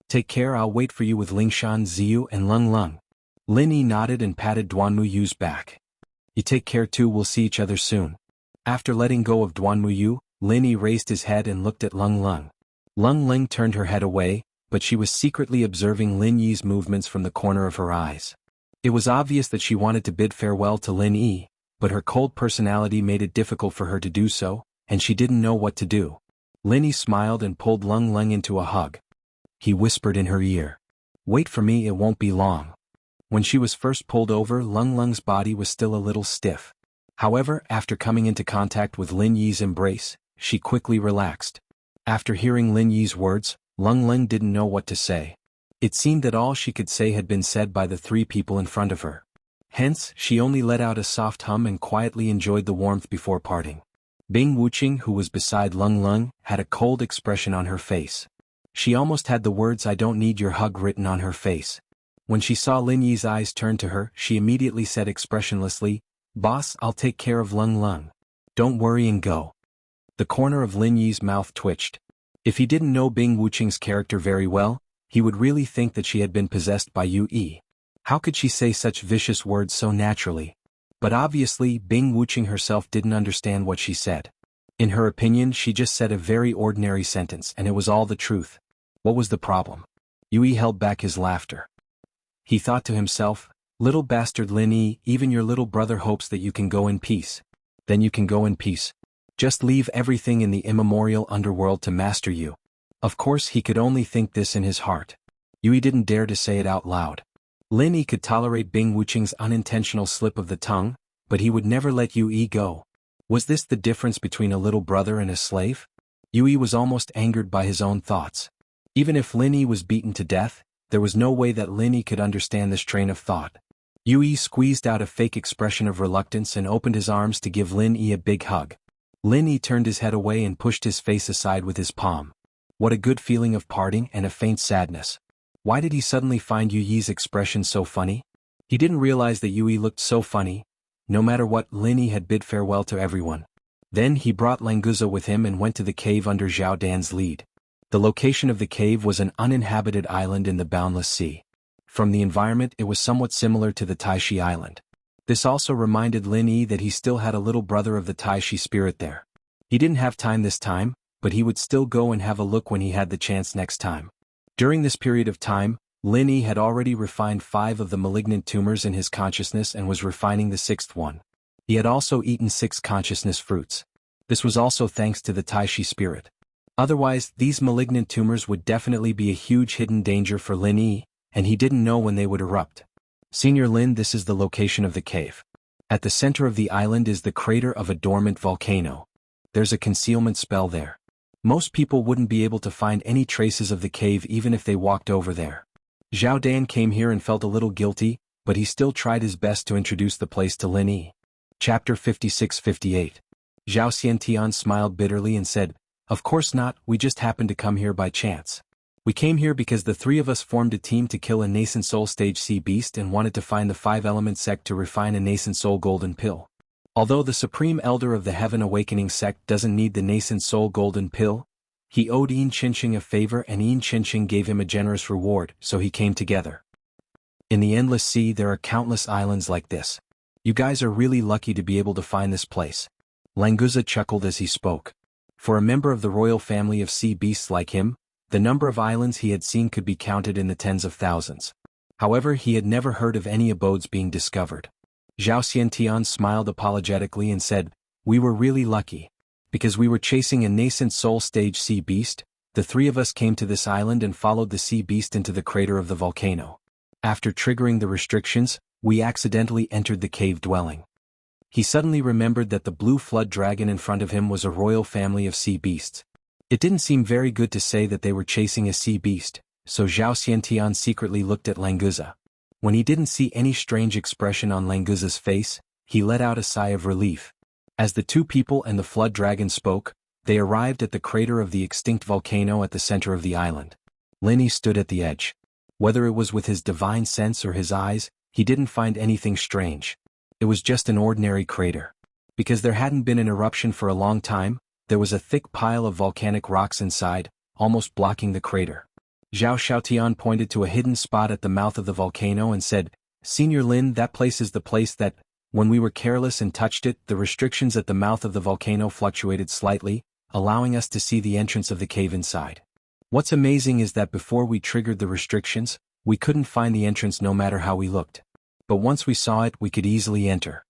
"Take care, I'll wait for you with Ling Shan, Ziyu and Lung Lung." Lin Yi nodded and patted Duan Muyu's back. "You take care too, we'll see each other soon." After letting go of Duan Muyu, Lin Yi raised his head and looked at Lung Lung. Lung Lung turned her head away, but she was secretly observing Lin Yi's movements from the corner of her eyes. It was obvious that she wanted to bid farewell to Lin Yi, but her cold personality made it difficult for her to do so, and she didn't know what to do. Lin Yi smiled and pulled Lung Lung into a hug. He whispered in her ear. "Wait for me, it won't be long." When she was first pulled over, Lung Lung's body was still a little stiff. However, after coming into contact with Lin Yi's embrace, she quickly relaxed. After hearing Lin Yi's words, Lung Lung didn't know what to say. It seemed that all she could say had been said by the 3 people in front of her. Hence, she only let out a soft hum and quietly enjoyed the warmth before parting. Bing Wuqing, who was beside Lung Lung, had a cold expression on her face. She almost had the words "I don't need your hug" written on her face. When she saw Lin Yi's eyes turn to her, she immediately said expressionlessly, "Boss, I'll take care of Lung Lung. Don't worry and go." The corner of Lin Yi's mouth twitched. If he didn't know Bing Wuqing's character very well, he would really think that she had been possessed by Yu Yi. How could she say such vicious words so naturally? But obviously, Bing Wuching herself didn't understand what she said. In her opinion, she just said a very ordinary sentence and it was all the truth. What was the problem? Yui held back his laughter. He thought to himself, little bastard Lin Yi, even your little brother hopes that you can go in peace. Then you can go in peace. Just leave everything in the immemorial underworld to master you. Of course he could only think this in his heart. Yui didn't dare to say it out loud. Lin Yi could tolerate Bing Wuching's unintentional slip of the tongue, but he would never let Yui go. Was this the difference between a little brother and a slave? Yui was almost angered by his own thoughts. Even if Lin Yi was beaten to death, there was no way that Lin Yi could understand this train of thought. Yui squeezed out a fake expression of reluctance and opened his arms to give Lin Yi a big hug. Lin Yi turned his head away and pushed his face aside with his palm. What a good feeling of parting and a faint sadness. Why did he suddenly find Yui's expression so funny? He didn't realize that Yui looked so funny. No matter what, Lin Yi had bid farewell to everyone. Then he brought Languza with him and went to the cave under Zhao Dan's lead. The location of the cave was an uninhabited island in the boundless sea. From the environment it was somewhat similar to the Taishi Island. This also reminded Lin Yi that he still had a little brother of the Taishi spirit there. He didn't have time this time, but he would still go and have a look when he had the chance next time. During this period of time, Lin Yi had already refined 5 of the malignant tumors in his consciousness and was refining the 6th one. He had also eaten 6 consciousness fruits. This was also thanks to the Taishi spirit. Otherwise, these malignant tumors would definitely be a huge hidden danger for Lin Yi, and he didn't know when they would erupt. Senior Lin, this is the location of the cave. At the center of the island is the crater of a dormant volcano. There's a concealment spell there. Most people wouldn't be able to find any traces of the cave even if they walked over there. Zhao Dan came here and felt a little guilty, but he still tried his best to introduce the place to Lin Yi. Chapter 56-58. Zhao Xiantian smiled bitterly and said, "Of course not, we just happened to come here by chance. We came here because the 3 of us formed a team to kill a nascent soul stage sea beast and wanted to find the 5-element sect to refine a nascent soul golden pill. Although the Supreme Elder of the Heaven Awakening sect doesn't need the nascent soul golden pill, he owed Yin Qinsheng a favor and Yin Qinsheng gave him a generous reward, so he came together. In the endless sea there are countless islands like this. You guys are really lucky to be able to find this place." Languza chuckled as he spoke. For a member of the royal family of sea beasts like him, the number of islands he had seen could be counted in the tens of thousands. However, he had never heard of any abodes being discovered. Zhao Xiantian smiled apologetically and said, "We were really lucky. Because we were chasing a nascent soul stage sea beast, the 3 of us came to this island and followed the sea beast into the crater of the volcano. After triggering the restrictions, we accidentally entered the cave dwelling." He suddenly remembered that the blue flood dragon in front of him was a royal family of sea beasts. It didn't seem very good to say that they were chasing a sea beast, so Zhao Xiantian secretly looked at Languza. When he didn't see any strange expression on Languza's face, he let out a sigh of relief. As the 2 people and the flood dragon spoke, they arrived at the crater of the extinct volcano at the center of the island. Lin Yi stood at the edge. Whether it was with his divine sense or his eyes, he didn't find anything strange. It was just an ordinary crater. Because there hadn't been an eruption for a long time, there was a thick pile of volcanic rocks inside, almost blocking the crater. Zhao Xiaotian pointed to a hidden spot at the mouth of the volcano and said, "Senior Lin, that place is the place that, when we were careless and touched it, the restrictions at the mouth of the volcano fluctuated slightly, allowing us to see the entrance of the cave inside. What's amazing is that before we triggered the restrictions, we couldn't find the entrance no matter how we looked. But once we saw it, we could easily enter."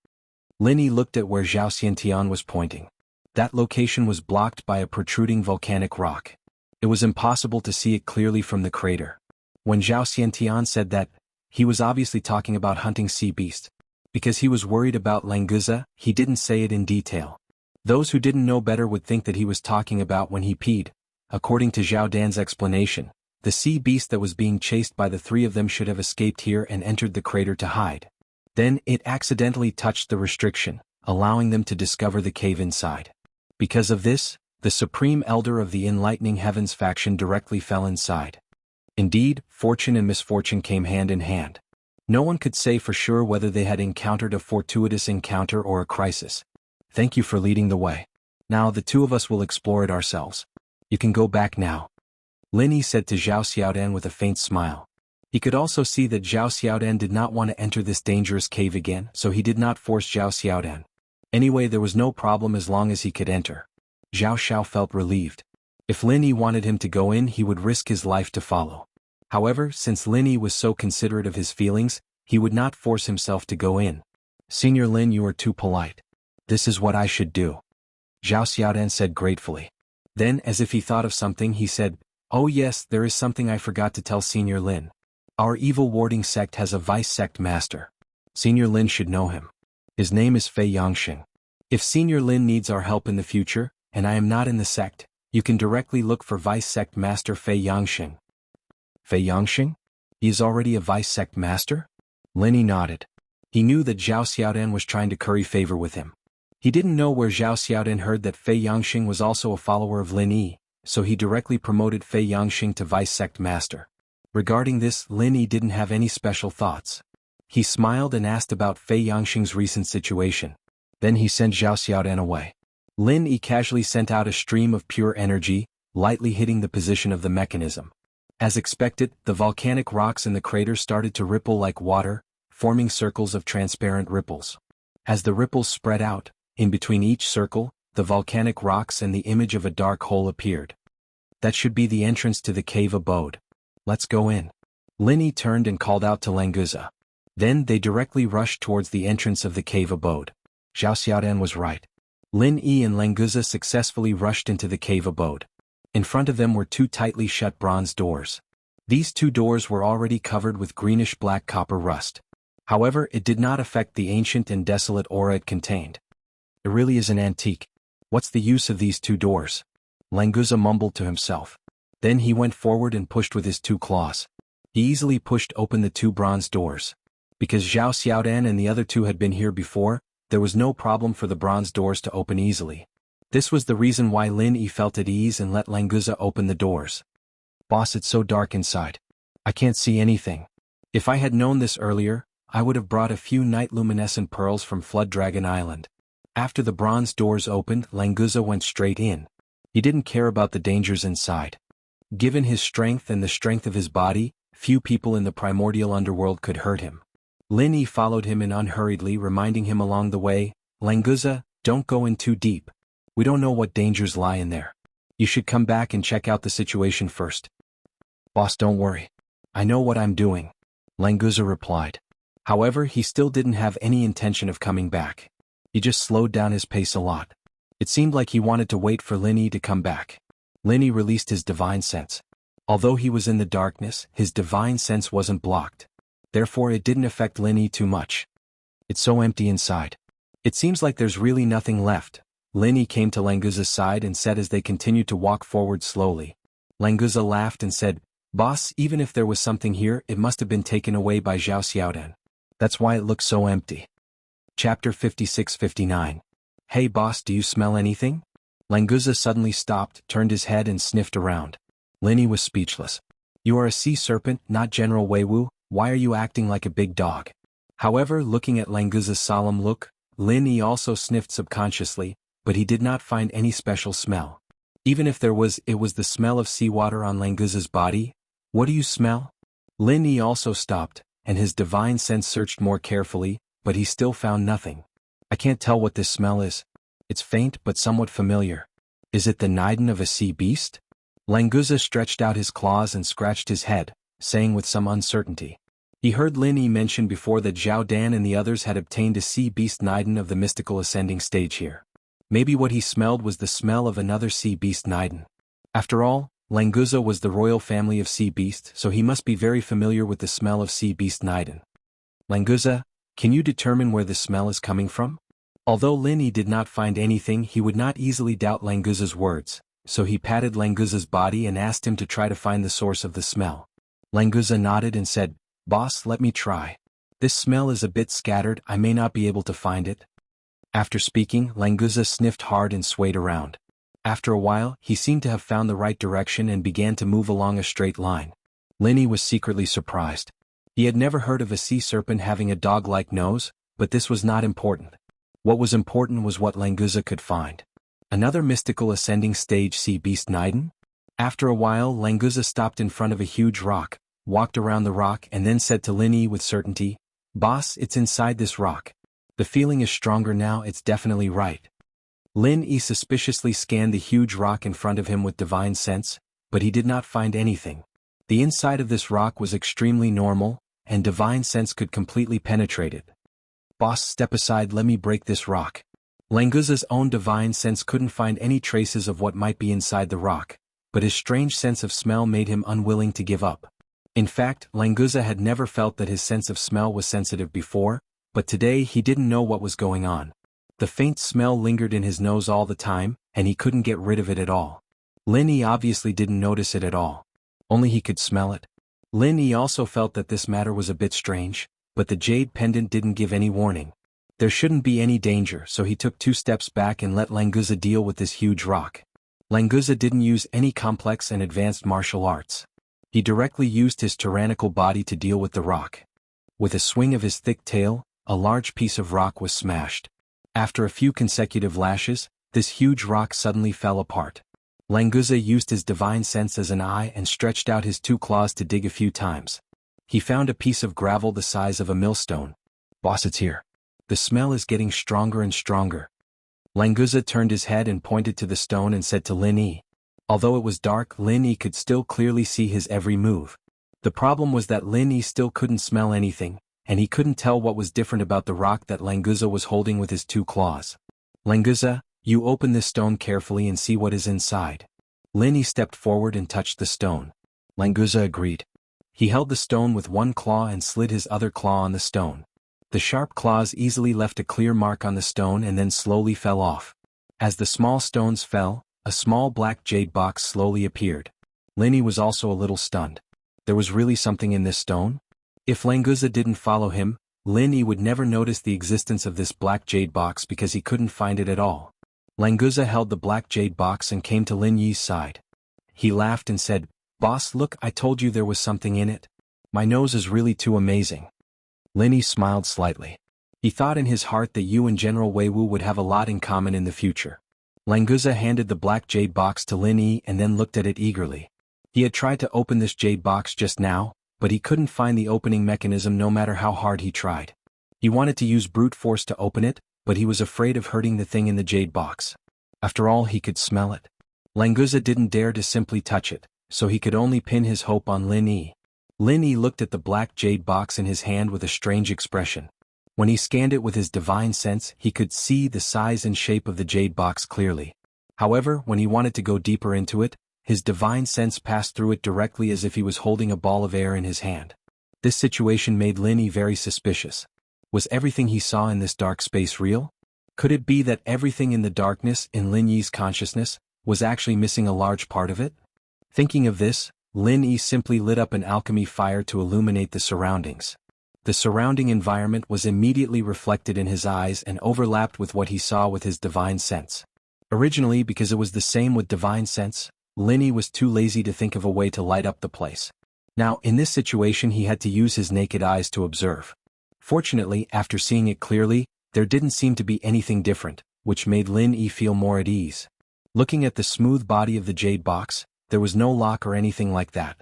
Lin Yi looked at where Zhao Xiantian was pointing. That location was blocked by a protruding volcanic rock. It was impossible to see it clearly from the crater. When Zhao Xiantian said that, he was obviously talking about hunting sea beasts. Because he was worried about Languza, he didn't say it in detail. Those who didn't know better would think that he was talking about when he peed. According to Zhao Dan's explanation, the sea beast that was being chased by the 3 of them should have escaped here and entered the crater to hide. Then it accidentally touched the restriction, allowing them to discover the cave inside. Because of this, the Supreme Elder of the Enlightening Heavens faction directly fell inside. Indeed, fortune and misfortune came hand in hand. No one could say for sure whether they had encountered a fortuitous encounter or a crisis. "Thank you for leading the way. Now the 2 of us will explore it ourselves. You can go back now," Lin Yi said to Zhao Xiaodan with a faint smile. He could also see that Zhao Xiaodan did not want to enter this dangerous cave again, so he did not force Zhao Xiaodan. Anyway, there was no problem as long as he could enter. Zhao Xiao felt relieved. If Lin Yi wanted him to go in, he would risk his life to follow. However, since Lin Yi was so considerate of his feelings, he would not force himself to go in. Senior Lin, you are too polite. This is what I should do. Zhao Xiaodan said gratefully. Then, as if he thought of something, he said, "Oh yes, there is something I forgot to tell Senior Lin. Our evil warding sect has a vice sect master. Senior Lin should know him. His name is Fei Yangxing. If Senior Lin needs our help in the future, and I am not in the sect, you can directly look for vice sect master Fei Yangxing." Fei Yangxing? He is already a vice sect master? Lin Yi nodded. He knew that Zhao Xiaodan was trying to curry favor with him. He didn't know where Zhao Xiaodan heard that Fei Yangxing was also a follower of Lin Yi, so he directly promoted Fei Yangxing to vice sect master. Regarding this, Lin Yi didn't have any special thoughts. He smiled and asked about Fei Yangxing's recent situation. Then he sent Zhao Xiaodan away. Lin Yi casually sent out a stream of pure energy, lightly hitting the position of the mechanism. As expected, the volcanic rocks in the crater started to ripple like water, forming circles of transparent ripples. As the ripples spread out, in between each circle, the volcanic rocks and the image of a dark hole appeared. That should be the entrance to the cave abode. Let's go in. Lin Yi turned and called out to Languza. Then they directly rushed towards the entrance of the cave abode. Zhao Xiaodan was right. Lin Yi and Languza successfully rushed into the cave abode. In front of them were two tightly shut bronze doors. These two doors were already covered with greenish-black copper rust. However, it did not affect the ancient and desolate aura it contained. It really is an antique. What's the use of these two doors? Languza mumbled to himself. Then he went forward and pushed with his two claws. He easily pushed open the two bronze doors. Because Zhao Xiaodan and the other two had been here before, there was no problem for the bronze doors to open easily. This was the reason why Lin Yi felt at ease and let Languza open the doors. "Boss, it's so dark inside. I can't see anything. If I had known this earlier, I would have brought a few night luminescent pearls from Flood Dragon Island." After the bronze doors opened, Languza went straight in. He didn't care about the dangers inside. Given his strength and the strength of his body, few people in the primordial underworld could hurt him. Lin Yi followed him in unhurriedly, reminding him along the way, "Languza, don't go in too deep. We don't know what dangers lie in there. You should come back and check out the situation first." "Boss, don't worry. I know what I'm doing," Languza replied. However, he still didn't have any intention of coming back. He just slowed down his pace a lot. It seemed like he wanted to wait for Lin Yi to come back. Lin Yi released his divine sense. Although he was in the darkness, his divine sense wasn't blocked. Therefore, it didn't affect Lin Yi too much. "It's so empty inside. It seems like there's really nothing left." Lin Yi came to Languza's side and said as they continued to walk forward slowly. Languza laughed and said, "Boss, even if there was something here, it must have been taken away by Zhao Xiaodan. That's why it looks so empty." Chapter 56-59. "Hey boss, do you smell anything?" Languza suddenly stopped, turned his head and sniffed around. Lin Yi was speechless. "You are a sea serpent, not General Weiwu. Why are you acting like a big dog?" However, looking at Languza's solemn look, Lin Yi also sniffed subconsciously, but he did not find any special smell. Even if there was, it was the smell of seawater on Languza's body. "What do you smell?" Lin Yi also stopped, and his divine sense searched more carefully, but he still found nothing. "I can't tell what this smell is. It's faint but somewhat familiar. Is it the nidin of a sea beast?" Languza stretched out his claws and scratched his head, saying with some uncertainty. He heard Lin Yi mention before that Zhao Dan and the others had obtained a sea beast nidin of the mystical ascending stage here. Maybe what he smelled was the smell of another sea beast nidin. After all, Languza was the royal family of sea beast, so he must be very familiar with the smell of sea beast nidin. "Languza, can you determine where the smell is coming from?" Although Lin Yi did not find anything, he would not easily doubt Languza's words, so he patted Languza's body and asked him to try to find the source of the smell. Languza nodded and said, "Boss, let me try. This smell is a bit scattered, I may not be able to find it." After speaking, Languza sniffed hard and swayed around. After a while, he seemed to have found the right direction and began to move along a straight line. Lin Yi was secretly surprised. He had never heard of a sea serpent having a dog-like nose, but this was not important. What was important was what Languza could find. Another mystical ascending stage sea beast nidin? After a while, Languza stopped in front of a huge rock, walked around the rock and then said to Lin Yi with certainty, "Boss, it's inside this rock. The feeling is stronger now, it's definitely right." Lin Yi suspiciously scanned the huge rock in front of him with divine sense, but he did not find anything. The inside of this rock was extremely normal, and divine sense could completely penetrate it. "Boss, step aside, let me break this rock." Languza's own divine sense couldn't find any traces of what might be inside the rock, but his strange sense of smell made him unwilling to give up. In fact, Languza had never felt that his sense of smell was sensitive before, but today he didn't know what was going on. The faint smell lingered in his nose all the time, and he couldn't get rid of it at all. Lin Yi obviously didn't notice it at all. Only he could smell it. Lin Yi also felt that this matter was a bit strange, but the jade pendant didn't give any warning. There shouldn't be any danger, so he took 2 steps back and let Languza deal with this huge rock. Languza didn't use any complex and advanced martial arts. He directly used his tyrannical body to deal with the rock. With a swing of his thick tail, a large piece of rock was smashed. After a few consecutive lashes, this huge rock suddenly fell apart. Languza used his divine sense as an eye and stretched out his 2 claws to dig a few times. He found a piece of gravel the size of a millstone. "Boss, it's here. The smell is getting stronger and stronger." Languza turned his head and pointed to the stone and said to Lin Yi. Although it was dark, Lin Yi could still clearly see his every move. The problem was that Lin Yi still couldn't smell anything, and he couldn't tell what was different about the rock that Languza was holding with his 2 claws. "Languza, you open this stone carefully and see what is inside." Lin Yi stepped forward and touched the stone. Languza agreed. He held the stone with 1 claw and slid his other claw on the stone. The sharp claws easily left a clear mark on the stone and then slowly fell off. As the small stones fell, a small black jade box slowly appeared. Lin Yi was also a little stunned. There was really something in this stone? If Languza didn't follow him, Lin Yi would never notice the existence of this black jade box because he couldn't find it at all. Languza held the black jade box and came to Lin Yi's side. He laughed and said, "Boss, look, I told you there was something in it. My nose is really too amazing." Lin Yi smiled slightly. He thought in his heart that you and General Wei Wu would have a lot in common in the future. Languza handed the black jade box to Lin Yi and then looked at it eagerly. He had tried to open this jade box just now, but he couldn't find the opening mechanism no matter how hard he tried. He wanted to use brute force to open it, but he was afraid of hurting the thing in the jade box. After all, he could smell it. Languza didn't dare to simply touch it, so he could only pin his hope on Lin Yi. Lin Yi looked at the black jade box in his hand with a strange expression. When he scanned it with his divine sense, he could see the size and shape of the jade box clearly. However, when he wanted to go deeper into it, his divine sense passed through it directly as if he was holding a ball of air in his hand. This situation made Lin Yi very suspicious. Was everything he saw in this dark space real? Could it be that everything in the darkness in Lin Yi's consciousness was actually missing a large part of it? Thinking of this, Lin Yi simply lit up an alchemy fire to illuminate the surroundings. The surrounding environment was immediately reflected in his eyes and overlapped with what he saw with his divine sense. Originally, because it was the same with divine sense, Lin Yi was too lazy to think of a way to light up the place. Now, in this situation he had to use his naked eyes to observe. Fortunately, after seeing it clearly, there didn't seem to be anything different, which made Lin Yi feel more at ease. Looking at the smooth body of the jade box, there was no lock or anything like that.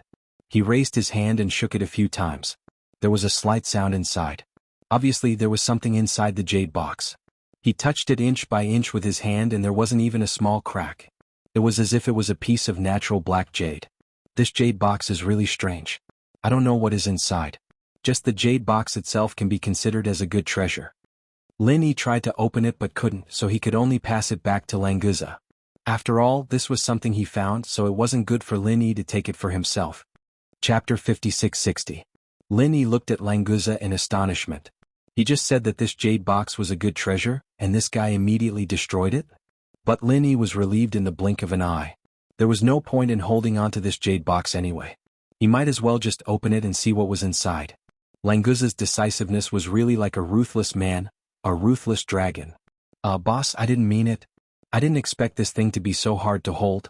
He raised his hand and shook it a few times. There was a slight sound inside. Obviously, there was something inside the jade box. He touched it inch by inch with his hand and there wasn't even a small crack. It was as if it was a piece of natural black jade. This jade box is really strange. I don't know what is inside. Just the jade box itself can be considered as a good treasure. Lin Yi tried to open it but couldn't, so he could only pass it back to Languza. After all, this was something he found, so it wasn't good for Lin Yi to take it for himself. Chapter 5660. Lin Yi looked at Languza in astonishment. He just said that this jade box was a good treasure, and this guy immediately destroyed it? But Lin Yi was relieved in the blink of an eye. There was no point in holding onto this jade box anyway. He might as well just open it and see what was inside. Languza's decisiveness was really like a ruthless man, a ruthless dragon. Boss, I didn't mean it. I didn't expect this thing to be so hard to hold."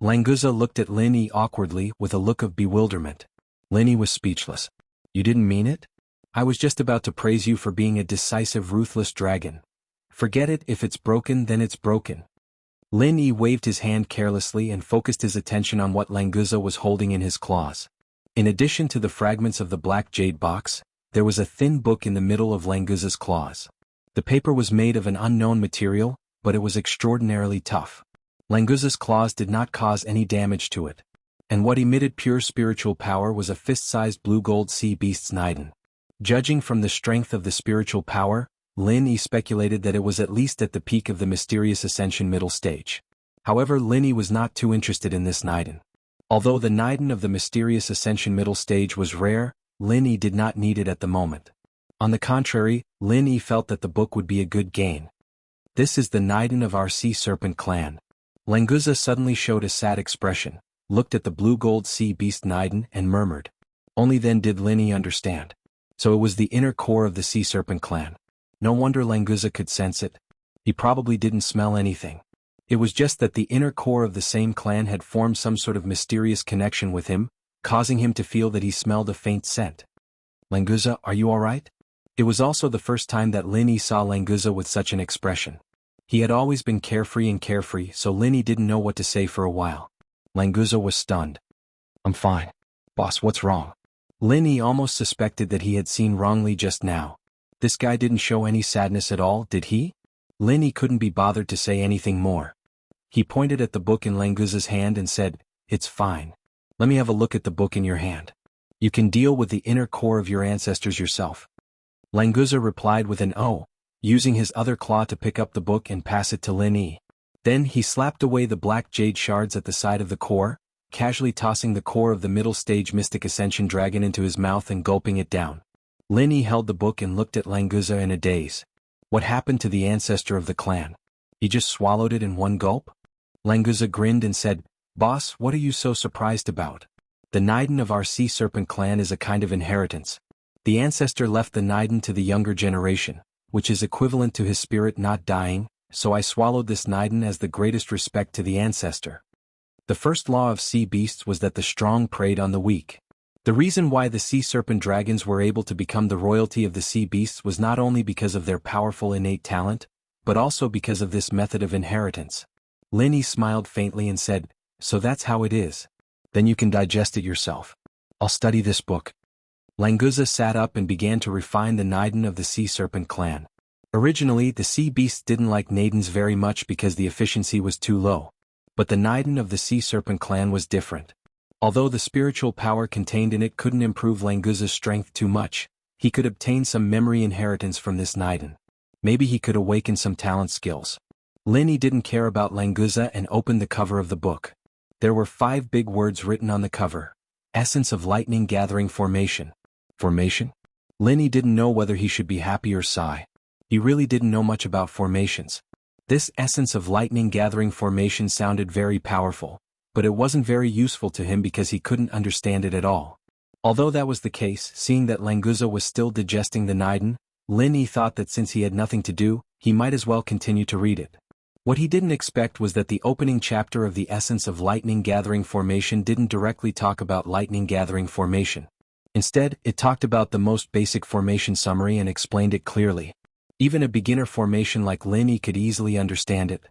Languza looked at Lin Yi awkwardly with a look of bewilderment. Lin Yi was speechless. "You didn't mean it? I was just about to praise you for being a decisive, ruthless dragon. Forget it, if it's broken then it's broken." Lin Yi waved his hand carelessly and focused his attention on what Languza was holding in his claws. In addition to the fragments of the black jade box, there was a thin book in the middle of Languza's claws. The paper was made of an unknown material, but it was extraordinarily tough. Languza's claws did not cause any damage to it. And what emitted pure spiritual power was a fist-sized blue-gold sea beast's Niden. Judging from the strength of the spiritual power, Lin Yi speculated that it was at least at the peak of the mysterious ascension middle stage. However, Lin Yi was not too interested in this Niden. Although the Niden of the mysterious ascension middle stage was rare, Lin Yi did not need it at the moment. On the contrary, Lin Yi felt that the book would be a good gain. This is the Niden of our Sea Serpent clan. Languza suddenly showed a sad expression, looked at the blue-gold sea beast Niden and murmured. Only then did Lin Yi understand. So it was the inner core of the Sea Serpent clan. No wonder Languza could sense it. He probably didn't smell anything. It was just that the inner core of the same clan had formed some sort of mysterious connection with him, causing him to feel that he smelled a faint scent. Languza, are you alright? It was also the first time that Lin Yi saw Languza with such an expression. He had always been carefree, so Lin Yi didn't know what to say for a while. Languza was stunned. I'm fine. Boss, what's wrong? Lin Yi almost suspected that he had seen wrongly just now. This guy didn't show any sadness at all, did he? Lin Yi couldn't be bothered to say anything more. He pointed at the book in Languza's hand and said, It's fine. Let me have a look at the book in your hand. You can deal with the inner core of your ancestors yourself. Languza replied with an "Oh," using his other claw to pick up the book and pass it to Lin Yi. Then he slapped away the black jade shards at the side of the core, casually tossing the core of the middle stage Mystic Ascension Dragon into his mouth and gulping it down. Lin Yi held the book and looked at Languza in a daze. What happened to the ancestor of the clan? He just swallowed it in one gulp? Languza grinned and said, Boss, what are you so surprised about? The Niden of our Sea Serpent clan is a kind of inheritance. The ancestor left the Niden to the younger generation, which is equivalent to his spirit not dying, so I swallowed this Niden as the greatest respect to the ancestor. The first law of sea beasts was that the strong preyed on the weak. The reason why the sea serpent dragons were able to become the royalty of the sea beasts was not only because of their powerful innate talent, but also because of this method of inheritance. Lin Yi smiled faintly and said, So that's how it is. Then you can digest it yourself. I'll study this book. Languza sat up and began to refine the Niden of the Sea Serpent clan. Originally, the sea beasts didn't like Nidens very much because the efficiency was too low. But the Niden of the Sea Serpent clan was different. Although the spiritual power contained in it couldn't improve Languza's strength too much, he could obtain some memory inheritance from this Niden. Maybe he could awaken some talent skills. Lin Yi didn't care about Languza and opened the cover of the book. There were 5 big words written on the cover. Essence of Lightning Gathering Formation. Formation? Lin Yi didn't know whether he should be happy or sigh. He really didn't know much about formations. This essence of lightning gathering formation sounded very powerful, but it wasn't very useful to him because he couldn't understand it at all. Although that was the case, seeing that Languza was still digesting the Niden, Lin Yi thought that since he had nothing to do, he might as well continue to read it. What he didn't expect was that the opening chapter of the essence of lightning gathering formation didn't directly talk about lightning gathering formation. Instead, it talked about the most basic formation summary and explained it clearly. Even a beginner formation like Lin Yi could easily understand it.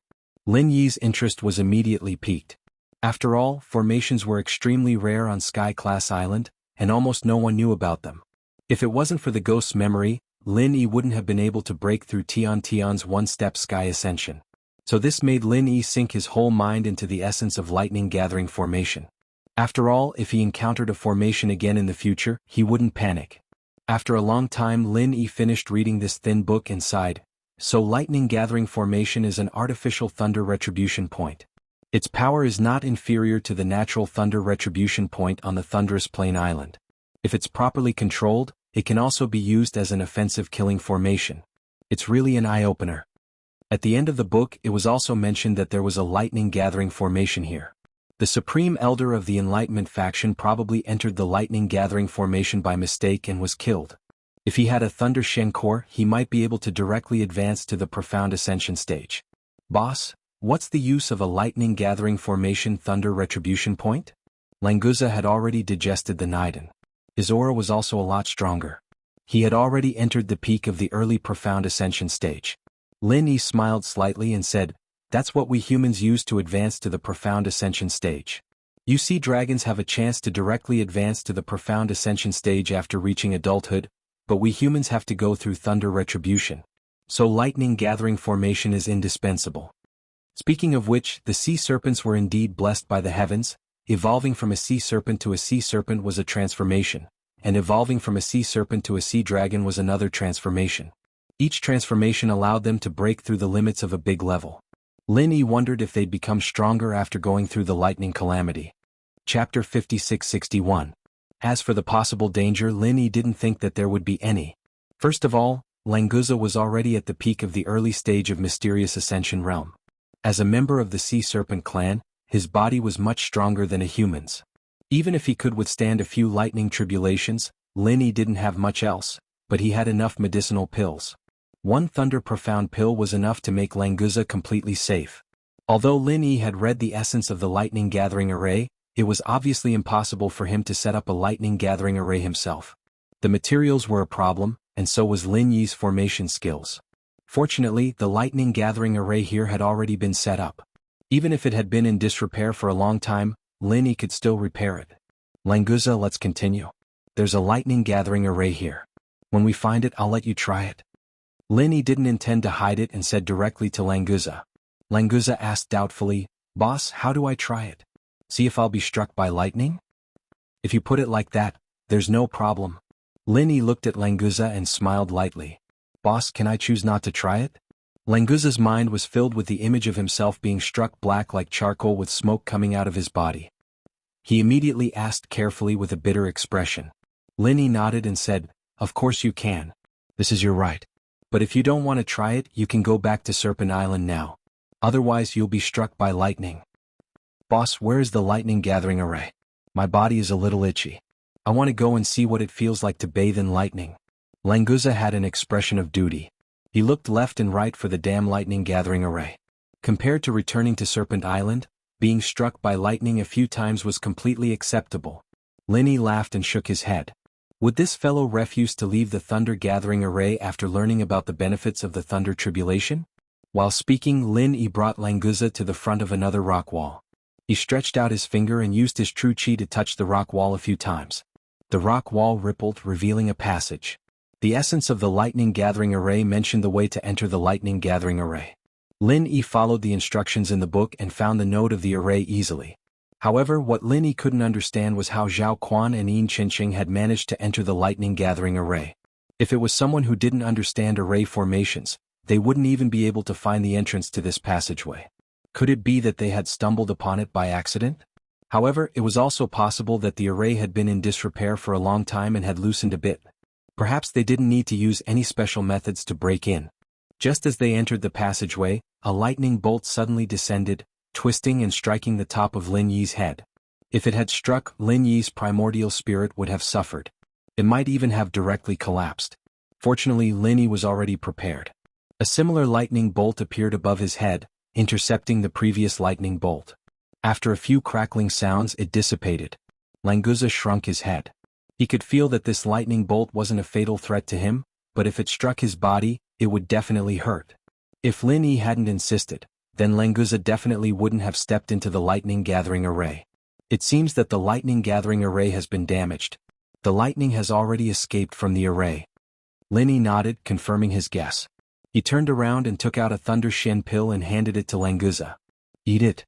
Lin Yi's interest was immediately piqued. After all, formations were extremely rare on Sky Class Island, and almost no one knew about them. If it wasn't for the ghost's memory, Lin Yi wouldn't have been able to break through Tion's one-step Sky Ascension. So this made Lin Yi sink his whole mind into the essence of lightning gathering formation. After all, if he encountered a formation again in the future, he wouldn't panic. After a long time, Lin Yi finished reading this thin book and sighed. So lightning gathering formation is an artificial thunder retribution point. Its power is not inferior to the natural thunder retribution point on the Thunderous Plain Island. If it's properly controlled, it can also be used as an offensive killing formation. It's really an eye-opener. At the end of the book, it was also mentioned that there was a lightning gathering formation here. The Supreme Elder of the Enlightenment faction probably entered the lightning gathering formation by mistake and was killed. If he had a Thunder Shen core, he might be able to directly advance to the Profound Ascension stage. Boss, what's the use of a lightning gathering formation thunder retribution point? Languza had already digested the Niden. His aura was also a lot stronger. He had already entered the peak of the early Profound Ascension stage. Lin Yi smiled slightly and said, That's what we humans use to advance to the Profound Ascension stage. You see, dragons have a chance to directly advance to the profound ascension stage after reaching adulthood, but we humans have to go through thunder retribution. So lightning gathering formation is indispensable. Speaking of which, the sea serpents were indeed blessed by the heavens. Evolving from a sea serpent to a sea serpent was a transformation, and evolving from a sea serpent to a sea dragon was another transformation. Each transformation allowed them to break through the limits of a big level. Lin Yi wondered if they'd become stronger after going through the lightning calamity. Chapter 56-61. As for the possible danger, Lin Yi didn't think that there would be any. First of all, Languza was already at the peak of the early stage of mysterious ascension realm. As a member of the Sea Serpent clan, his body was much stronger than a human's. Even if he could withstand a few lightning tribulations, Lin Yi didn't have much else, but he had enough medicinal pills. One Thunder Profound pill was enough to make Languza completely safe. Although Lin Yi had read the essence of the lightning gathering array, it was obviously impossible for him to set up a lightning gathering array himself. The materials were a problem, and so was Lin Yi's formation skills. Fortunately, the lightning gathering array here had already been set up. Even if it had been in disrepair for a long time, Lin Yi could still repair it. Languza, let's continue. There's a lightning gathering array here. When we find it, I'll let you try it. Lin Yi didn't intend to hide it and said directly to Languza. Languza asked doubtfully, "Boss, how do I try it? See if I'll be struck by lightning?" "If you put it like that, there's no problem." Lin Yi looked at Languza and smiled lightly. "Boss, can I choose not to try it?" Languza's mind was filled with the image of himself being struck black like charcoal with smoke coming out of his body. He immediately asked carefully with a bitter expression. Lin Yi nodded and said, "Of course you can. This is your right. But if you don't want to try it, you can go back to Serpent Island now. Otherwise you'll be struck by lightning." "Boss, where is the lightning gathering array? My body is a little itchy. I want to go and see what it feels like to bathe in lightning." Languza had an expression of duty. He looked left and right for the damn lightning gathering array. Compared to returning to Serpent Island, being struck by lightning a few times was completely acceptable. Lin Yi laughed and shook his head. Would this fellow refuse to leave the thunder gathering array after learning about the benefits of the thunder tribulation? While speaking, Lin Yi brought Languza to the front of another rock wall. He stretched out his finger and used his true chi to touch the rock wall a few times. The rock wall rippled, revealing a passage. The essence of the lightning gathering array mentioned the way to enter the lightning gathering array. Lin Yi followed the instructions in the book and found the node of the array easily. However, what Lin Yi couldn't understand was how Zhao Quan and Yin Qinqing had managed to enter the lightning gathering array. If it was someone who didn't understand array formations, they wouldn't even be able to find the entrance to this passageway. Could it be that they had stumbled upon it by accident? However, it was also possible that the array had been in disrepair for a long time and had loosened a bit. Perhaps they didn't need to use any special methods to break in. Just as they entered the passageway, a lightning bolt suddenly descended, twisting and striking the top of Lin Yi's head. If it had struck, Lin Yi's primordial spirit would have suffered. It might even have directly collapsed. Fortunately, Lin Yi was already prepared. A similar lightning bolt appeared above his head, intercepting the previous lightning bolt. After a few crackling sounds, it dissipated. Languza shrunk his head. He could feel that this lightning bolt wasn't a fatal threat to him, but if it struck his body, it would definitely hurt. If Lin Yi hadn't insisted, then Languza definitely wouldn't have stepped into the lightning gathering array. It seems that the lightning gathering array has been damaged. The lightning has already escaped from the array. Lin Yi nodded, confirming his guess. He turned around and took out a Thunder Shen pill and handed it to Languza. "Eat it."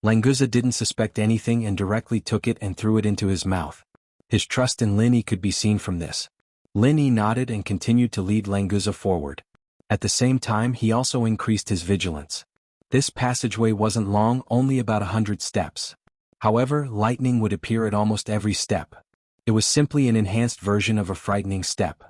Languza didn't suspect anything and directly took it and threw it into his mouth. His trust in Lin Yi could be seen from this. Lin Yi nodded and continued to lead Languza forward. At the same time, he also increased his vigilance. This passageway wasn't long, only about 100 steps. However, lightning would appear at almost every step. It was simply an enhanced version of a frightening step.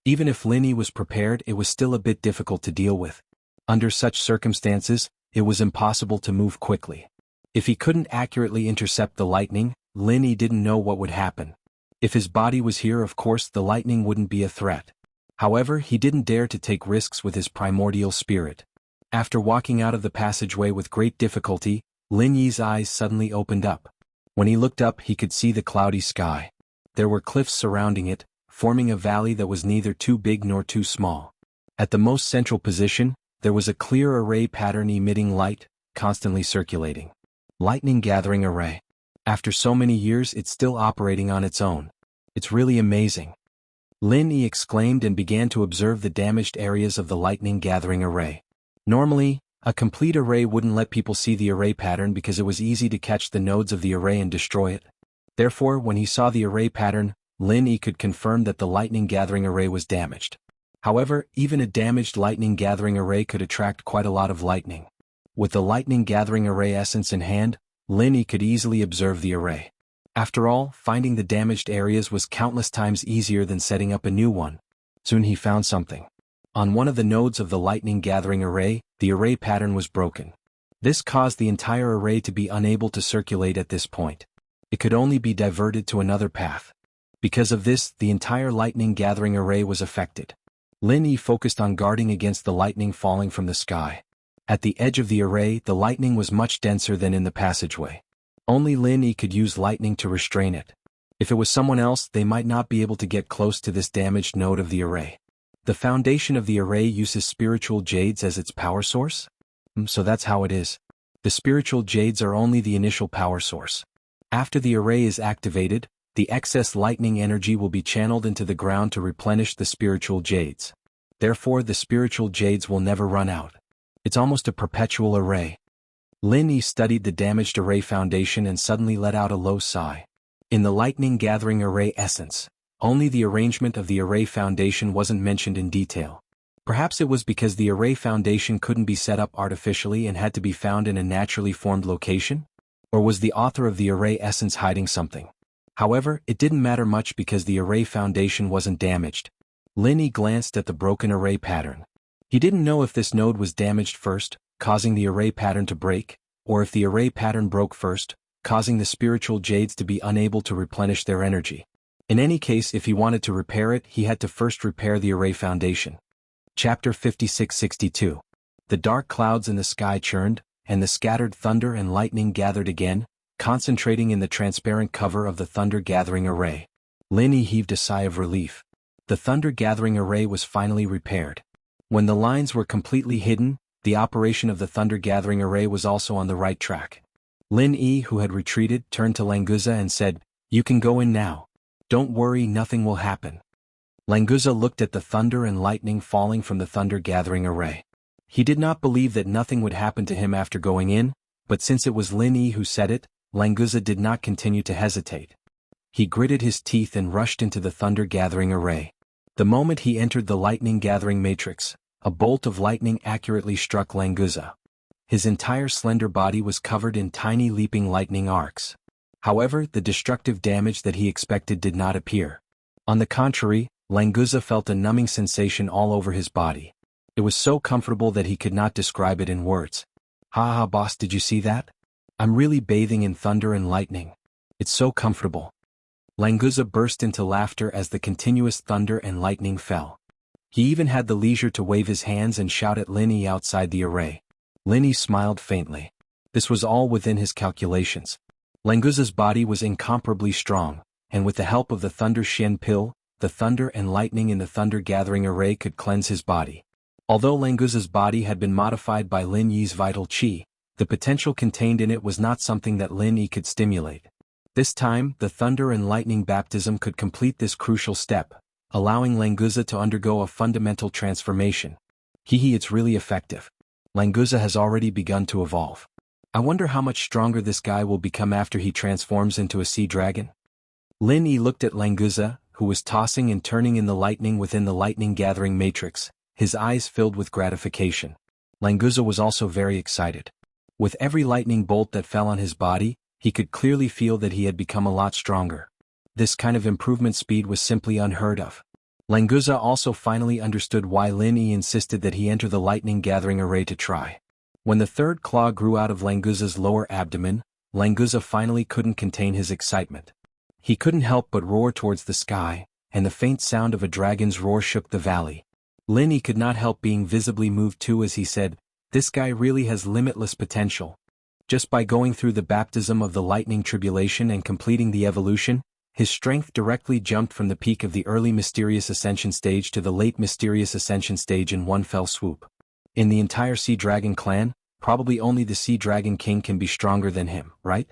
Even if Lin Yi was prepared, it was still a bit difficult to deal with. Under such circumstances, it was impossible to move quickly. If he couldn't accurately intercept the lightning, Lin Yi didn't know what would happen. If his body was here, of course the lightning wouldn't be a threat. However, he didn't dare to take risks with his primordial spirit. After walking out of the passageway with great difficulty, Lin Yi's eyes suddenly opened up. When he looked up, he could see the cloudy sky. There were cliffs surrounding it, forming a valley that was neither too big nor too small. At the most central position, there was a clear array pattern emitting light, constantly circulating. Lightning gathering array. After so many years it's still operating on its own. It's really amazing. Lin Yi exclaimed and began to observe the damaged areas of the lightning gathering array. Normally, a complete array wouldn't let people see the array pattern because it was easy to catch the nodes of the array and destroy it. Therefore, when he saw the array pattern, Lin Yi could confirm that the lightning gathering array was damaged. However, even a damaged lightning gathering array could attract quite a lot of lightning. With the lightning gathering array essence in hand, Lin Yi could easily observe the array. After all, finding the damaged areas was countless times easier than setting up a new one. Soon he found something. On one of the nodes of the lightning gathering array, the array pattern was broken. This caused the entire array to be unable to circulate at this point. It could only be diverted to another path. Because of this, the entire lightning gathering array was affected. Lin Yi focused on guarding against the lightning falling from the sky. At the edge of the array, the lightning was much denser than in the passageway. Only Lin Yi could use lightning to restrain it. If it was someone else, they might not be able to get close to this damaged node of the array. The foundation of the array uses spiritual jades as its power source? So that's how it is. The spiritual jades are only the initial power source. After the array is activated, the excess lightning energy will be channeled into the ground to replenish the spiritual jades. Therefore, the spiritual jades will never run out. It's almost a perpetual array. Lin Yi studied the damaged array foundation and suddenly let out a low sigh. In the lightning gathering array essence, only the arrangement of the array foundation wasn't mentioned in detail. Perhaps it was because the array foundation couldn't be set up artificially and had to be found in a naturally formed location? Or was the author of the array essence hiding something? However, it didn't matter much because the array foundation wasn't damaged. Lin Yi glanced at the broken array pattern. He didn't know if this node was damaged first, causing the array pattern to break, or if the array pattern broke first, causing the spiritual jades to be unable to replenish their energy. In any case, if he wanted to repair it, he had to first repair the array foundation. Chapter 56-62. The dark clouds in the sky churned, and the scattered thunder and lightning gathered again, concentrating in the transparent cover of the thunder-gathering array. Lin Yi heaved a sigh of relief. The thunder-gathering array was finally repaired. When the lines were completely hidden, the operation of the thunder-gathering array was also on the right track. Lin Yi, who had retreated, turned to Languza and said, "You can go in now. Don't worry, nothing will happen." Languza looked at the thunder and lightning falling from the thunder-gathering array. He did not believe that nothing would happen to him after going in, but since it was Lin Yi who said it, Languza did not continue to hesitate. He gritted his teeth and rushed into the thunder-gathering array. The moment he entered the lightning-gathering matrix, a bolt of lightning accurately struck Languza. His entire slender body was covered in tiny leaping lightning arcs. However, the destructive damage that he expected did not appear. On the contrary, Languza felt a numbing sensation all over his body. It was so comfortable that he could not describe it in words. "Ha ha, boss, did you see that? I'm really bathing in thunder and lightning. It's so comfortable." Languza burst into laughter as the continuous thunder and lightning fell. He even had the leisure to wave his hands and shout at Lin Yi outside the array. Lin Yi smiled faintly. This was all within his calculations. Languza's body was incomparably strong, and with the help of the Thunder Shen pill, the thunder and lightning in the thunder-gathering array could cleanse his body. Although Languza's body had been modified by Lin Yi's vital qi, the potential contained in it was not something that Lin Yi could stimulate. This time, the thunder and lightning baptism could complete this crucial step, allowing Languza to undergo a fundamental transformation. It's really effective. Languza has already begun to evolve. I wonder how much stronger this guy will become after he transforms into a sea dragon. Lin Yi looked at Languza, who was tossing and turning in the lightning within the lightning-gathering matrix, his eyes filled with gratification. Languza was also very excited. With every lightning bolt that fell on his body, he could clearly feel that he had become a lot stronger. This kind of improvement speed was simply unheard of. Languza also finally understood why Lin Yi insisted that he enter the lightning-gathering array to try. When the third claw grew out of Languza's lower abdomen, Languza finally couldn't contain his excitement. He couldn't help but roar towards the sky, and the faint sound of a dragon's roar shook the valley. Lin Yi could not help being visibly moved too as he said, "This guy really has limitless potential." Just by going through the baptism of the lightning tribulation and completing the evolution, his strength directly jumped from the peak of the early mysterious ascension stage to the late mysterious ascension stage in one fell swoop. In the entire Sea Dragon clan, probably only the Sea Dragon King can be stronger than him, right?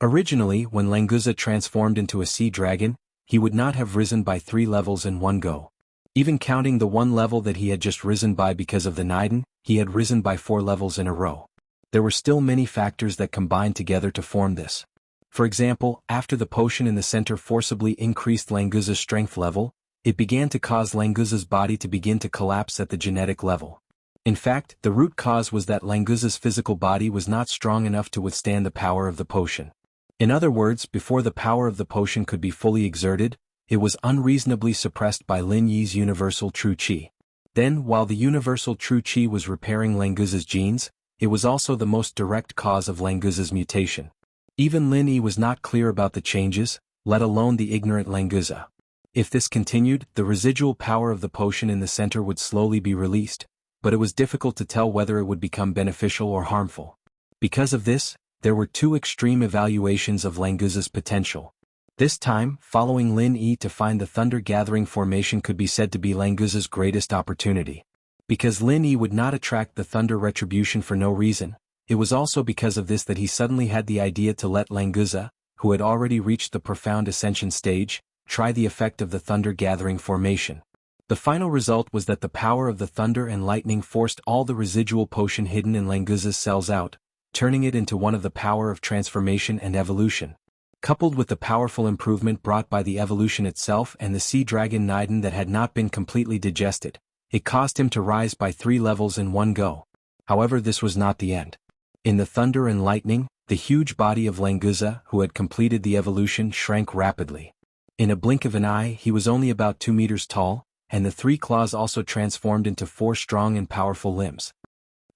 Originally, when Languza transformed into a sea dragon, he would not have risen by 3 levels in one go. Even counting the 1 level that he had just risen by because of the Niden, he had risen by 4 levels in a row. There were still many factors that combined together to form this. For example, after the potion in the center forcibly increased Languza's strength level, it began to cause Languza's body to begin to collapse at the genetic level. In fact, the root cause was that Languza's physical body was not strong enough to withstand the power of the potion. In other words, before the power of the potion could be fully exerted, it was unreasonably suppressed by Lin Yi's universal true qi. Then, while the universal true qi was repairing Languza's genes, it was also the most direct cause of Languza's mutation. Even Lin Yi was not clear about the changes, let alone the ignorant Languza. If this continued, the residual power of the potion in the center would slowly be released, but it was difficult to tell whether it would become beneficial or harmful. Because of this, there were 2 extreme evaluations of Languza's potential. This time, following Lin Yi to find the thunder-gathering formation could be said to be Languza's greatest opportunity. Because Lin Yi would not attract the thunder retribution for no reason, it was also because of this that he suddenly had the idea to let Languza, who had already reached the profound ascension stage, try the effect of the thunder-gathering formation. The final result was that the power of the thunder and lightning forced all the residual potion hidden in Languza's cells out, turning it into one of the power of transformation and evolution. Coupled with the powerful improvement brought by the evolution itself and the sea dragon Niden that had not been completely digested, it caused him to rise by 3 levels in one go. However, this was not the end. In the thunder and lightning, the huge body of Languza, who had completed the evolution, shrank rapidly. In a blink of an eye, he was only about 2 meters tall, and the 3 claws also transformed into 4 strong and powerful limbs.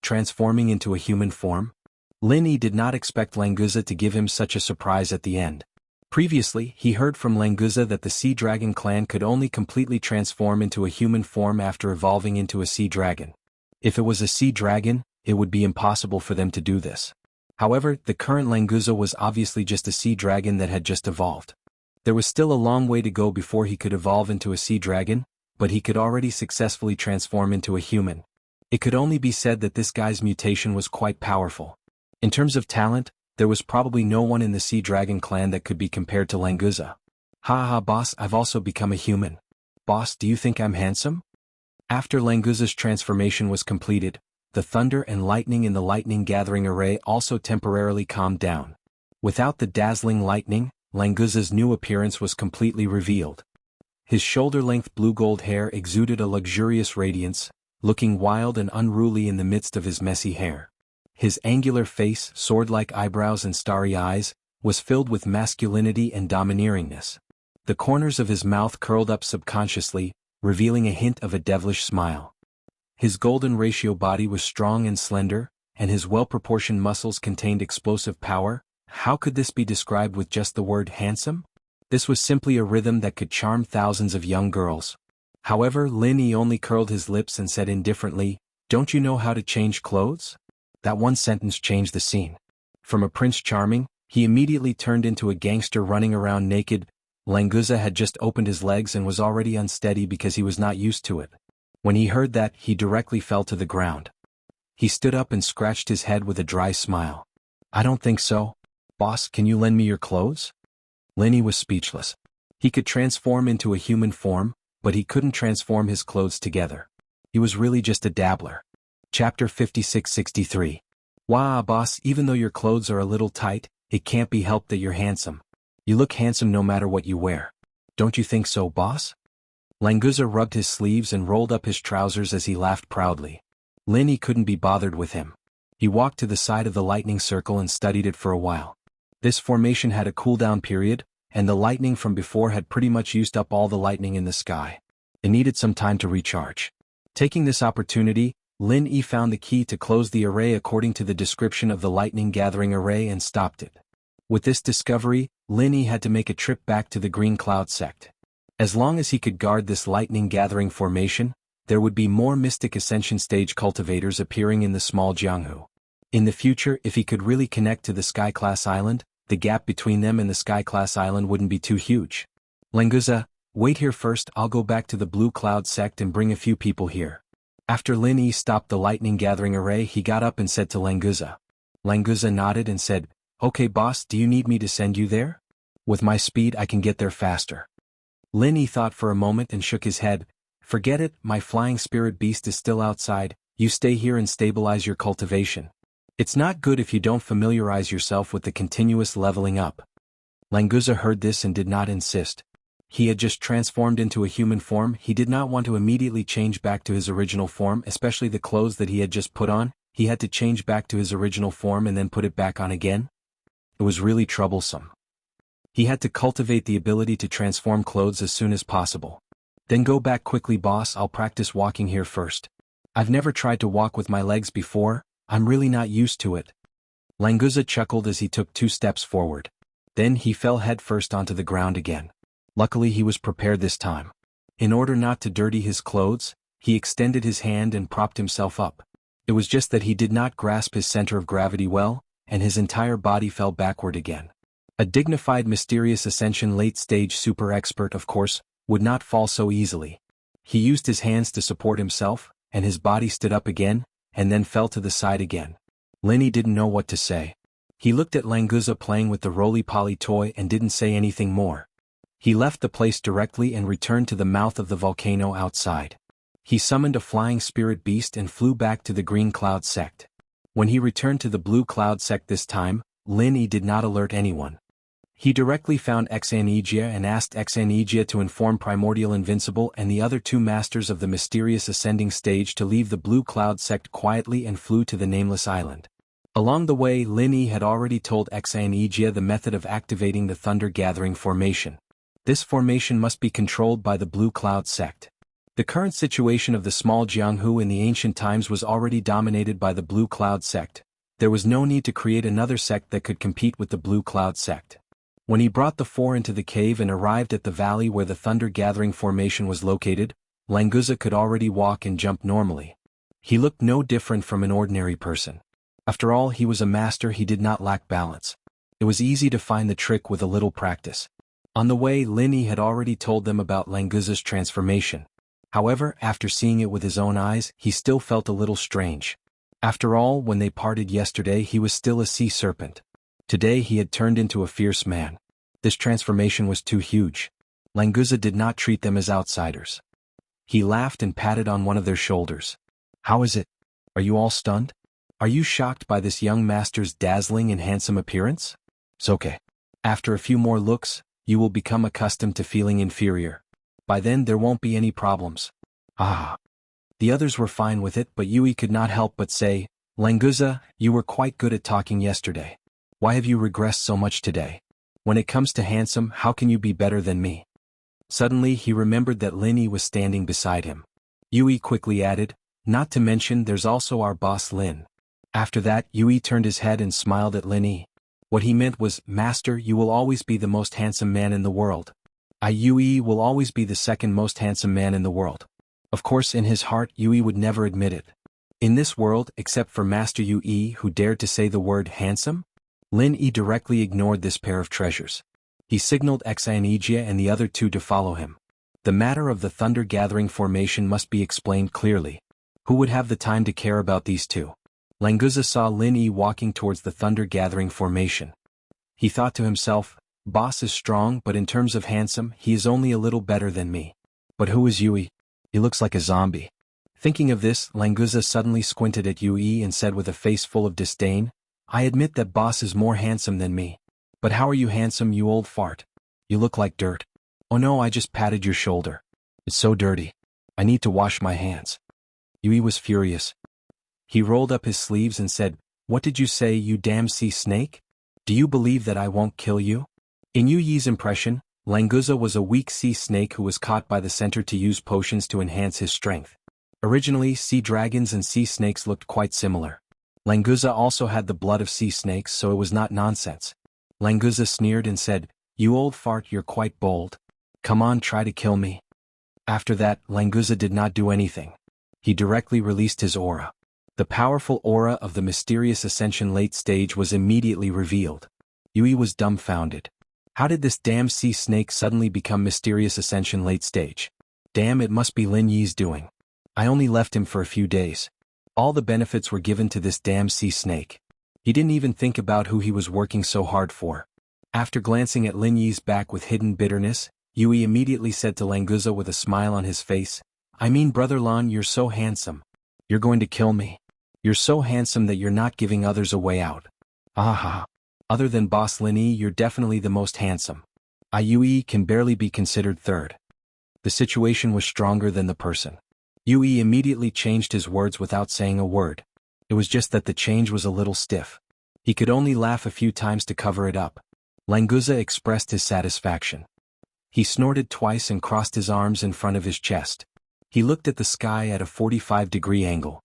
Transforming into a human form? Lin Yi did not expect Languza to give him such a surprise at the end. Previously, he heard from Languza that the Sea Dragon clan could only completely transform into a human form after evolving into a sea dragon. If it was a sea dragon, it would be impossible for them to do this. However, the current Languza was obviously just a sea dragon that had just evolved. There was still a long way to go before he could evolve into a sea dragon, but he could already successfully transform into a human. It could only be said that this guy's mutation was quite powerful. In terms of talent, there was probably no one in the Sea Dragon clan that could be compared to Languza. Ha ha boss, I've also become a human. Boss, do you think I'm handsome? After Languza's transformation was completed, the thunder and lightning in the lightning gathering array also temporarily calmed down. Without the dazzling lightning, Languza's new appearance was completely revealed. His shoulder-length blue-gold hair exuded a luxurious radiance, looking wild and unruly in the midst of his messy hair. His angular face, sword-like eyebrows and starry eyes, was filled with masculinity and domineeringness. The corners of his mouth curled up subconsciously, revealing a hint of a devilish smile. His golden ratio body was strong and slender, and his well-proportioned muscles contained explosive power. How could this be described with just the word handsome? This was simply a rhythm that could charm thousands of young girls. However, Lin Yi only curled his lips and said indifferently, "Don't you know how to change clothes?" That one sentence changed the scene. From a Prince Charming, he immediately turned into a gangster running around naked. Languza had just opened his legs and was already unsteady because he was not used to it. When he heard that, he directly fell to the ground. He stood up and scratched his head with a dry smile. "I don't think so. Boss, can you lend me your clothes?" Lin Yi was speechless. He could transform into a human form, but he couldn't transform his clothes together. He was really just a dabbler. Chapter 56-63. Wah, boss, even though your clothes are a little tight, it can't be helped that you're handsome. You look handsome no matter what you wear. Don't you think so, boss? Languza rubbed his sleeves and rolled up his trousers as he laughed proudly. Lin Yi couldn't be bothered with him. He walked to the side of the lightning circle and studied it for a while. This formation had a cooldown period, and the lightning from before had pretty much used up all the lightning in the sky. It needed some time to recharge. Taking this opportunity, Lin Yi found the key to close the array according to the description of the lightning gathering array and stopped it. With this discovery, Lin Yi had to make a trip back to the Green Cloud sect. As long as he could guard this lightning gathering formation, there would be more Mystic Ascension stage cultivators appearing in the small Jianghu. In the future, if he could really connect to the Sky-class island, the gap between them and the Sky-class island wouldn't be too huge. Languza, wait here first, I'll go back to the Blue Cloud sect and bring a few people here. After Lin Yi stopped the lightning gathering array, he got up and said to Languza. Languza nodded and said, Okay boss, do you need me to send you there? With my speed I can get there faster. Lin Yi thought for a moment and shook his head. Forget it, my flying spirit beast is still outside, you stay here and stabilize your cultivation. It's not good if you don't familiarize yourself with the continuous leveling up. Languza heard this and did not insist. He had just transformed into a human form, he did not want to immediately change back to his original form, especially the clothes that he had just put on, he had to change back to his original form and then put it back on again. It was really troublesome. He had to cultivate the ability to transform clothes as soon as possible. Then go back quickly boss, I'll practice walking here first. I've never tried to walk with my legs before, I'm really not used to it. Languza chuckled as he took 2 steps forward. Then he fell headfirst onto the ground again. Luckily he was prepared this time. In order not to dirty his clothes, he extended his hand and propped himself up. It was just that he did not grasp his center of gravity well, and his entire body fell backward again. A dignified mysterious ascension late stage super expert of course, would not fall so easily. He used his hands to support himself, and his body stood up again, and then fell to the side again. Lin Yi didn't know what to say. He looked at Languza playing with the roly-poly toy and didn't say anything more. He left the place directly and returned to the mouth of the volcano outside. He summoned a flying spirit beast and flew back to the green cloud sect. When he returned to the blue cloud sect this time, Lin Yi did not alert anyone. He directly found Xanigia and asked Xanigia to inform Primordial Invincible and the other 2 masters of the mysterious ascending stage to leave the blue cloud sect quietly and flew to the nameless island. Along the way, Lin Yi had already told Xanigia the method of activating the Thunder Gathering formation. This formation must be controlled by the blue cloud sect. The current situation of the small Jianghu in the ancient times was already dominated by the blue cloud sect. There was no need to create another sect that could compete with the blue cloud sect. When he brought the 4 into the cave and arrived at the valley where the Thunder Gathering formation was located, Languza could already walk and jump normally. He looked no different from an ordinary person. After all, he was a master, he did not lack balance. It was easy to find the trick with a little practice. On the way, Lin Yi had already told them about Languza's transformation. However, after seeing it with his own eyes, he still felt a little strange. After all, when they parted yesterday he was still a sea serpent. Today he had turned into a fierce man. This transformation was too huge. Languza did not treat them as outsiders. He laughed and patted on one of their shoulders. How is it? Are you all stunned? Are you shocked by this young master's dazzling and handsome appearance? It's okay. After a few more looks, you will become accustomed to feeling inferior. By then there won't be any problems. Ah. The others were fine with it, but Yui could not help but say, Languza, you were quite good at talking yesterday. Why have you regressed so much today? When it comes to handsome, how can you be better than me? Suddenly he remembered that Lin Yi was standing beside him. Yui quickly added, not to mention there's also our boss Lin. After that, Yui turned his head and smiled at Lin Yi. What he meant was, Master, you will always be the most handsome man in the world. Yui will always be the second most handsome man in the world. Of course, in his heart, Yui would never admit it. In this world, except for Master Yui who dared to say the word handsome, Lin Yi directly ignored this pair of treasures. He signaled Xanigia and the other 2 to follow him. The matter of the Thunder Gathering formation must be explained clearly. Who would have the time to care about these 2? Languza saw Lin Yi walking towards the Thunder Gathering formation. He thought to himself, boss is strong, but in terms of handsome, he is only a little better than me. But who is Yui? He looks like a zombie. Thinking of this, Languza suddenly squinted at Yui and said with a face full of disdain, I admit that boss is more handsome than me. But how are you handsome, you old fart? You look like dirt. Oh no, I just patted your shoulder. It's so dirty. I need to wash my hands. Yui was furious. He rolled up his sleeves and said, what did you say, you damn sea snake? Do you believe that I won't kill you? In Yui's impression, Languza was a weak sea snake who was caught by the center to use potions to enhance his strength. Originally, sea dragons and sea snakes looked quite similar. Languza also had the blood of sea snakes, so it was not nonsense. Languza sneered and said, you old fart, you're quite bold. Come on, try to kill me. After that, Languza did not do anything. He directly released his aura. The powerful aura of the mysterious ascension late stage was immediately revealed. Yui was dumbfounded. How did this damn sea snake suddenly become mysterious ascension late stage? Damn, it must be Lin Yi's doing. I only left him for a few days. All the benefits were given to this damn sea snake. He didn't even think about who he was working so hard for. After glancing at Lin Yi's back with hidden bitterness, Yui immediately said to Languza with a smile on his face, "I mean, Brother Lan, you're so handsome. You're going to kill me. You're so handsome that you're not giving others a way out. Aha. Other than Boss Lin Yi, you're definitely the most handsome. Yui can barely be considered third." The situation was stronger than the person. Yui immediately changed his words without saying a word. It was just that the change was a little stiff. He could only laugh a few times to cover it up. Languza expressed his satisfaction. He snorted twice and crossed his arms in front of his chest. He looked at the sky at a 45-degree angle.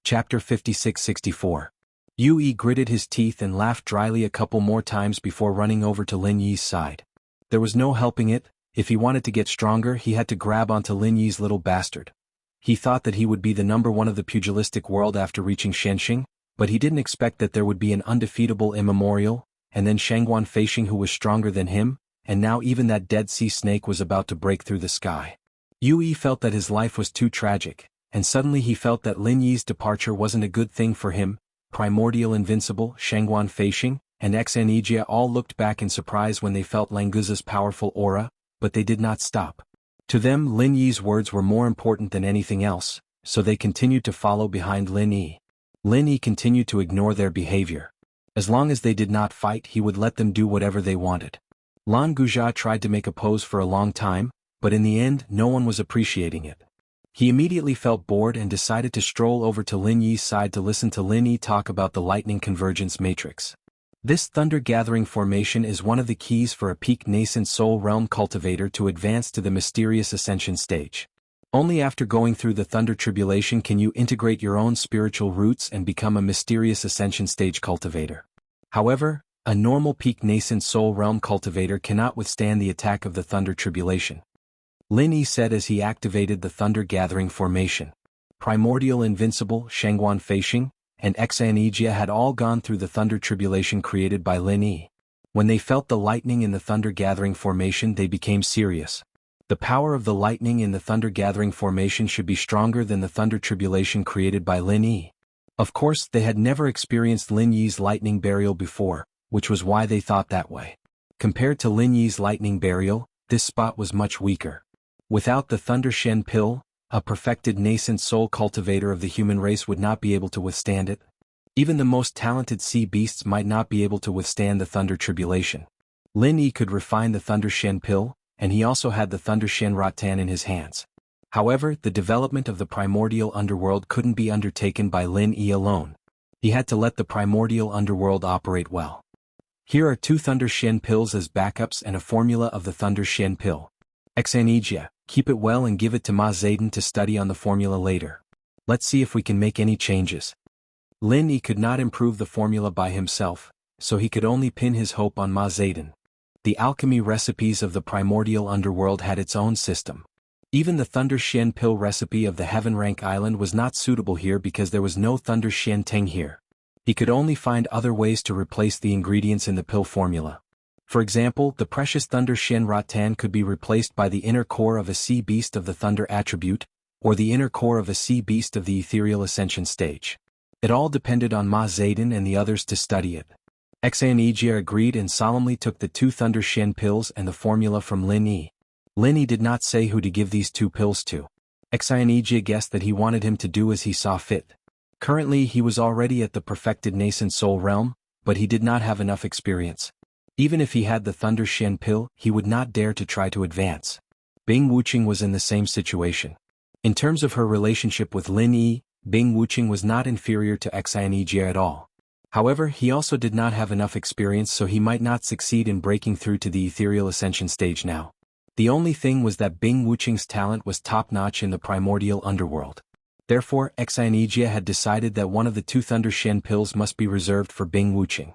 Chapter 56-64. Yui gritted his teeth and laughed dryly a couple more times before running over to Lin Yi's side. There was no helping it. If he wanted to get stronger, he had to grab onto Lin Yi's little bastard. He thought that he would be the number one of the pugilistic world after reaching Shenxing, but he didn't expect that there would be an undefeatable immemorial, and then Shangguan Feixing who was stronger than him, and now even that Dead Sea Snake was about to break through the sky. Yui felt that his life was too tragic, and suddenly he felt that Lin Yi's departure wasn't a good thing for him. Primordial Invincible, Shangguan Feixing, and Xanijia all looked back in surprise when they felt Languza's powerful aura, but they did not stop. To them, Lin Yi's words were more important than anything else, so they continued to follow behind Lin Yi. Lin Yi continued to ignore their behavior. As long as they did not fight, he would let them do whatever they wanted. Lan Guzhia tried to make a pose for a long time, but in the end, no one was appreciating it. He immediately felt bored and decided to stroll over to Lin Yi's side to listen to Lin Yi talk about the lightning convergence matrix. This thunder-gathering formation is one of the keys for a peak nascent soul realm cultivator to advance to the mysterious ascension stage. Only after going through the thunder tribulation can you integrate your own spiritual roots and become a mysterious ascension stage cultivator. However, a normal peak nascent soul realm cultivator cannot withstand the attack of the thunder tribulation. Lin Yi said as he activated the thunder-gathering formation. Primordial Invincible, Shangguan Feixing, and Xanijia had all gone through the thunder tribulation created by Lin Yi. When they felt the lightning in the thunder-gathering formation, they became serious. The power of the lightning in the thunder-gathering formation should be stronger than the thunder tribulation created by Lin Yi. Of course, they had never experienced Lin Yi's lightning burial before, which was why they thought that way. Compared to Lin Yi's lightning burial, this spot was much weaker. Without the Thunder Shen pill, a perfected nascent soul cultivator of the human race would not be able to withstand it. Even the most talented sea beasts might not be able to withstand the thunder tribulation. Lin Yi could refine the Thunder Shen pill, and he also had the Thunder Shen Rattan in his hands. However, the development of the primordial underworld couldn't be undertaken by Lin Yi alone. He had to let the primordial underworld operate well. Here are 2 Thunder Shen pills as backups and a formula of the Thunder Shen pill. Xanijia, keep it well and give it to Ma Zayden to study on the formula later. Let's see if we can make any changes. Lin Yi could not improve the formula by himself, so he could only pin his hope on Ma Zayden. The alchemy recipes of the primordial underworld had its own system. Even the Thunder Shen pill recipe of the Heaven Rank Island was not suitable here because there was no Thunder Shen Teng here. He could only find other ways to replace the ingredients in the pill formula. For example, the precious Thunder Shen Rattan could be replaced by the inner core of a sea beast of the Thunder attribute, or the inner core of a sea beast of the ethereal ascension stage. It all depended on Ma Zayden and the others to study it. Xanijia agreed and solemnly took the 2 Thunder Shen pills and the formula from Lin Yi. Lin Yi did not say who to give these 2 pills to. Xanijia guessed that he wanted him to do as he saw fit. Currently he was already at the perfected nascent soul realm, but he did not have enough experience. Even if he had the Thunder Shen pill, he would not dare to try to advance. Bing Wuqing was in the same situation. In terms of her relationship with Lin Yi, Bing Wuqing was not inferior to Xanijia at all. However, he also did not have enough experience, so he might not succeed in breaking through to the ethereal ascension stage now. The only thing was that Bing Wuqing's talent was top-notch in the primordial underworld. Therefore, Xanijia had decided that one of the 2 Thunder Shen pills must be reserved for Bing Wuqing.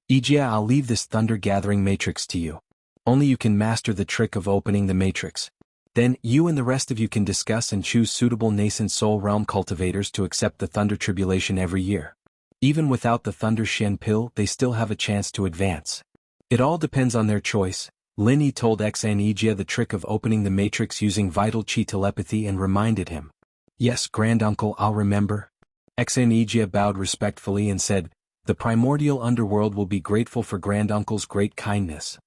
Ijia, I'll leave this thunder-gathering matrix to you. Only you can master the trick of opening the matrix. Then, you and the rest of you can discuss and choose suitable nascent soul realm cultivators to accept the thunder tribulation every year. Even without the Thunder Shen pill, they still have a chance to advance. It all depends on their choice. Lin Yi told Xanijia the trick of opening the matrix using vital chi telepathy and reminded him. Yes, granduncle, I'll remember. Xanijia bowed respectfully and said, The primordial underworld will be grateful for granduncle's great kindness.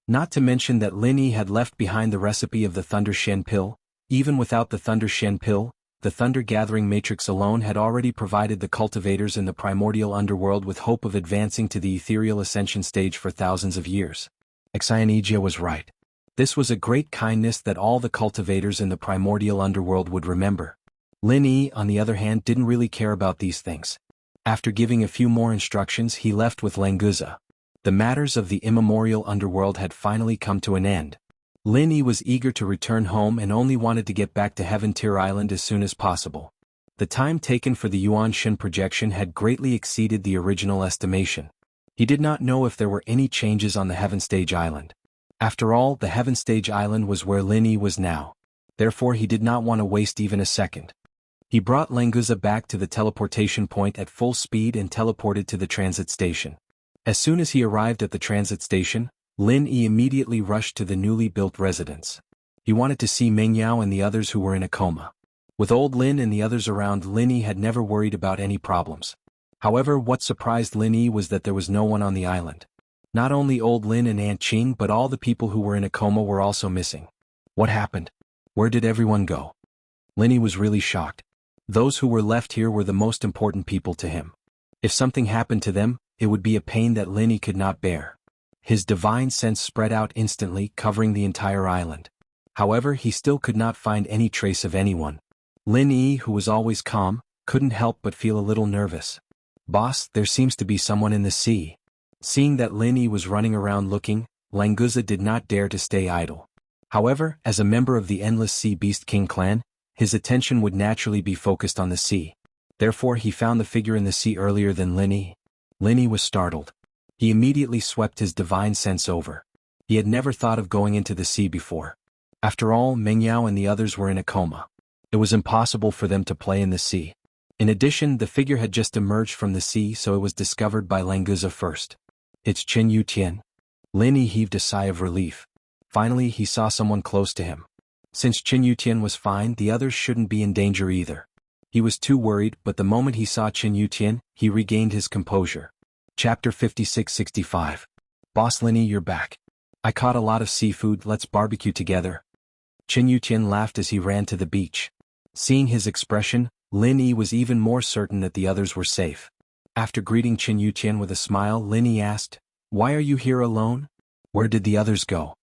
Not to mention that Lin Yi had left behind the recipe of the Thunder Shen pill. Even without the Thunder Shen pill, the Thunder Gathering Matrix alone had already provided the cultivators in the primordial underworld with hope of advancing to the ethereal ascension stage for thousands of years. Xianijia was right. This was a great kindness that all the cultivators in the primordial underworld would remember. Lin Yi, on the other hand, didn't really care about these things. After giving a few more instructions, he left with Languza. The matters of the immemorial underworld had finally come to an end. Lin Yi was eager to return home and only wanted to get back to Heaven Tier Island as soon as possible. The time taken for the Yuan Shen projection had greatly exceeded the original estimation. He did not know if there were any changes on the Heaven Stage Island. After all, the Heaven Stage Island was where Lin Yi was now. Therefore he did not want to waste even a second. He brought Languza back to the teleportation point at full speed and teleported to the transit station. As soon as he arrived at the transit station, Lin Yi immediately rushed to the newly built residence. He wanted to see Meng Yao and the others who were in a coma. With old Lin and the others around, Lin Yi had never worried about any problems. However, what surprised Lin Yi was that there was no one on the island. Not only old Lin and Aunt Qing, but all the people who were in a coma were also missing. What happened? Where did everyone go? Lin Yi was really shocked. Those who were left here were the most important people to him. If something happened to them, it would be a pain that Lin Yi could not bear. His divine sense spread out instantly, covering the entire island. However, he still could not find any trace of anyone. Lin Yi, who was always calm, couldn't help but feel a little nervous. "Boss, there seems to be someone in the sea." Seeing that Lin Yi was running around looking, Languza did not dare to stay idle. However, as a member of the Endless Sea Beast King clan, his attention would naturally be focused on the sea. Therefore he found the figure in the sea earlier than Lin Yi. Lin Yi was startled. He immediately swept his divine sense over. He had never thought of going into the sea before. After all, Meng Yao and the others were in a coma. It was impossible for them to play in the sea. In addition, the figure had just emerged from the sea, so it was discovered by Languza first. "It's Chen Yutian." Lin Yi heaved a sigh of relief. Finally, he saw someone close to him. Since Chen Yutian was fine, the others shouldn't be in danger either. He was too worried, but the moment he saw Chen Yutian, he regained his composure. Chapter 56-65. "Boss Lin Yi, you're back. I caught a lot of seafood, let's barbecue together." Chen Yutian laughed as he ran to the beach. Seeing his expression, Lin Yi was even more certain that the others were safe. After greeting Chen Yutian with a smile, Lin Yi asked, "Why are you here alone? Where did the others go?"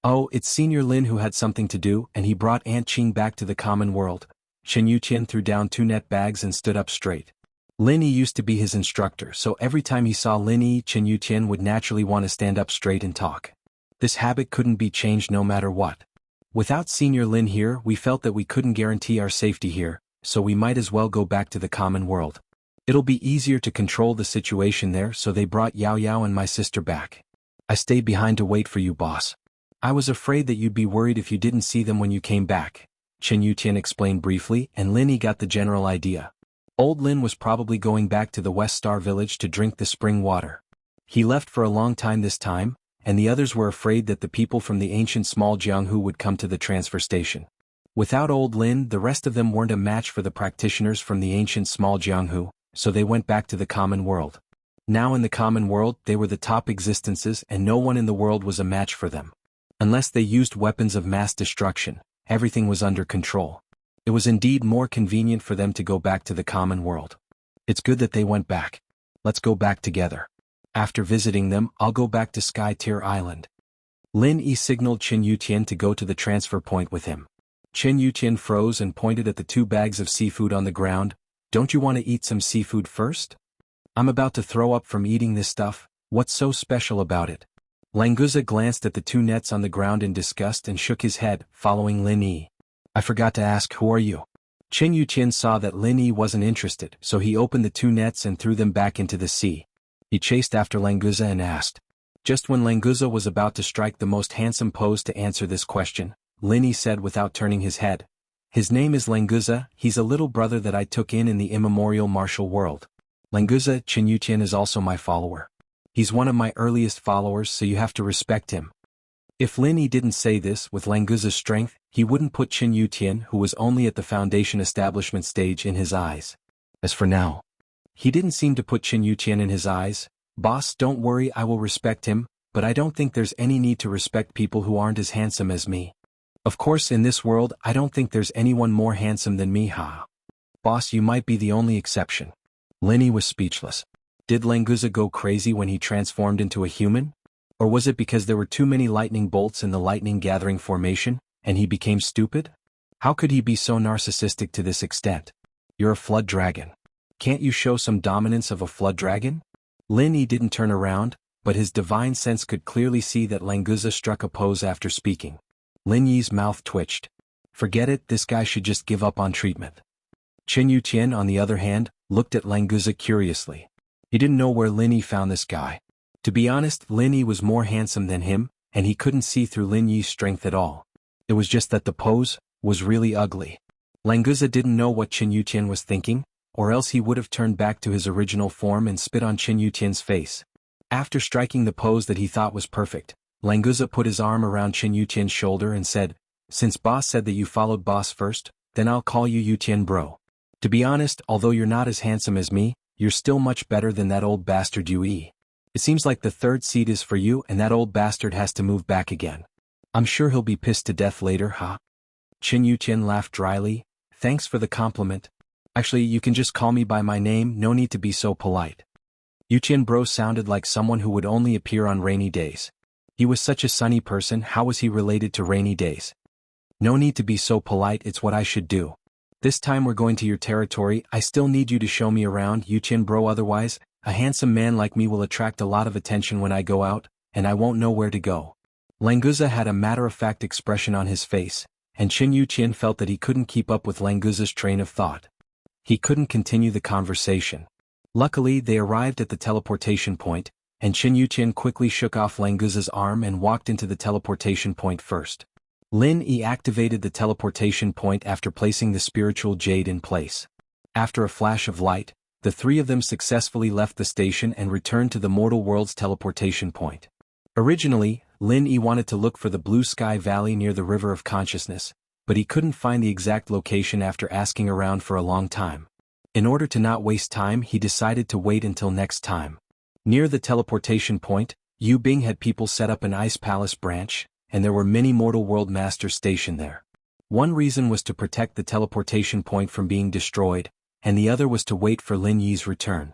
"Oh, it's Senior Lin who had something to do, and he brought Aunt Qing back to the common world." Chen Yutian threw down 2 net bags and stood up straight. Lin Yi used to be his instructor, so every time he saw Lin Yi, Chen Yutian would naturally want to stand up straight and talk. This habit couldn't be changed no matter what. Without Senior Lin here, we felt that we couldn't guarantee our safety here, so we might as well go back to the common world. It'll be easier to control the situation there, so they brought Yao Yao and my sister back. I stayed behind to wait for you, boss. I was afraid that you'd be worried if you didn't see them when you came back, Chen Yutian explained briefly, and Lin Yi got the general idea. Old Lin was probably going back to the West Star Village to drink the spring water. He left for a long time this time, and the others were afraid that the people from the ancient small Jianghu would come to the transfer station. Without old Lin, the rest of them weren't a match for the practitioners from the ancient small Jianghu, so they went back to the common world. Now in the common world, they were the top existences and no one in the world was a match for them. Unless they used weapons of mass destruction, everything was under control. It was indeed more convenient for them to go back to the common world. It's good that they went back. Let's go back together. After visiting them, I'll go back to Sky Tier Island. Lin Yi signaled Chen Yutian to go to the transfer point with him. Chen Yutian froze and pointed at the 2 bags of seafood on the ground. "Don't you want to eat some seafood first?" "I'm about to throw up from eating this stuff. What's so special about it?" Languza glanced at the 2 nets on the ground in disgust and shook his head, following Lin Yi. "I forgot to ask, who are you?" Chen Yutian saw that Lin Yi wasn't interested, so he opened the 2 nets and threw them back into the sea. He chased after Languza and asked. Just when Languza was about to strike the most handsome pose to answer this question, Lin Yi said without turning his head, "His name is Languza, he's a little brother that I took in the immemorial martial world. Languza, Chen Yutian is also my follower. He's one of my earliest followers, so you have to respect him." If Lin Yi didn't say this with Languza's strength, he wouldn't put Chen Yutian, who was only at the foundation establishment stage, in his eyes. As for now, He didn't seem to put Qin Yuqian in his eyes. Boss, don't worry, I will respect him, but I don't think there's any need to respect people who aren't as handsome as me. Of course, in this world, I don't think there's anyone more handsome than me, ha. Boss, you might be the only exception. Lin Yi was speechless. Did Languza go crazy when he transformed into a human? Or was it because there were too many lightning bolts in the lightning gathering formation, and he became stupid? How could he be so narcissistic to this extent? You're a flood dragon. Can't you show some dominance of a flood dragon? Lin Yi didn't turn around, but his divine sense could clearly see that Languza struck a pose after speaking. Lin Yi's mouth twitched. Forget it, this guy should just give up on treatment. Qin Yuqian, on the other hand, looked at Languza curiously. He didn't know where Lin Yi found this guy. To be honest, Lin Yi was more handsome than him, and he couldn't see through Lin Yi's strength at all. It was just that the pose was really ugly. Languza didn't know what Qin Yuqian was thinking, or else he would have turned back to his original form and spit on Qin Yuqian's face. After striking the pose that he thought was perfect, Languza put his arm around Qin Yuqian's shoulder and said, "Since boss said that you followed boss first, then I'll call you Yuqian bro. To be honest, although you're not as handsome as me, you're still much better than that old bastard Yue. It seems like the third seat is for you and that old bastard has to move back again. I'm sure he'll be pissed to death later, huh?" Qin Yuqian laughed dryly. "Thanks for the compliment. Actually, you can just call me by my name, no need to be so polite." Yuqian bro sounded like someone who would only appear on rainy days. He was such a sunny person, how was he related to rainy days? No need to be so polite, it's what I should do. This time we're going to your territory, I still need you to show me around, Yuqian bro, otherwise, a handsome man like me will attract a lot of attention when I go out, and I won't know where to go. Languza had a matter-of-fact expression on his face, and Qin Yuqian felt that he couldn't keep up with Languza's train of thought. He couldn't continue the conversation. Luckily, they arrived at the teleportation point, and Qin Yuqian quickly shook off Languza's arm and walked into the teleportation point first. Lin Yi activated the teleportation point after placing the spiritual jade in place. After a flash of light, the three of them successfully left the station and returned to the mortal world's teleportation point. Originally, Lin Yi wanted to look for the Blue Sky Valley near the River of Consciousness, but he couldn't find the exact location after asking around for a long time. In order to not waste time, he decided to wait until next time. Near the teleportation point, Yu Bing had people set up an Ice Palace branch, and there were many mortal world masters stationed there. One reason was to protect the teleportation point from being destroyed, and the other was to wait for Lin Yi's return.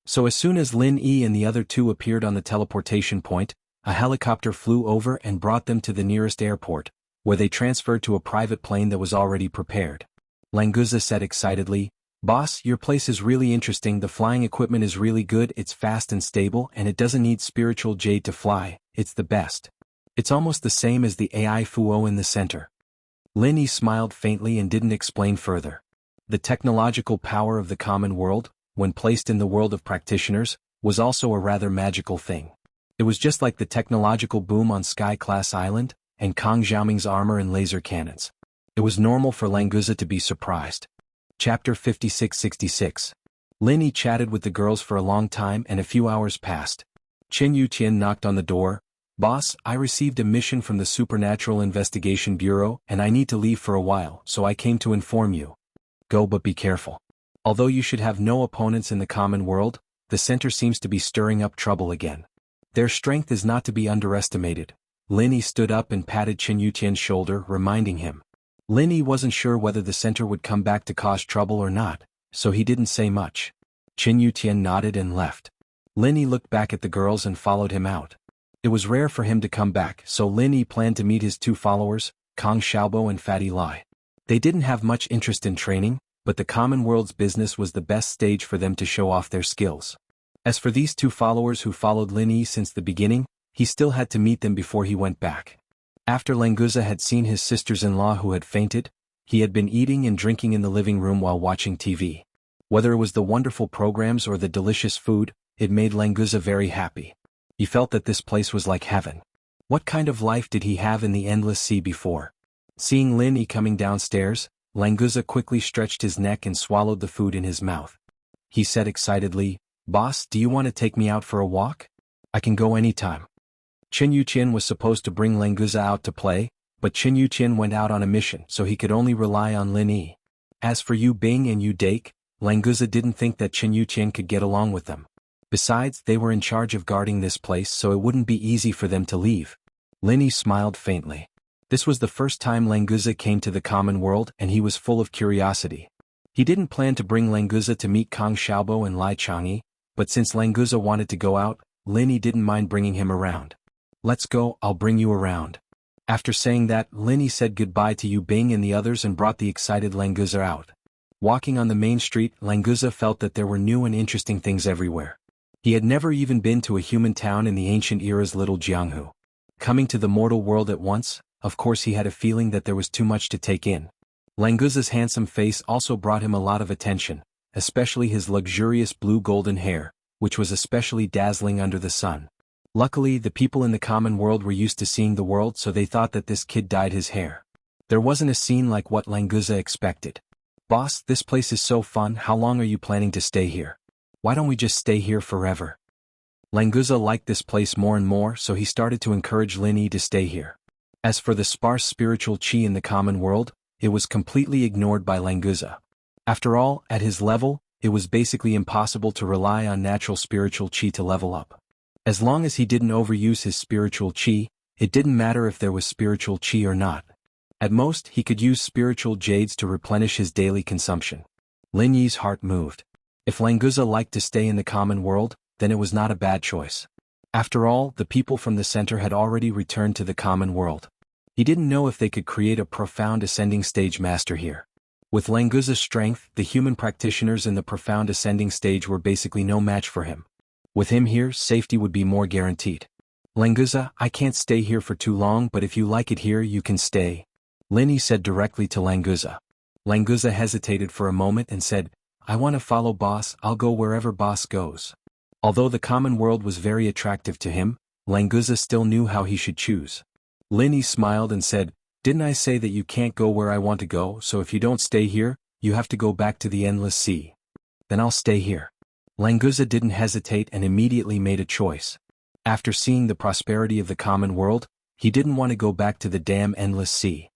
So as soon as Lin Yi and the other two appeared on the teleportation point, a helicopter flew over and brought them to the nearest airport, where they transferred to a private plane that was already prepared. Languza said excitedly, "Boss, your place is really interesting, the flying equipment is really good, it's fast and stable, and it doesn't need spiritual jade to fly, it's the best. It's almost the same as the AI Fuo in the center." Lin Yi smiled faintly and didn't explain further. The technological power of the common world, when placed in the world of practitioners, was also a rather magical thing. It was just like the technological boom on Sky-class Island, and Kang Xiaoming's armor and laser cannons. It was normal for Languza to be surprised. Chapter 56-66. Lin Yi chatted with the girls for a long time and a few hours passed. Qin Yuqian knocked on the door. "Boss, I received a mission from the Supernatural Investigation Bureau and I need to leave for a while, so I came to inform you. Go, but be careful. Although you should have no opponents in the common world, the center seems to be stirring up trouble again. Their strength is not to be underestimated." Lin Yi stood up and patted Qin Yuqian's shoulder, reminding him. Lin Yi wasn't sure whether the center would come back to cause trouble or not, so he didn't say much. Qin Yuqian nodded and left. Lin Yi looked back at the girls and followed him out. It was rare for him to come back, so Lin Yi planned to meet his two followers, Kang Xiaobo and Fatty Lai. They didn't have much interest in training, but the common world's business was the best stage for them to show off their skills. As for these two followers who followed Lin Yi since the beginning, he still had to meet them before he went back. After Languza had seen his sisters-in-law who had fainted, he had been eating and drinking in the living room while watching TV. Whether it was the wonderful programs or the delicious food, it made Languza very happy. He felt that this place was like heaven. What kind of life did he have in the endless sea before? Seeing Lin Yi coming downstairs, Languza quickly stretched his neck and swallowed the food in his mouth. He said excitedly, "Boss, do you want to take me out for a walk? I can go anytime." Qin Yuqian was supposed to bring Languza out to play, but Qin Yuqian went out on a mission so he could only rely on Lin Yi. As for Yu Bing and Yu Dake, Languza didn't think that Chen Yuqian could get along with them. Besides, they were in charge of guarding this place, so it wouldn't be easy for them to leave. Lin Yi smiled faintly. This was the first time Languza came to the common world, and he was full of curiosity. He didn't plan to bring Languza to meet Kang Xiaobo and Lai Chang'e, but since Languza wanted to go out, Lin Yi didn't mind bringing him around. "Let's go, I'll bring you around." After saying that, Lin Yi said goodbye to Yu Bing and the others and brought the excited Languza out. Walking on the main street, Languza felt that there were new and interesting things everywhere. He had never even been to a human town in the ancient era's little Jianghu. Coming to the mortal world at once, of course he had a feeling that there was too much to take in. Languza's handsome face also brought him a lot of attention, especially his luxurious blue-golden hair, which was especially dazzling under the sun. Luckily, the people in the common world were used to seeing the world, so they thought that this kid dyed his hair. There wasn't a scene like what Languza expected. "Boss, this place is so fun, how long are you planning to stay here? Why don't we just stay here forever?" Languza liked this place more and more, so he started to encourage Lin Yi to stay here. As for the sparse spiritual qi in the common world, it was completely ignored by Languza. After all, at his level, it was basically impossible to rely on natural spiritual qi to level up. As long as he didn't overuse his spiritual qi, it didn't matter if there was spiritual qi or not. At most, he could use spiritual jades to replenish his daily consumption. Lin Yi's heart moved. If Languza liked to stay in the common world, then it was not a bad choice. After all, the people from the center had already returned to the common world. He didn't know if they could create a profound ascending stage master here. With Languza's strength, the human practitioners in the profound ascending stage were basically no match for him. With him here, safety would be more guaranteed. "Languza, I can't stay here for too long, but if you like it here, you can stay," Lin Yi said directly to Languza. Languza hesitated for a moment and said, "I want to follow boss, I'll go wherever boss goes." Although the common world was very attractive to him, Languza still knew how he should choose. Lin Yi smiled and said, "Didn't I say that you can't go where I want to go, so if you don't stay here, you have to go back to the endless sea." "Then I'll stay here." Languza didn't hesitate and immediately made a choice. After seeing the prosperity of the common world, he didn't want to go back to the damn endless sea.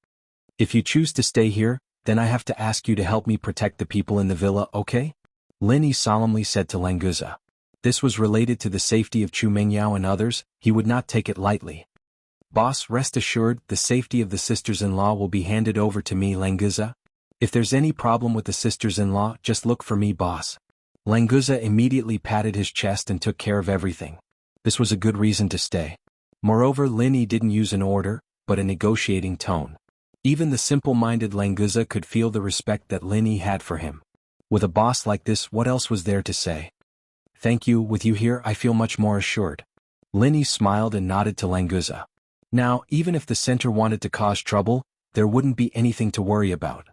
"If you choose to stay here, then I have to ask you to help me protect the people in the villa, okay?" Lin Yi solemnly said to Languza. This was related to the safety of Chu Mengyao and others, he would not take it lightly. "Boss, rest assured, the safety of the sisters-in-law will be handed over to me, Languza. If there's any problem with the sisters-in-law, just look for me, boss." Languza immediately patted his chest and took care of everything. This was a good reason to stay. Moreover, Lin Yi didn't use an order, but a negotiating tone. Even the simple-minded Languza could feel the respect that Lin Yi had for him. With a boss like this, what else was there to say? "Thank you, with you here I feel much more assured." Lin Yi smiled and nodded to Languza. Now, even if the center wanted to cause trouble, there wouldn't be anything to worry about.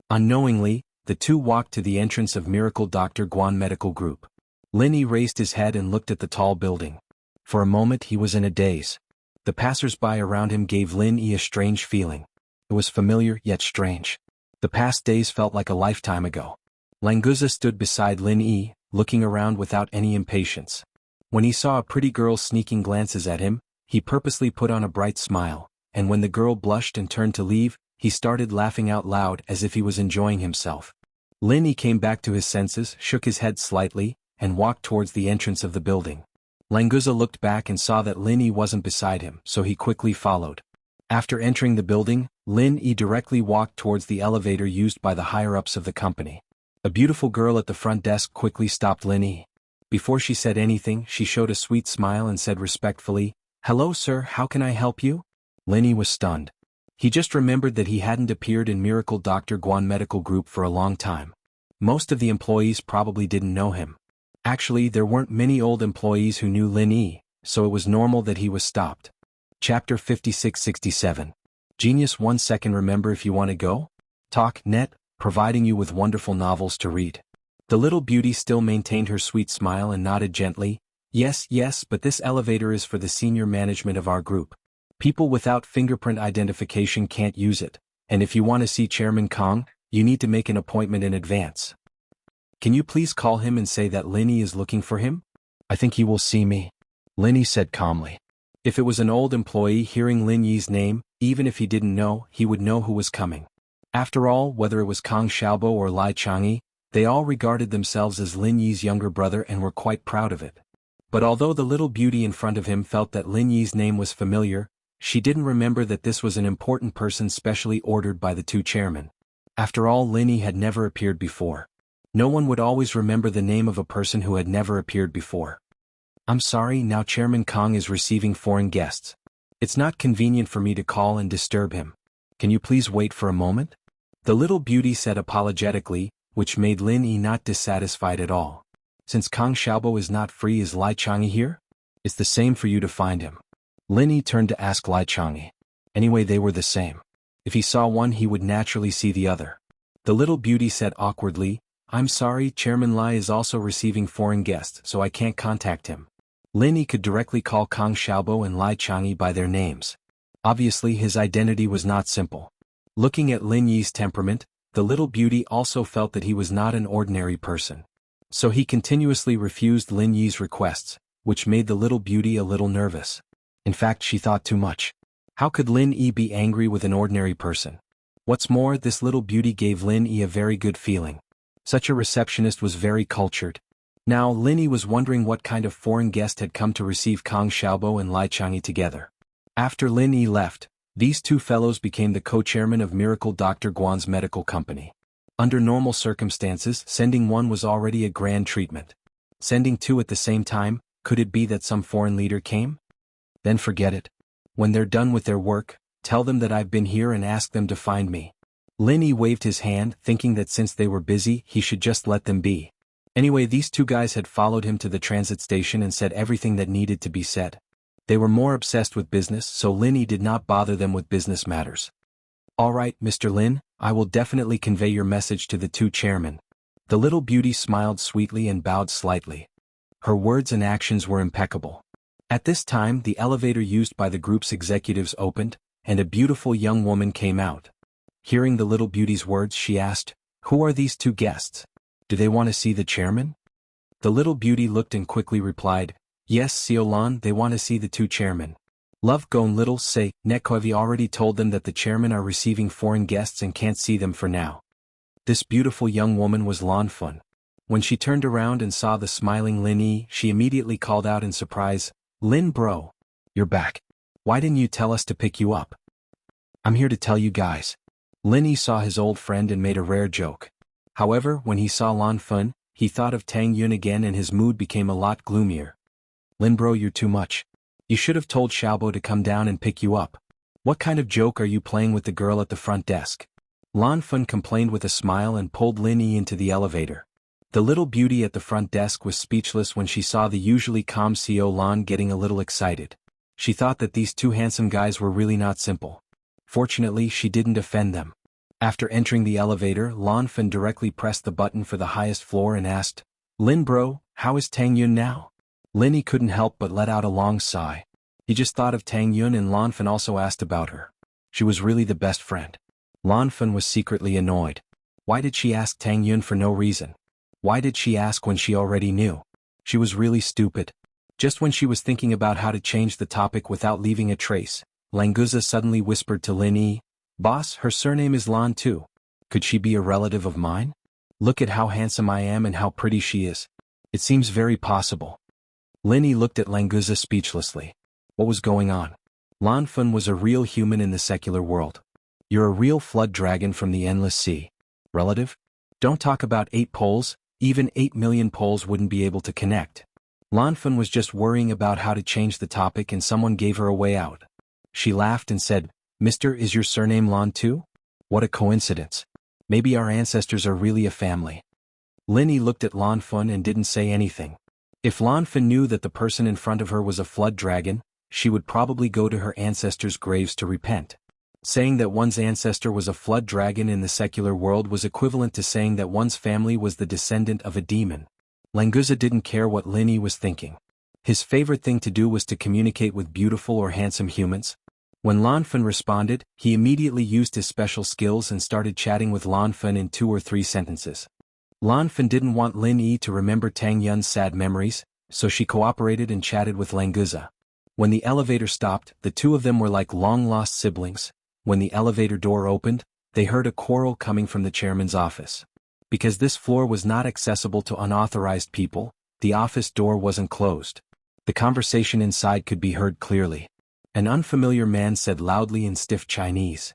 Unknowingly, the two walked to the entrance of Miracle Dr. Guan Medical Group. Lin Yi raised his head and looked at the tall building. For a moment he was in a daze. The passers-by around him gave Lin Yi a strange feeling. It was familiar yet strange. The past days felt like a lifetime ago. Languza stood beside Lin Yi, looking around without any impatience. When he saw a pretty girl sneaking glances at him, he purposely put on a bright smile, and when the girl blushed and turned to leave, he started laughing out loud as if he was enjoying himself. Lin Yi came back to his senses, shook his head slightly, and walked towards the entrance of the building. Languza looked back and saw that Lin Yi wasn't beside him, so he quickly followed. After entering the building, Lin Yi directly walked towards the elevator used by the higher-ups of the company. A beautiful girl at the front desk quickly stopped Lin Yi. Before she said anything, she showed a sweet smile and said respectfully, "Hello sir, how can I help you?" Lin Yi was stunned. He just remembered that he hadn't appeared in Miracle Dr. Guan Medical Group for a long time. Most of the employees probably didn't know him. Actually, there weren't many old employees who knew Lin Yi, so it was normal that he was stopped. Chapter 56-67. Genius 1 second. Remember, if you want to go? Talk net, providing you with wonderful novels to read. The little beauty still maintained her sweet smile and nodded gently. Yes, but this elevator is for the senior management of our group. People without fingerprint identification can't use it, and if you want to see Chairman Kong, you need to make an appointment in advance. Can you please call him and say that Lin Yi is looking for him? I think he will see me, Lin Yi said calmly. If it was an old employee hearing Lin Yi's name, even if he didn't know, he would know who was coming. After all, whether it was Kang Xiaobo or Lai Chang'e, They all regarded themselves as Lin Yi's younger brother and were quite proud of it. But although the little beauty in front of him felt that Lin Yi's name was familiar, she didn't remember that this was an important person specially ordered by the two chairmen. After all, Lin Yi had never appeared before. No one would always remember the name of a person who had never appeared before. I'm sorry, now Chairman Kong is receiving foreign guests. It's not convenient for me to call and disturb him. Can you please wait for a moment? The little beauty said apologetically, which made Lin Yi not dissatisfied at all. Since Kong Xiaobo is not free, is Lai Chang'e here? It's the same for you to find him. Lin Yi turned to ask Lai Chang'e. Anyway, they were the same. If he saw one, he would naturally see the other. The little beauty said awkwardly, I'm sorry, Chairman Lai is also receiving foreign guests, so I can't contact him. Lin Yi could directly call Kong Xiaobo and Lai Chang'e by their names. Obviously, his identity was not simple. Looking at Lin Yi's temperament, the little beauty also felt that he was not an ordinary person. So he continuously refused Lin Yi's requests, which made the little beauty a little nervous. In fact, she thought too much. How could Lin Yi be angry with an ordinary person? What's more, this little beauty gave Lin Yi a very good feeling. Such a receptionist was very cultured. Now, Lin Yi was wondering what kind of foreign guest had come to receive Kong Xiaobo and Lai Chang'e together. After Lin Yi left, these two fellows became the co-chairman of Miracle Dr. Guan's medical company. Under normal circumstances, sending one was already a grand treatment. Sending two at the same time, could it be that some foreign leader came? Then forget it. When they're done with their work, tell them that I've been here and ask them to find me. Lin Yi waved his hand, thinking that since they were busy, he should just let them be. Anyway, these two guys had followed him to the transit station and said everything that needed to be said. They were more obsessed with business, so Lin Yi did not bother them with business matters. All right, Mr. Lin, I will definitely convey your message to the two chairmen. The little beauty smiled sweetly and bowed slightly. Her words and actions were impeccable. At this time, the elevator used by the group's executives opened, and a beautiful young woman came out. Hearing the little beauty's words, she asked, Who are these two guests? Do they want to see the chairman? The little beauty looked and quickly replied, Yes, Siolan, they want to see the two chairmen. Love Gon Little say, Neko, have you already told them that the chairmen are receiving foreign guests and can't see them for now? This beautiful young woman was Lan Fun. When she turned around and saw the smiling Lin Yi, she immediately called out in surprise, Lin bro, you're back. Why didn't you tell us to pick you up? I'm here to tell you guys. Lin Yi saw his old friend and made a rare joke. However, when he saw Lan Fun, he thought of Tang Yun again and his mood became a lot gloomier. Lin bro, you're too much. You should have told Xiaobo to come down and pick you up. What kind of joke are you playing with the girl at the front desk? Lan Fun complained with a smile and pulled Lin Yi into the elevator. The little beauty at the front desk was speechless when she saw the usually calm Xiao Lan getting a little excited. She thought that these two handsome guys were really not simple. Fortunately, she didn't offend them. After entering the elevator, Lan Fun directly pressed the button for the highest floor and asked, Lin bro, how is Tang Yun now? Lin Yi couldn't help but let out a long sigh. He just thought of Tang Yun and Lan Fun also asked about her. She was really the best friend. Lan Fun was secretly annoyed. Why did she ask Tang Yun for no reason? Why did she ask when she already knew? She was really stupid. Just when she was thinking about how to change the topic without leaving a trace, Languza suddenly whispered to Lin Yi, Boss, her surname is Lan too. Could she be a relative of mine? Look at how handsome I am and how pretty she is. It seems very possible. Lin Yi looked at Languza speechlessly. What was going on? Lan Fun was a real human in the secular world. You're a real flood dragon from the endless sea. Relative? Don't talk about 8 poles, even 8 million poles wouldn't be able to connect. Lan Fun was just worrying about how to change the topic and someone gave her a way out. She laughed and said, Mister, is your surname Lan too? What a coincidence. Maybe our ancestors are really a family. Lin Yi looked at Lan Fun and didn't say anything. If Lan Fun knew that the person in front of her was a flood dragon, she would probably go to her ancestors' graves to repent. Saying that one's ancestor was a flood dragon in the secular world was equivalent to saying that one's family was the descendant of a demon. Languza didn't care what Lin Yi was thinking. His favorite thing to do was to communicate with beautiful or handsome humans. When Lan Fun responded, he immediately used his special skills and started chatting with Lan Fun in 2 or 3 sentences. Lan Fun didn't want Lin Yi to remember Tang Yun's sad memories, so she cooperated and chatted with Languza. When the elevator stopped, the two of them were like long-lost siblings. When the elevator door opened, they heard a quarrel coming from the chairman's office. Because this floor was not accessible to unauthorized people, the office door wasn't closed. The conversation inside could be heard clearly. An unfamiliar man said loudly in stiff Chinese.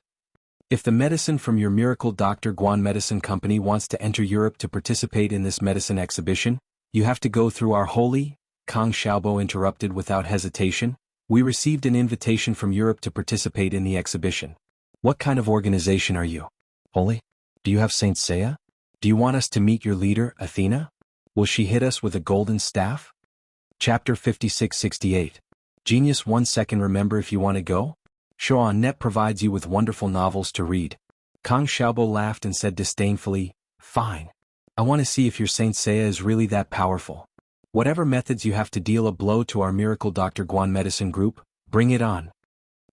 If the medicine from your miracle Dr. Guan Medicine Company wants to enter Europe to participate in this medicine exhibition, you have to go through our holy, Kang Xiaobo interrupted without hesitation. We received an invitation from Europe to participate in the exhibition. What kind of organization are you? Holy? Do you have Saint Seiya? Do you want us to meet your leader, Athena? Will she hit us with a golden staff? Chapter 56-68. Genius 1 second. Remember, if you want to go? Show.net provides you with wonderful novels to read. Kang Xiaobo laughed and said disdainfully, fine. I want to see if your Saint Seiya is really that powerful. Whatever methods you have to deal a blow to our miracle Dr. Guan Medicine Group, bring it on.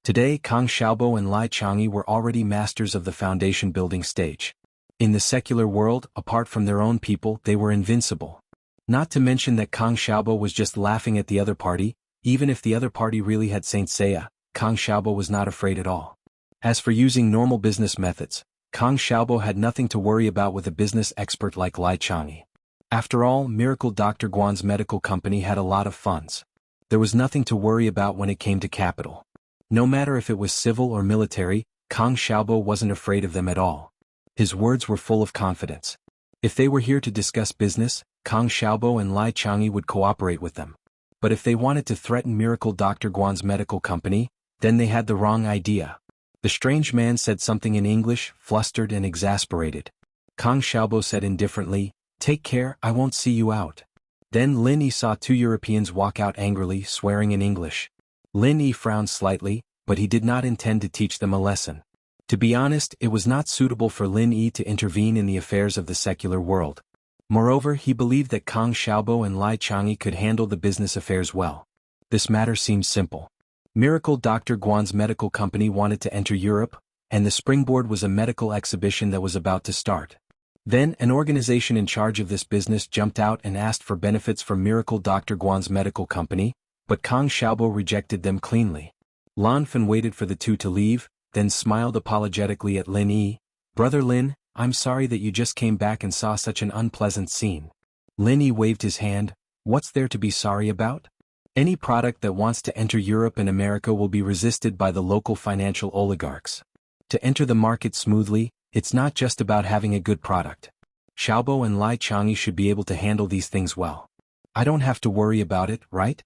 Today Kang Xiaobo and Lai Changyi were already masters of the foundation building stage. In the secular world, apart from their own people, they were invincible. Not to mention that Kang Xiaobo was just laughing at the other party. Even if the other party really had Saint Seiya, Kang Xiaobo was not afraid at all. As for using normal business methods, Kang Xiaobo had nothing to worry about with a business expert like Lai Changyi. After all, Miracle Dr. Guan's medical company had a lot of funds. There was nothing to worry about when it came to capital. No matter if it was civil or military, Kang Xiaobo wasn't afraid of them at all. His words were full of confidence. If they were here to discuss business, Kang Xiaobo and Lai Changyi would cooperate with them. But if they wanted to threaten Miracle Dr. Guan's medical company, then they had the wrong idea. The strange man said something in English, flustered and exasperated. Kang Xiaobo said indifferently, take care, I won't see you out. Then Lin Yi saw two Europeans walk out angrily, swearing in English. Lin Yi frowned slightly, but he did not intend to teach them a lesson. To be honest, it was not suitable for Lin Yi to intervene in the affairs of the secular world. Moreover, he believed that Kang Xiaobo and Lai Changyi could handle the business affairs well. This matter seemed simple. Miracle Dr. Guan's medical company wanted to enter Europe, and the springboard was a medical exhibition that was about to start. Then, an organization in charge of this business jumped out and asked for benefits from Miracle Dr. Guan's medical company, but Kang Xiaobo rejected them cleanly. Lan Fan waited for the two to leave, then smiled apologetically at Lin Yi. Brother Lin, I'm sorry that you just came back and saw such an unpleasant scene. Lin Yi waved his hand. What's there to be sorry about? Any product that wants to enter Europe and America will be resisted by the local financial oligarchs. To enter the market smoothly, it's not just about having a good product. Xiaobo and Lai Changyi should be able to handle these things well. I don't have to worry about it, right?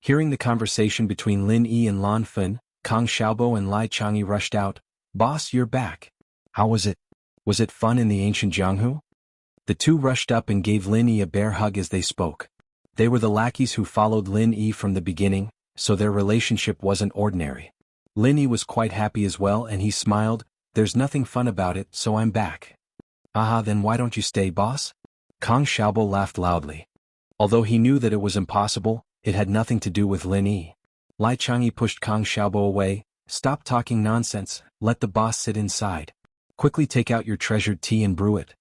Hearing the conversation between Lin Yi and Lan Fan, Kang Xiaobo and Lai Changyi rushed out. Boss, you're back. How was it? Was it fun in the ancient Jianghu? The two rushed up and gave Lin Yi a bear hug as they spoke. They were the lackeys who followed Lin Yi from the beginning, so their relationship wasn't ordinary. Lin Yi was quite happy as well and he smiled. There's nothing fun about it, so I'm back. Aha, then why don't you stay, boss? Kang Xiaobo laughed loudly. Although he knew that it was impossible, it had nothing to do with Lin Yi. Lai Changyi pushed Kang Xiaobo away. Stop talking nonsense, let the boss sit inside. Quickly take out your treasured tea and brew it.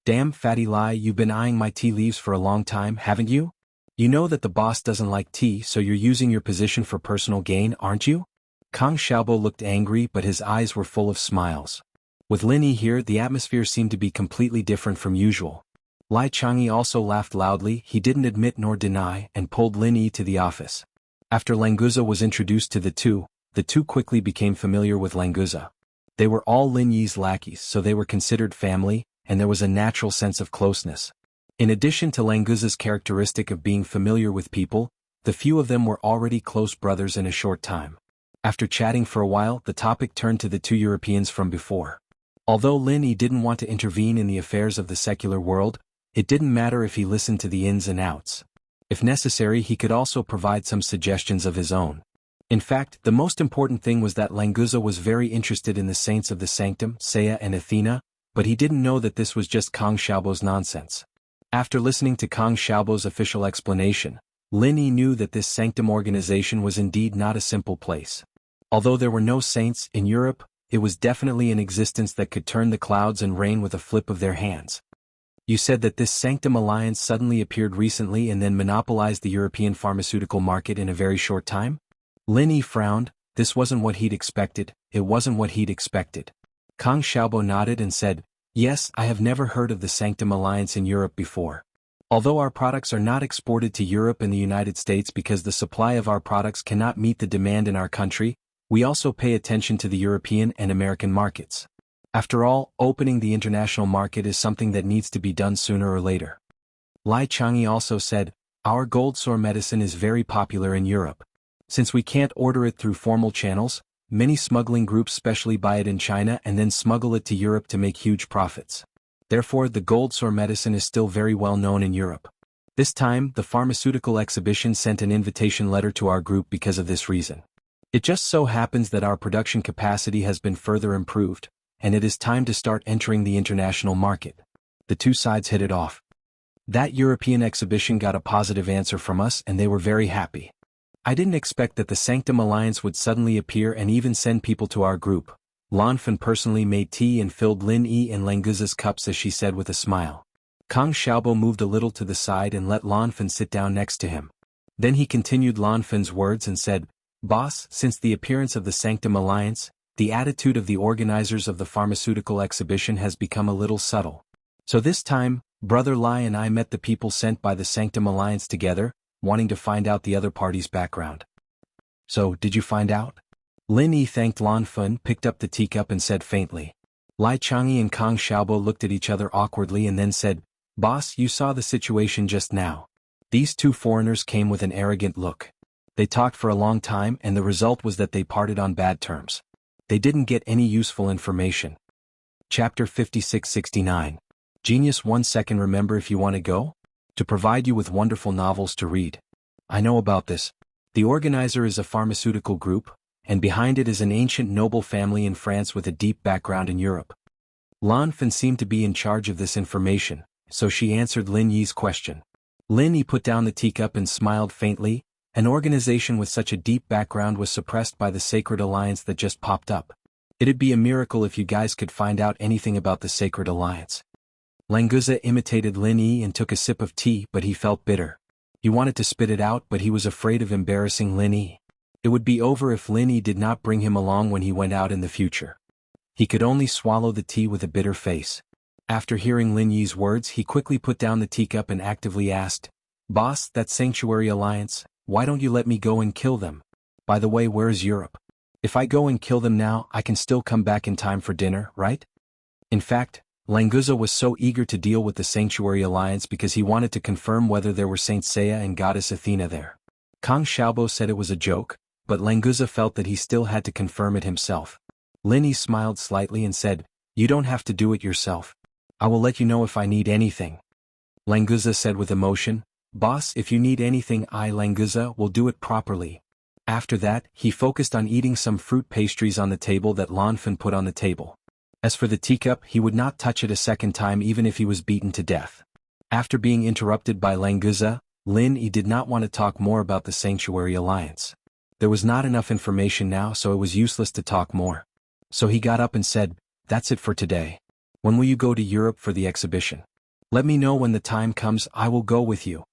Damn, fatty Lai, you've been eyeing my tea leaves for a long time, haven't you? You know that the boss doesn't like tea, so you're using your position for personal gain, aren't you? Kang Xiaobo looked angry, but his eyes were full of smiles. With Lin Yi here, the atmosphere seemed to be completely different from usual. Lai Changyi also laughed loudly. He didn't admit nor deny, and pulled Lin Yi to the office. After Languza was introduced to the two quickly became familiar with Languza. They were all Lin Yi's lackeys, so they were considered family, and there was a natural sense of closeness. In addition to Languza's characteristic of being familiar with people, the few of them were already close brothers in a short time. After chatting for a while, the topic turned to the two Europeans from before. Although Lin Yi didn't want to intervene in the affairs of the secular world, it didn't matter if he listened to the ins and outs. If necessary, he could also provide some suggestions of his own. In fact, the most important thing was that Languza was very interested in the saints of the sanctum, Seiya and Athena, but he didn't know that this was just Kang Xiaobo's nonsense. After listening to Kang Xiaobo's official explanation, Lin Yi knew that this sanctum organization was indeed not a simple place. Although there were no saints in Europe, it was definitely an existence that could turn the clouds and rain with a flip of their hands. You said that this sanctum alliance suddenly appeared recently and then monopolized the European pharmaceutical market in a very short time? Lin Yi frowned. This wasn't what he'd expected. It wasn't what he'd expected. Kang Xiaobo nodded and said, Yes, I have never heard of the Sanctum Alliance in Europe before. Although our products are not exported to Europe and the United States because the supply of our products cannot meet the demand in our country, we also pay attention to the European and American markets. After all, opening the international market is something that needs to be done sooner or later. Lai Chang'e also said, our gold sore medicine is very popular in Europe. Since we can't order it through formal channels, many smuggling groups specially buy it in China and then smuggle it to Europe to make huge profits. Therefore, the gold sore medicine is still very well known in Europe. This time, the pharmaceutical exhibition sent an invitation letter to our group because of this reason. It just so happens that our production capacity has been further improved, and it is time to start entering the international market. The two sides hit it off. That European exhibition got a positive answer from us and they were very happy. I didn't expect that the Sanctum Alliance would suddenly appear and even send people to our group. Lan Fan personally made tea and filled Lin Yi and Languza's cups as she said with a smile. Kang Xiaobo moved a little to the side and let Lan Fan sit down next to him. Then he continued Lan Fan's words and said, Boss, since the appearance of the Sanctum Alliance, the attitude of the organizers of the pharmaceutical exhibition has become a little subtle. So this time, Brother Lai and I met the people sent by the Sanctum Alliance together, wanting to find out the other party's background. So, did you find out? Lin Yi thanked Lan Fan, picked up the teacup and said faintly. Lai Chang'e and Kang Xiaobo looked at each other awkwardly and then said, Boss, you saw the situation just now. These two foreigners came with an arrogant look. They talked for a long time and the result was that they parted on bad terms. They didn't get any useful information. Chapter 56-69. Genius 1 second. Remember if you want to go? To provide you with wonderful novels to read. I know about this. The organizer is a pharmaceutical group, and behind it is an ancient noble family in France with a deep background in Europe. Lan Fan seemed to be in charge of this information, so she answered Lin Yi's question. Lin Yi put down the teacup and smiled faintly. An organization with such a deep background was suppressed by the Sacred Alliance that just popped up. It'd be a miracle if you guys could find out anything about the Sacred Alliance. Languza imitated Lin Yi and took a sip of tea, but he felt bitter. He wanted to spit it out, but he was afraid of embarrassing Lin Yi. It would be over if Lin Yi did not bring him along when he went out in the future. He could only swallow the tea with a bitter face. After hearing Lin Yi's words, he quickly put down the teacup and actively asked, Boss, that Sanctuary Alliance, why don't you let me go and kill them? By the way, where is Europe? If I go and kill them now, I can still come back in time for dinner, right? In fact, Languza was so eager to deal with the Sanctuary Alliance because he wanted to confirm whether there were Saint Seiya and Goddess Athena there. Kang Xiaobo said it was a joke, but Languza felt that he still had to confirm it himself. Lin Yi smiled slightly and said, You don't have to do it yourself. I will let you know if I need anything. Languza said with emotion, Boss, if you need anything, I, Languza, will do it properly. After that, he focused on eating some fruit pastries on the table that Lan Fan put on the table. As for the teacup, he would not touch it a second time even if he was beaten to death. After being interrupted by Languza, Lin Yi did not want to talk more about the Sanctuary Alliance. There was not enough information now, so it was useless to talk more. So he got up and said, That's it for today. When will you go to Europe for the exhibition? Let me know when the time comes, I will go with you.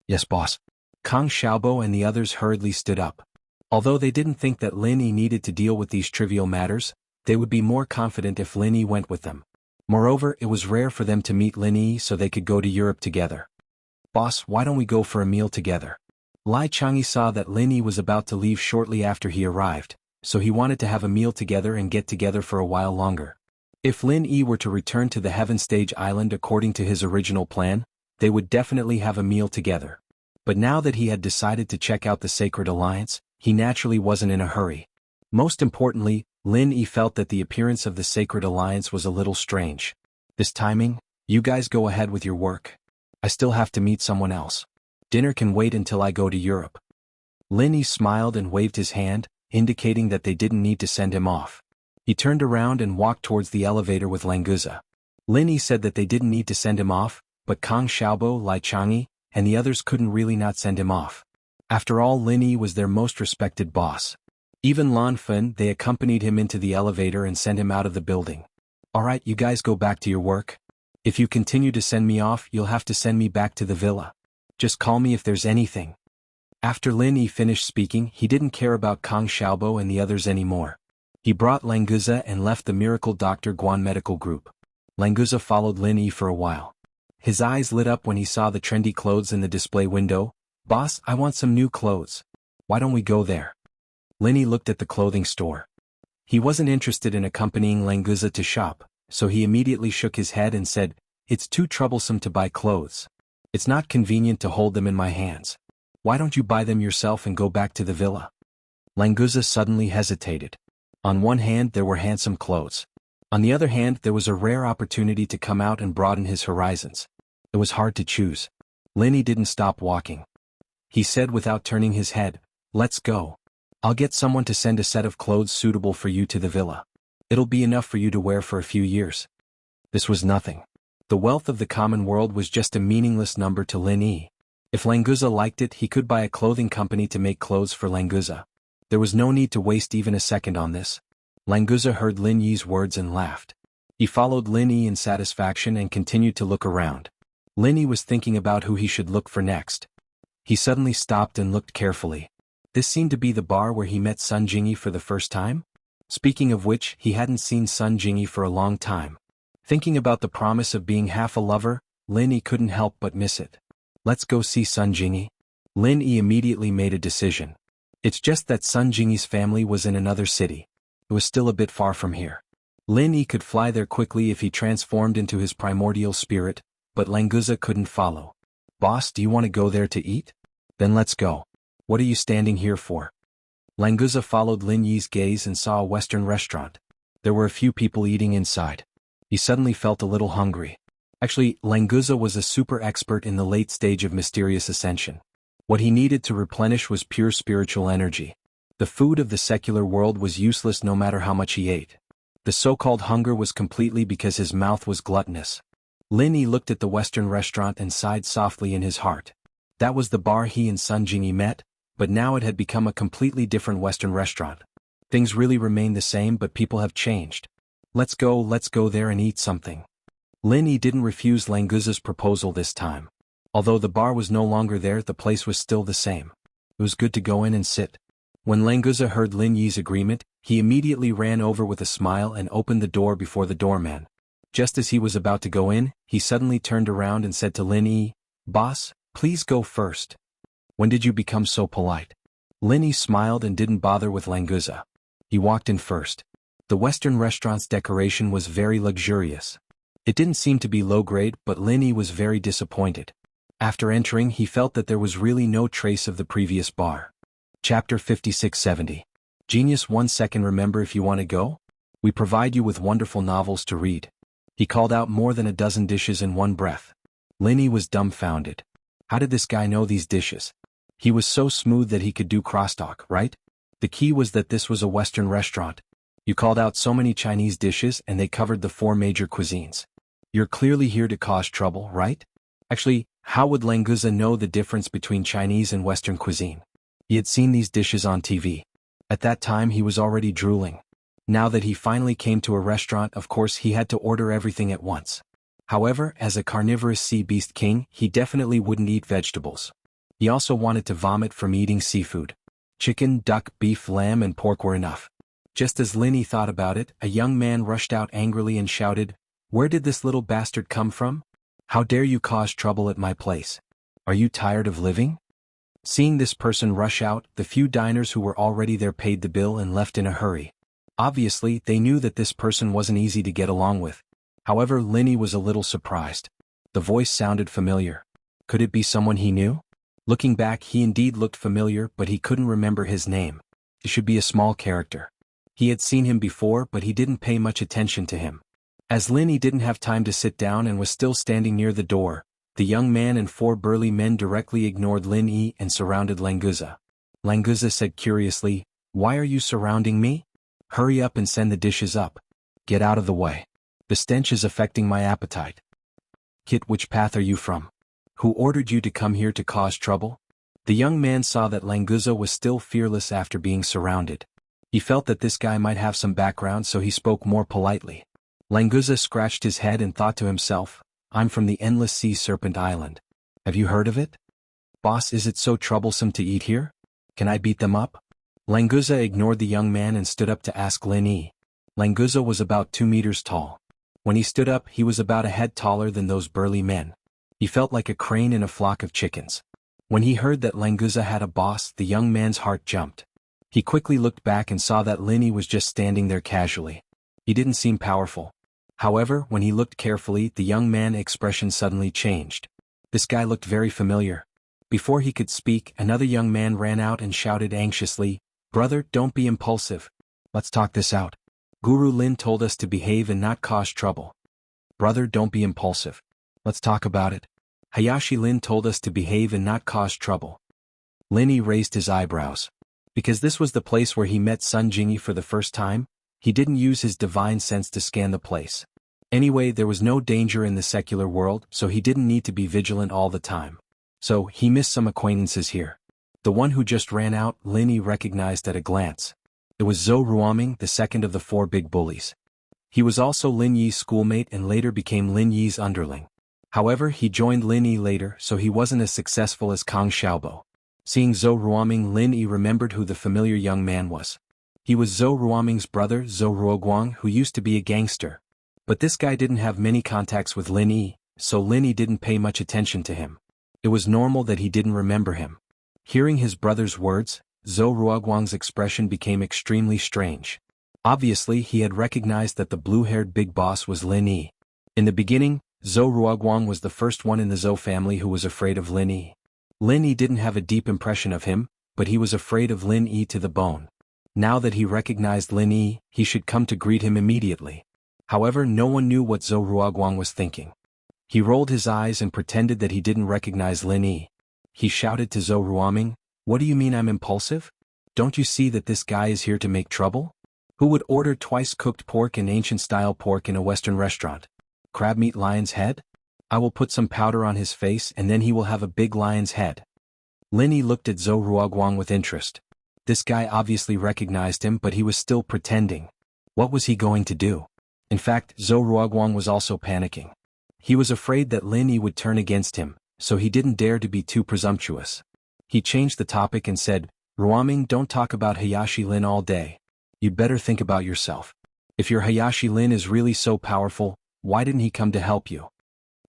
Yes, boss. Kang Xiaobo and the others hurriedly stood up. Although they didn't think that Lin Yi needed to deal with these trivial matters, they would be more confident if Lin Yi went with them. Moreover, it was rare for them to meet Lin Yi so they could go to Europe together. Boss, why don't we go for a meal together? Lai Chang'e saw that Lin Yi was about to leave shortly after he arrived, so he wanted to have a meal together and get together for a while longer. If Lin Yi were to return to the Heaven Stage Island according to his original plan, they would definitely have a meal together. But now that he had decided to check out the Sacred Alliance, he naturally wasn't in a hurry. Most importantly, Lin Yi felt that the appearance of the Sacred Alliance was a little strange. This timing? You guys go ahead with your work. I still have to meet someone else. Dinner can wait until I go to Europe. Lin Yi smiled and waved his hand, indicating that they didn't need to send him off. He turned around and walked towards the elevator with Languza. Lin Yi said that they didn't need to send him off, but Kang Xiaobo, Lai Chang'e, and the others couldn't really not send him off. After all, Lin Yi was their most respected boss. Even Lan Fan, they accompanied him into the elevator and sent him out of the building. Alright, you guys go back to your work. If you continue to send me off, you'll have to send me back to the villa. Just call me if there's anything. After Lin Yi finished speaking, he didn't care about Kang Xiaobo and the others anymore. He brought Languza and left the Miracle Dr. Guan Medical Group. Languza followed Lin Yi for a while. His eyes lit up when he saw the trendy clothes in the display window. "Boss, I want some new clothes. Why don't we go there?" Lin Yi looked at the clothing store. He wasn't interested in accompanying Languza to shop, so he immediately shook his head and said, "It's too troublesome to buy clothes. It's not convenient to hold them in my hands. Why don't you buy them yourself and go back to the villa?" Languza suddenly hesitated. On one hand there were handsome clothes. On the other hand there was a rare opportunity to come out and broaden his horizons. It was hard to choose. Lin Yi didn't stop walking. He said without turning his head, "Let's go. I'll get someone to send a set of clothes suitable for you to the villa. It'll be enough for you to wear for a few years." This was nothing. The wealth of the common world was just a meaningless number to Lin Yi. If Languza liked it, he could buy a clothing company to make clothes for Languza. There was no need to waste even a second on this. Languza heard Lin Yi's words and laughed. He followed Lin Yi in satisfaction and continued to look around. Lin Yi was thinking about who he should look for next. He suddenly stopped and looked carefully. This seemed to be the bar where he met Sun Jingyi for the first time. Speaking of which, he hadn't seen Sun Jingyi for a long time. Thinking about the promise of being half a lover, Lin Yi couldn't help but miss it. "Let's go see Sun Jingyi." Lin Yi immediately made a decision. It's just that Sun Jingyi's family was in another city. It was still a bit far from here. Lin Yi could fly there quickly if he transformed into his primordial spirit, but Languza couldn't follow. "Boss, do you want to go there to eat? Then let's go. What are you standing here for?" Languza followed Lin Yi's gaze and saw a Western restaurant. There were a few people eating inside. He suddenly felt a little hungry. Actually, Languza was a super expert in the late stage of mysterious ascension. What he needed to replenish was pure spiritual energy. The food of the secular world was useless no matter how much he ate. The so-called hunger was completely because his mouth was gluttonous. Lin Yi looked at the Western restaurant and sighed softly in his heart. That was the bar he and Sun Jingyi met, but now it had become a completely different Western restaurant. Things really remain the same, but people have changed. Let's go there and eat something." Lin Yi didn't refuse Languza's proposal this time. Although the bar was no longer there, the place was still the same. It was good to go in and sit. When Languza heard Lin Yi's agreement, he immediately ran over with a smile and opened the door before the doorman. Just as he was about to go in, he suddenly turned around and said to Lin Yi, "Boss, please go first. When did you become so polite?" Lin Yi smiled and didn't bother with Languza. He walked in first. The Western restaurant's decoration was very luxurious. It didn't seem to be low-grade, but Lin Yi was very disappointed. After entering, he felt that there was really no trace of the previous bar. Chapter 5670. Genius. 1 second. Remember, if you want to go? We provide you with wonderful novels to read. He called out more than a dozen dishes in one breath. Lin Yi was dumbfounded. How did this guy know these dishes? He was so smooth that he could do crosstalk, right? The key was that this was a Western restaurant. You called out so many Chinese dishes and they covered the 4 major cuisines. You're clearly here to cause trouble, right? Actually, how would Languza know the difference between Chinese and Western cuisine? He had seen these dishes on TV. At that time he was already drooling. Now that he finally came to a restaurant, of course he had to order everything at once. However, as a carnivorous sea beast king, he definitely wouldn't eat vegetables. He also wanted to vomit from eating seafood. Chicken, duck, beef, lamb and pork were enough. Just as Lin Yi thought about it, a young man rushed out angrily and shouted, "Where did this little bastard come from? How dare you cause trouble at my place? Are you tired of living?" Seeing this person rush out, the few diners who were already there paid the bill and left in a hurry. Obviously, they knew that this person wasn't easy to get along with. However, Lin Yi was a little surprised. The voice sounded familiar. Could it be someone he knew? Looking back, he indeed looked familiar, but he couldn't remember his name. It should be a small character. He had seen him before, but he didn't pay much attention to him. As Lin Yi didn't have time to sit down and was still standing near the door, the young man and 4 burly men directly ignored Lin Yi and surrounded Languza. Languza said curiously, "Why are you surrounding me? Hurry up and send the dishes up. Get out of the way. The stench is affecting my appetite." "Kit, which path are you from? Who ordered you to come here to cause trouble?" The young man saw that Languza was still fearless after being surrounded. He felt that this guy might have some background, so he spoke more politely. Languza scratched his head and thought to himself, "I'm from the Endless Sea Serpent Island. Have you heard of it? Boss, is it so troublesome to eat here? Can I beat them up?" Languza ignored the young man and stood up to ask Lin Yi. Languza was about 2 meters tall. When he stood up, he was about a head taller than those burly men. He felt like a crane in a flock of chickens. When he heard that Languza had a boss, the young man's heart jumped. He quickly looked back and saw that Linny was just standing there casually. He didn't seem powerful. However, when he looked carefully, the young man's expression suddenly changed. This guy looked very familiar. Before he could speak, another young man ran out and shouted anxiously, "Brother, don't be impulsive. Let's talk this out. Guru Lin told us to behave and not cause trouble. Brother, don't be impulsive. Let's talk about it. Hayashi Lin told us to behave and not cause trouble." Linny raised his eyebrows. Because this was the place where he met Sun Jingyi for the first time, he didn't use his divine sense to scan the place. Anyway, there was no danger in the secular world, so he didn't need to be vigilant all the time. So, he missed some acquaintances here. The one who just ran out, Linny recognized at a glance. It was Zhou Ruoming, the second of the 4 big bullies. He was also Lin Yi's schoolmate and later became Lin Yi's underling. However, he joined Lin Yi later, so he wasn't as successful as Kang Xiaobo. Seeing Zhou Ruoming, Lin Yi remembered who the familiar young man was. He was Zhou Ruoming's brother, Zhou Ruoguang, who used to be a gangster. But this guy didn't have many contacts with Lin Yi, so Lin Yi didn't pay much attention to him. It was normal that he didn't remember him. Hearing his brother's words, Zhou Ruoguang's expression became extremely strange. Obviously, he had recognized that the blue-haired big boss was Lin Yi. In the beginning, Zhou Ruoguang was the first one in the Zhou family who was afraid of Lin Yi. Lin Yi didn't have a deep impression of him, but he was afraid of Lin Yi to the bone. Now that he recognized Lin Yi, he should come to greet him immediately. However, no one knew what Zhou Ruoguang was thinking. He rolled his eyes and pretended that he didn't recognize Lin Yi. He shouted to Zhou Ruoming, "What do you mean I'm impulsive? Don't you see that this guy is here to make trouble? Who would order twice-cooked pork and ancient-style pork in a Western restaurant? Crab meat lion's head? I will put some powder on his face and then he will have a big lion's head." Lin Yi looked at Zhou Ruoguang with interest. This guy obviously recognized him, but he was still pretending. What was he going to do? In fact, Zhou Ruoguang was also panicking. He was afraid that Lin Yi would turn against him, so he didn't dare to be too presumptuous. He changed the topic and said, "Ruoming, don't talk about Hayashi Lin all day. You'd better think about yourself. If your Hayashi Lin is really so powerful, why didn't he come to help you?"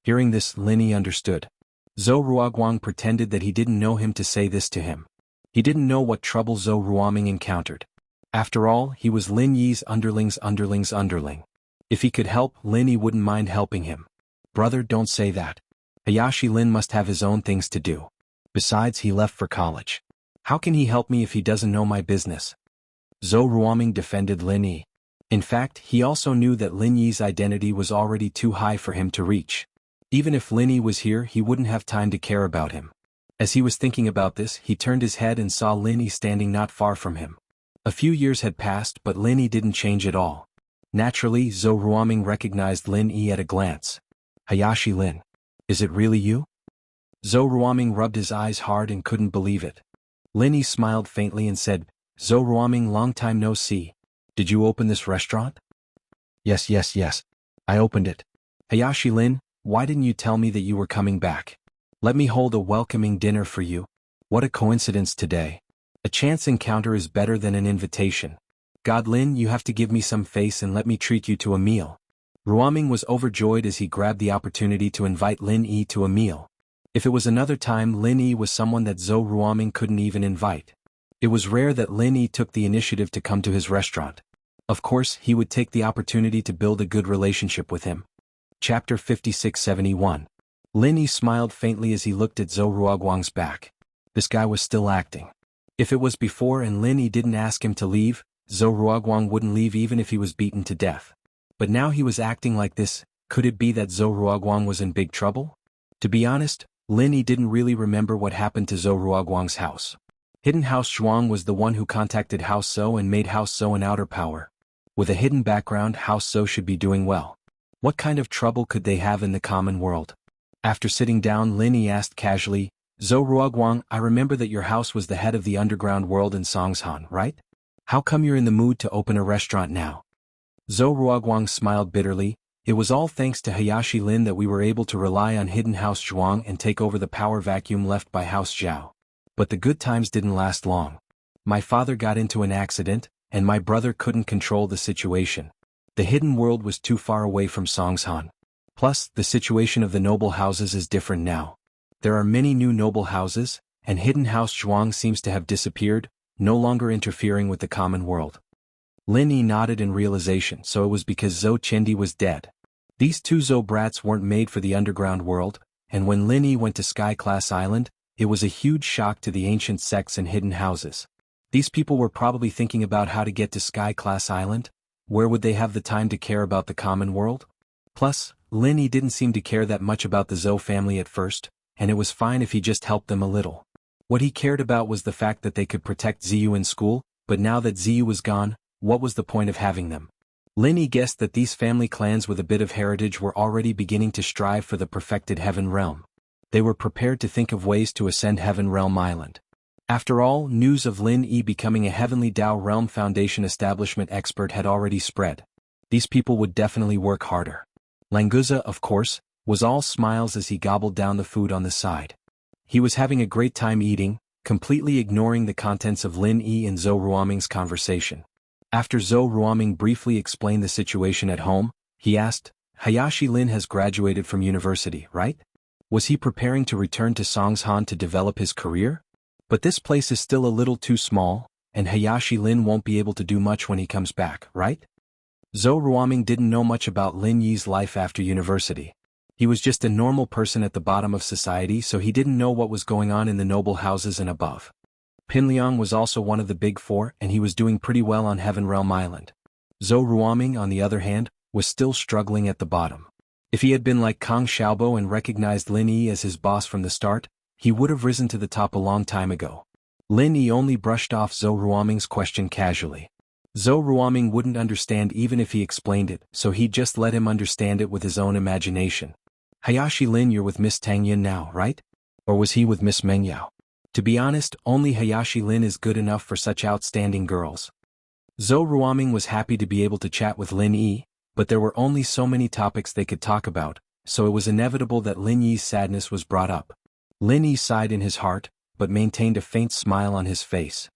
Hearing this, Lin Yi understood. Zhou Ruoguang pretended that he didn't know him to say this to him. He didn't know what trouble Zhou Ruoming encountered. After all, he was Lin Yi's underling's underling. If he could help, Lin Yi wouldn't mind helping him. "Brother, don't say that. Hayashi Lin must have his own things to do. Besides, he left for college. How can he help me if he doesn't know my business?" Zhou Ruoming defended Lin Yi. In fact, he also knew that Lin Yi's identity was already too high for him to reach. Even if Lin Yi was here, he wouldn't have time to care about him. As he was thinking about this, he turned his head and saw Lin Yi standing not far from him. A few years had passed, but Lin Yi didn't change at all. Naturally, Zhou Ruoming recognized Lin Yi at a glance. "Hayashi Lin. Is it really you?" Zhou Ruoming rubbed his eyes hard and couldn't believe it. Lin Yi smiled faintly and said, "Zhou Ruoming, long time no see. Did you open this restaurant?" Yes. I opened it." "Hayashi Lin, why didn't you tell me that you were coming back? Let me hold a welcoming dinner for you. What a coincidence today. A chance encounter is better than an invitation. God Lin, you have to give me some face and let me treat you to a meal." Ruoming was overjoyed as he grabbed the opportunity to invite Lin Yi to a meal. If it was another time, Lin Yi was someone that Zhou Ruoming couldn't even invite. It was rare that Lin Yi took the initiative to come to his restaurant. Of course, he would take the opportunity to build a good relationship with him. Chapter 5671. Lin Yi smiled faintly as he looked at Zhou Ruoguang's back. This guy was still acting. If it was before and Lin Yi didn't ask him to leave, Zhou Ruoguang wouldn't leave even if he was beaten to death. But now he was acting like this. Could it be that Zhou Ruoguang was in big trouble? To be honest, Lin Yi didn't really remember what happened to Zhou Ruoguang's house. Hidden House Zhuang was the one who contacted House Zhou and made House Zhou an outer power. With a hidden background, House Zhou should be doing well. What kind of trouble could they have in the common world? After sitting down, Lin Yi asked casually, "Zhou Ruoguang, I remember that your house was the head of the underground world in Songshan, right? How come you're in the mood to open a restaurant now?" Zhou Ruoguang smiled bitterly. "It was all thanks to Hayashi Lin that we were able to rely on Hidden House Zhuang and take over the power vacuum left by House Zhao. But the good times didn't last long. My father got into an accident, and my brother couldn't control the situation. The hidden world was too far away from Songshan. Plus, the situation of the noble houses is different now. There are many new noble houses, and hidden house Zhuang seems to have disappeared, no longer interfering with the common world. Lin Yi nodded in realization, so it was because Zhou Qiandi was dead. These two Zhou brats weren't made for the underground world, and when Lin Yi went to Sky-class Island, it was a huge shock to the ancient sects and hidden houses. These people were probably thinking about how to get to Sky-class Island. Where would they have the time to care about the common world? Plus, Lin Yi didn't seem to care that much about the Zhou family at first, and it was fine if he just helped them a little. What he cared about was the fact that they could protect Ziyu in school, but now that Ziyu was gone, what was the point of having them? Lin Yi guessed that these family clans with a bit of heritage were already beginning to strive for the perfected Heaven Realm. They were prepared to think of ways to ascend Heaven Realm Island. After all, news of Lin Yi becoming a Heavenly Dao Realm Foundation establishment expert had already spread. These people would definitely work harder. Languza, of course, was all smiles as he gobbled down the food on the side. He was having a great time eating, completely ignoring the contents of Lin Yi and Zhou Ruoming's conversation. After Zhou Ruoming briefly explained the situation at home, he asked, Hayashi Lin has graduated from university, right? Was he preparing to return to Songshan to develop his career? But this place is still a little too small, and Hayashi Lin won't be able to do much when he comes back, right? Zhou Ruoming didn't know much about Lin Yi's life after university. He was just a normal person at the bottom of society, so he didn't know what was going on in the noble houses and above. Pinliang was also one of the big four, and he was doing pretty well on Heaven Realm Island. Zhou Ruoming, on the other hand, was still struggling at the bottom. If he had been like Kang Xiaobo and recognized Lin Yi as his boss from the start, he would have risen to the top a long time ago. Lin Yi only brushed off Zhou Ruoming's question casually. Zhou Ruoming wouldn't understand even if he explained it, so he'd just let him understand it with his own imagination. Hayashi Lin, you're with Miss Tang Yin now, right? Or was he with Miss Meng Yao? To be honest, only Hayashi Lin is good enough for such outstanding girls. Zhou Ruoming was happy to be able to chat with Lin Yi, but there were only so many topics they could talk about, so it was inevitable that Lin Yi's sadness was brought up. Lin Yi sighed in his heart, but maintained a faint smile on his face.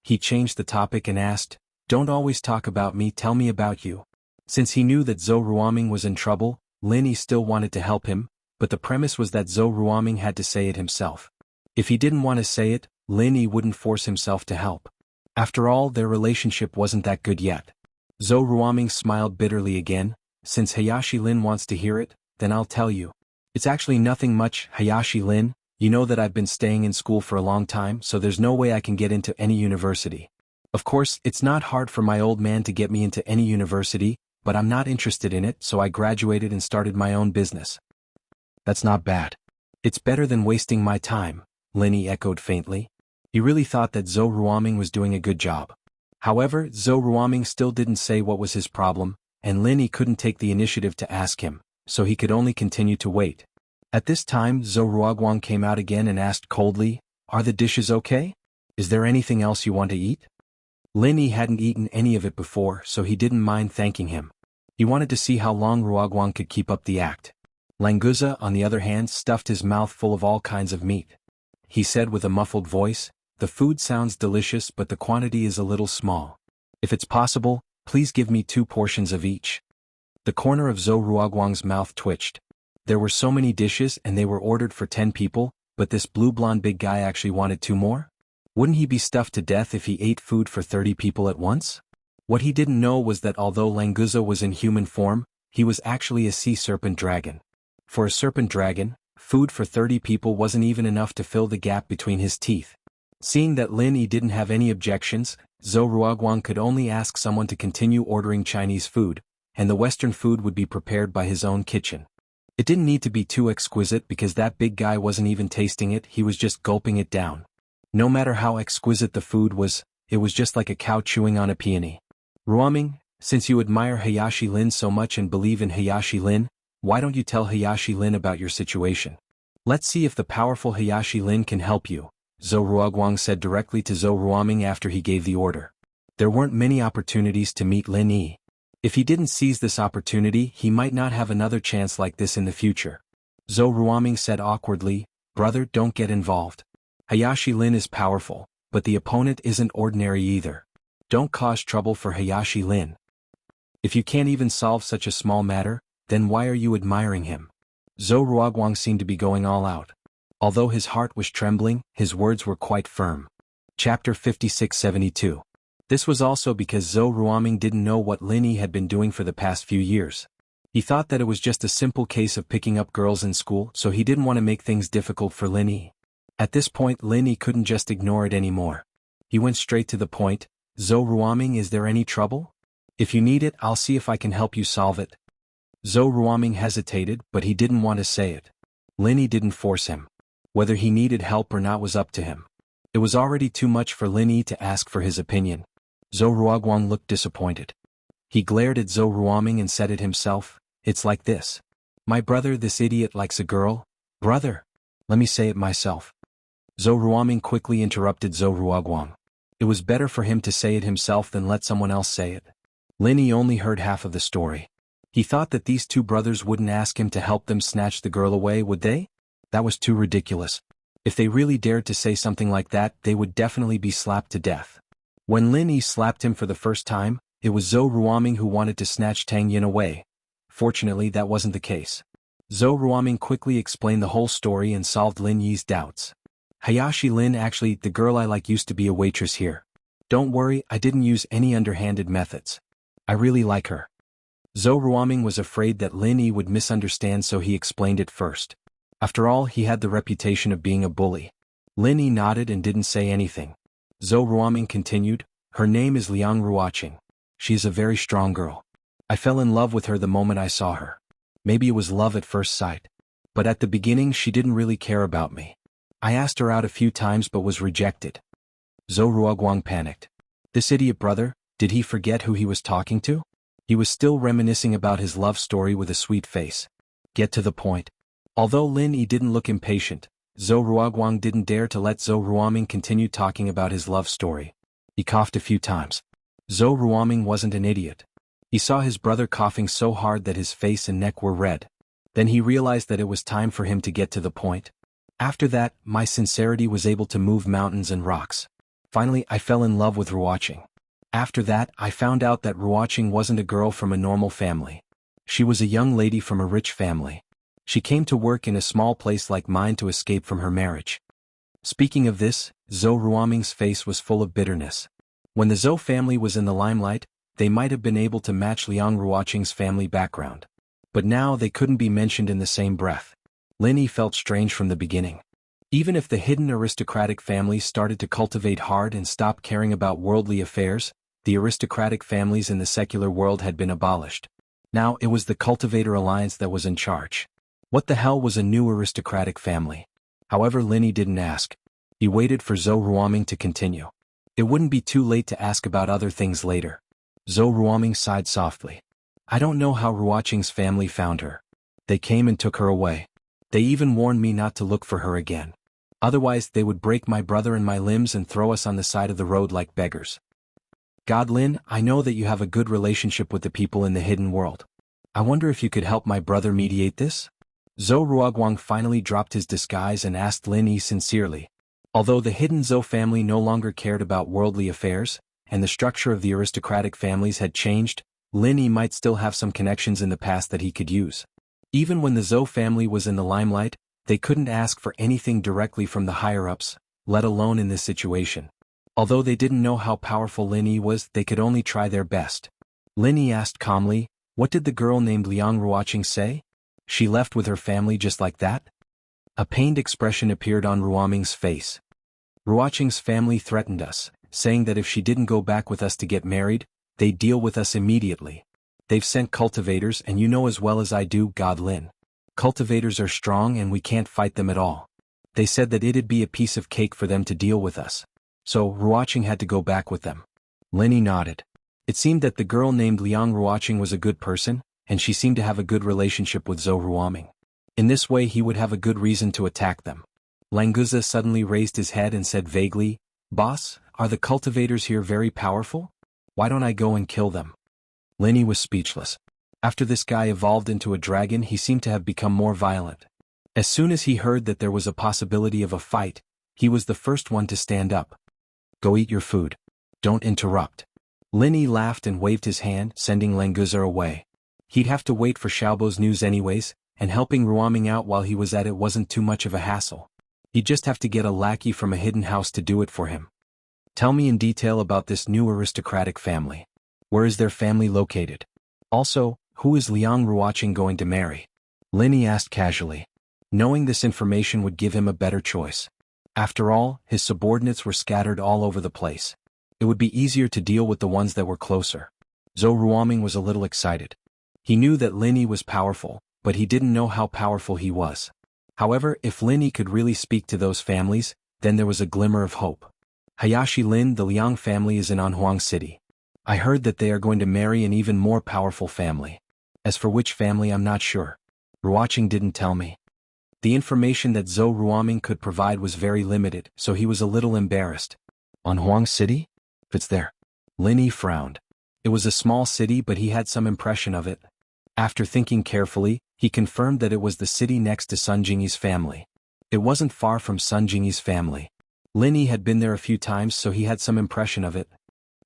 He changed the topic and asked, Don't always talk about me, tell me about you. Since he knew that Zhou Ruoming was in trouble, Lin Yi still wanted to help him, but the premise was that Zhou Ruoming had to say it himself. If he didn't want to say it, Lin Yi wouldn't force himself to help. After all, their relationship wasn't that good yet. Zhou Ruoming smiled bitterly again. Since Hayashi Lin wants to hear it, then I'll tell you. It's actually nothing much, Hayashi Lin. You know that I've been staying in school for a long time, so there's no way I can get into any university. Of course, it's not hard for my old man to get me into any university, but I'm not interested in it, so I graduated and started my own business. That's not bad. It's better than wasting my time, Lin Yi echoed faintly. He really thought that Zhou Ruoming was doing a good job. However, Zhou Ruoming still didn't say what was his problem, and Lin Yi couldn't take the initiative to ask him, so he could only continue to wait. At this time, Zhou Ruoguang came out again and asked coldly, Are the dishes okay? Is there anything else you want to eat? Lin Yi hadn't eaten any of it before, so he didn't mind thanking him. He wanted to see how long Ruoguang could keep up the act. Languza, on the other hand, stuffed his mouth full of all kinds of meat. He said with a muffled voice, The food sounds delicious, but the quantity is a little small. If it's possible, please give me 2 portions of each. The corner of Zhou Ruoguang's mouth twitched. There were so many dishes and they were ordered for 10 people, but this blue-blonde big guy actually wanted 2 more? Wouldn't he be stuffed to death if he ate food for 30 people at once? What he didn't know was that although Languza was in human form, he was actually a sea serpent dragon. For a serpent dragon, food for 30 people wasn't even enough to fill the gap between his teeth. Seeing that Lin Yi didn't have any objections, Zhou Ruoguang could only ask someone to continue ordering Chinese food, and the Western food would be prepared by his own kitchen. It didn't need to be too exquisite because that big guy wasn't even tasting it, he was just gulping it down. No matter how exquisite the food was, it was just like a cow chewing on a peony. Ruoming, since you admire Hayashi Lin so much and believe in Hayashi Lin, why don't you tell Hayashi Lin about your situation? Let's see if the powerful Hayashi Lin can help you, Zhou Ruoguang said directly to Zhou Ruoming after he gave the order. There weren't many opportunities to meet Lin Yi. If he didn't seize this opportunity, he might not have another chance like this in the future. Zhou Ruoming said awkwardly, Brother, don't get involved. Hayashi Lin is powerful, but the opponent isn't ordinary either. Don't cause trouble for Hayashi Lin. If you can't even solve such a small matter, then why are you admiring him? Zhou Ruoguang seemed to be going all out. Although his heart was trembling, his words were quite firm. Chapter 5672. This was also because Zhou Ruoming didn't know what Lin Yi had been doing for the past few years. He thought that it was just a simple case of picking up girls in school, so he didn't want to make things difficult for Lin Yi. At this point, Lin Yi couldn't just ignore it anymore. He went straight to the point. Zhou Ruoming, is there any trouble? If you need it, I'll see if I can help you solve it. Zhou Ruoming hesitated, but he didn't want to say it. Lin Yi didn't force him. Whether he needed help or not was up to him. It was already too much for Lin Yi to ask for his opinion. Zhou Ruoguang looked disappointed. He glared at Zhou Ruoming and said it himself, it's like this. My brother, this idiot, likes a girl. Brother! Let me say it myself. Zhou Ruoming quickly interrupted Zhou Ruoguang. It was better for him to say it himself than let someone else say it. Lin Yi only heard half of the story. He thought that these two brothers wouldn't ask him to help them snatch the girl away, would they? That was too ridiculous. If they really dared to say something like that, they would definitely be slapped to death. When Lin Yi slapped him for the first time, it was Zhou Ruoming who wanted to snatch Tang Yin away. Fortunately, that wasn't the case. Zhou Ruoming quickly explained the whole story and solved Lin Yi's doubts. Hayashi Lin, actually, the girl I like used to be a waitress here. Don't worry, I didn't use any underhanded methods. I really like her. Zhou Ruoming was afraid that Lin Yi would misunderstand, so he explained it first. After all, he had the reputation of being a bully. Lin Yi nodded and didn't say anything. Zhou Ruoming continued, her name is Liang Ruoqing. She is a very strong girl. I fell in love with her the moment I saw her. Maybe it was love at first sight. But at the beginning she didn't really care about me. I asked her out a few times but was rejected. Zhou Ruoguang panicked. This idiot brother, did he forget who he was talking to? He was still reminiscing about his love story with a sweet face. Get to the point. Although Lin Yi didn't look impatient, Zhou Ruoguang didn't dare to let Zhou Ruoming continue talking about his love story. He coughed a few times. Zhou Ruoming wasn't an idiot. He saw his brother coughing so hard that his face and neck were red. Then he realized that it was time for him to get to the point. After that, my sincerity was able to move mountains and rocks. Finally, I fell in love with Ruoqing. After that, I found out that Ruoqing wasn't a girl from a normal family. She was a young lady from a rich family. She came to work in a small place like mine to escape from her marriage. Speaking of this, Zhou Ruoming's face was full of bitterness. When the Zhou family was in the limelight, they might have been able to match Liang Ruoqing's family background. But now they couldn't be mentioned in the same breath. Lin Yi felt strange from the beginning. Even if the hidden aristocratic families started to cultivate hard and stop caring about worldly affairs, the aristocratic families in the secular world had been abolished. Now it was the Cultivator Alliance that was in charge. What the hell was a new aristocratic family? However, Lin Yi didn't ask. He waited for Zhou Ruoming to continue. It wouldn't be too late to ask about other things later. Zhou Ruoming sighed softly. I don't know how Ruoqing's family found her. They came and took her away. They even warned me not to look for her again. Otherwise they would break my brother and my limbs and throw us on the side of the road like beggars. God Lin, I know that you have a good relationship with the people in the hidden world. I wonder if you could help my brother mediate this? Zhou Ruoguang finally dropped his disguise and asked Lin Yi sincerely. Although the hidden Zhou family no longer cared about worldly affairs, and the structure of the aristocratic families had changed, Lin Yi might still have some connections in the past that he could use. Even when the Zhou family was in the limelight, they couldn't ask for anything directly from the higher-ups, let alone in this situation. Although they didn't know how powerful Lin Yi was, they could only try their best. Lin Yi asked calmly, what did the girl named Liang Ruoqing say? She left with her family just like that? A pained expression appeared on Ruoming's face. Ruoqing's family threatened us, saying that if she didn't go back with us to get married, they'd deal with us immediately. They've sent cultivators, and you know as well as I do, God Lin. Cultivators are strong and we can't fight them at all. They said that it'd be a piece of cake for them to deal with us. So Ruoqing had to go back with them. Lin Yi nodded. It seemed that the girl named Liang Ruoqing was a good person, and she seemed to have a good relationship with Zhou Ruoming. In this way he would have a good reason to attack them. Languza suddenly raised his head and said vaguely, Boss, are the cultivators here very powerful? Why don't I go and kill them? Lin Yi was speechless. After this guy evolved into a dragon, he seemed to have become more violent. As soon as he heard that there was a possibility of a fight, he was the first one to stand up. Go eat your food. Don't interrupt. Lin Yi laughed and waved his hand, sending Languza away. He'd have to wait for Xiaobo's news anyways, and helping Ruoming out while he was at it wasn't too much of a hassle. He'd just have to get a lackey from a hidden house to do it for him. Tell me in detail about this new aristocratic family. Where is their family located? Also, who is Liang Ruoqing going to marry? Lin Yi asked casually. Knowing this information would give him a better choice. After all, his subordinates were scattered all over the place. It would be easier to deal with the ones that were closer. Zhou Ruoming was a little excited. He knew that Lin Yi was powerful, but he didn't know how powerful he was. However, if Lin Yi could really speak to those families, then there was a glimmer of hope. Hayashi Lin, the Liang family, is in Anhuang City. I heard that they are going to marry an even more powerful family. As for which family, I'm not sure. Ruoqing didn't tell me. The information that Zhou Ruoming could provide was very limited, so he was a little embarrassed. Anhuang City? It's there. Lin Yi frowned. It was a small city, but he had some impression of it. After thinking carefully, he confirmed that it was the city next to Sun Jingyi's family. It wasn't far from Sun Jingyi's family. Lin Yi had been there a few times, so he had some impression of it.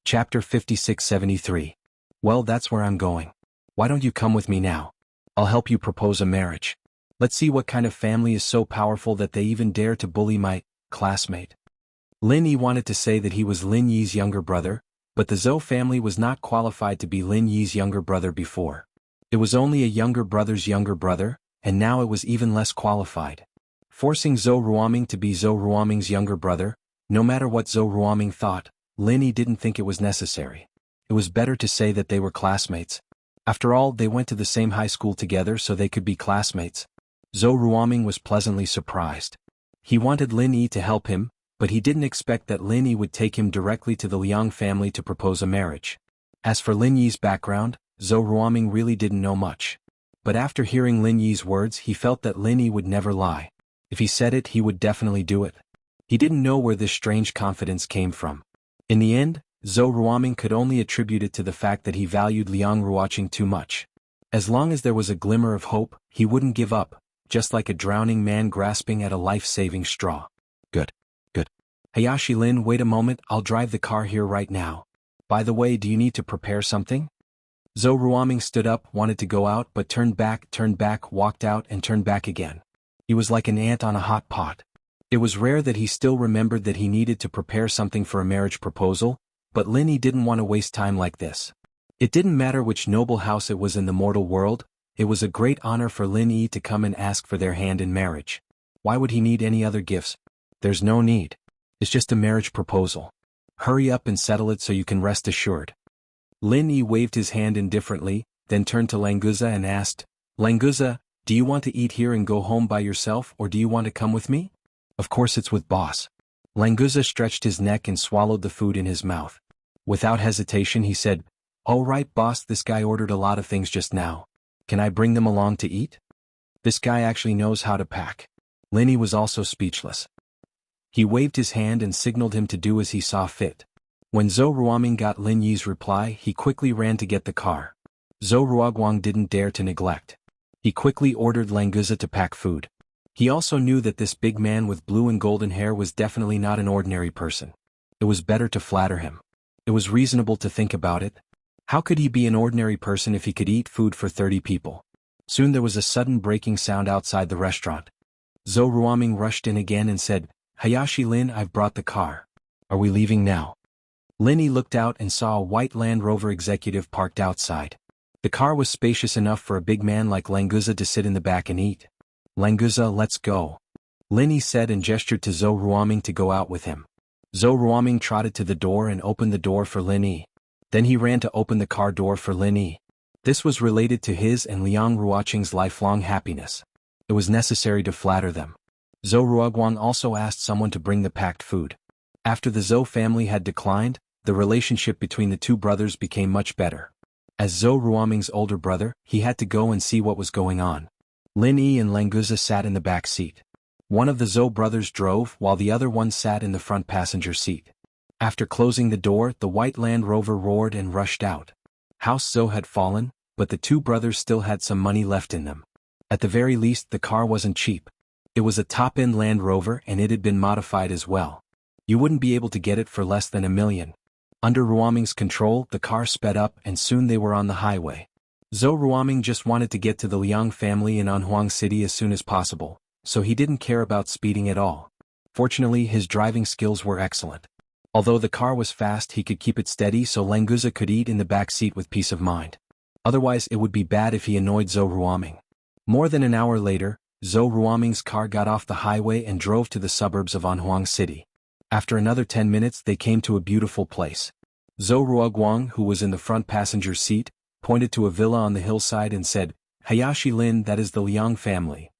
Chapter 5673. Well, that's where I'm going. Why don't you come with me now? I'll help you propose a marriage. Let's see what kind of family is so powerful that they even dare to bully my classmate. Lin Yi wanted to say that he was Lin Yi's younger brother, but the Zhou family was not qualified to be Lin Yi's younger brother before. It was only a younger brother's younger brother, and now it was even less qualified. Forcing Zhou Ruoming to be Zhou Ruoming's younger brother, no matter what Zhou Ruoming thought, Lin Yi didn't think it was necessary. It was better to say that they were classmates. After all, they went to the same high school together, so they could be classmates. Zhou Ruoming was pleasantly surprised. He wanted Lin Yi to help him, but he didn't expect that Lin Yi would take him directly to the Liang family to propose a marriage. As for Lin Yi's background, Zhou Ruoming really didn't know much. But after hearing Lin Yi's words, he felt that Lin Yi would never lie. If he said it, he would definitely do it. He didn't know where this strange confidence came from. In the end, Zhou Ruoming could only attribute it to the fact that he valued Liang Ruoqing too much. As long as there was a glimmer of hope, he wouldn't give up, just like a drowning man grasping at a life-saving straw. Good. Hayashi Lin, wait a moment, I'll drive the car here right now. By the way, do you need to prepare something? Zhou Ruoming stood up, wanted to go out, but turned back, walked out and turned back again. He was like an ant on a hot pot. It was rare that he still remembered that he needed to prepare something for a marriage proposal, but Lin Yi didn't want to waste time like this. It didn't matter which noble house it was in the mortal world, it was a great honor for Lin Yi to come and ask for their hand in marriage. Why would he need any other gifts? There's no need. It's just a marriage proposal. Hurry up and settle it so you can rest assured. Lin Yi waved his hand indifferently, then turned to Languza and asked, Languza, do you want to eat here and go home by yourself, or do you want to come with me? Of course it's with boss. Languza stretched his neck and swallowed the food in his mouth. Without hesitation he said, all right boss, this guy ordered a lot of things just now. Can I bring them along to eat? This guy actually knows how to pack. Lin Yi was also speechless. He waved his hand and signaled him to do as he saw fit. When Zhou Ruoming got Lin Yi's reply, he quickly ran to get the car. Zhou Ruoguang didn't dare to neglect. He quickly ordered Languza to pack food. He also knew that this big man with blue and golden hair was definitely not an ordinary person. It was better to flatter him. It was reasonable to think about it. How could he be an ordinary person if he could eat food for 30 people? Soon there was a sudden breaking sound outside the restaurant. Zhou Ruoming rushed in again and said, Hayashi Lin, I've brought the car. Are we leaving now? Lin Yi looked out and saw a white Land Rover executive parked outside. The car was spacious enough for a big man like Languza to sit in the back and eat. Languza, let's go. Lin Yi said and gestured to Zhou Ruoming to go out with him. Zhou Ruoming trotted to the door and opened the door for Lin Yi. Then he ran to open the car door for Lin Yi. This was related to his and Liang Ruoqing's lifelong happiness. It was necessary to flatter them. Zhou Ruoguang also asked someone to bring the packed food. After the Zhou family had declined, the relationship between the two brothers became much better. As Zhou Ruoming's older brother, he had to go and see what was going on. Lin Yi and Languza sat in the back seat. One of the Zhou brothers drove while the other one sat in the front passenger seat. After closing the door, the white Land Rover roared and rushed out. House Zhou had fallen, but the two brothers still had some money left in them. At the very least, the car wasn't cheap. It was a top-end Land Rover and it had been modified as well. You wouldn't be able to get it for less than $1 million. Under Ruoming's control, the car sped up and soon they were on the highway. Zhou Ruoming just wanted to get to the Liang family in Anhuang City as soon as possible, so he didn't care about speeding at all. Fortunately, his driving skills were excellent. Although the car was fast, he could keep it steady so Languza could eat in the back seat with peace of mind. Otherwise, it would be bad if he annoyed Zhou Ruoming. More than an hour later, Zhou Ruoming's car got off the highway and drove to the suburbs of Anhuang City. After another 10 minutes, they came to a beautiful place. Zhou Ruoguang, who was in the front passenger seat, pointed to a villa on the hillside and said, "Hayashi Lin, that is the Liang family.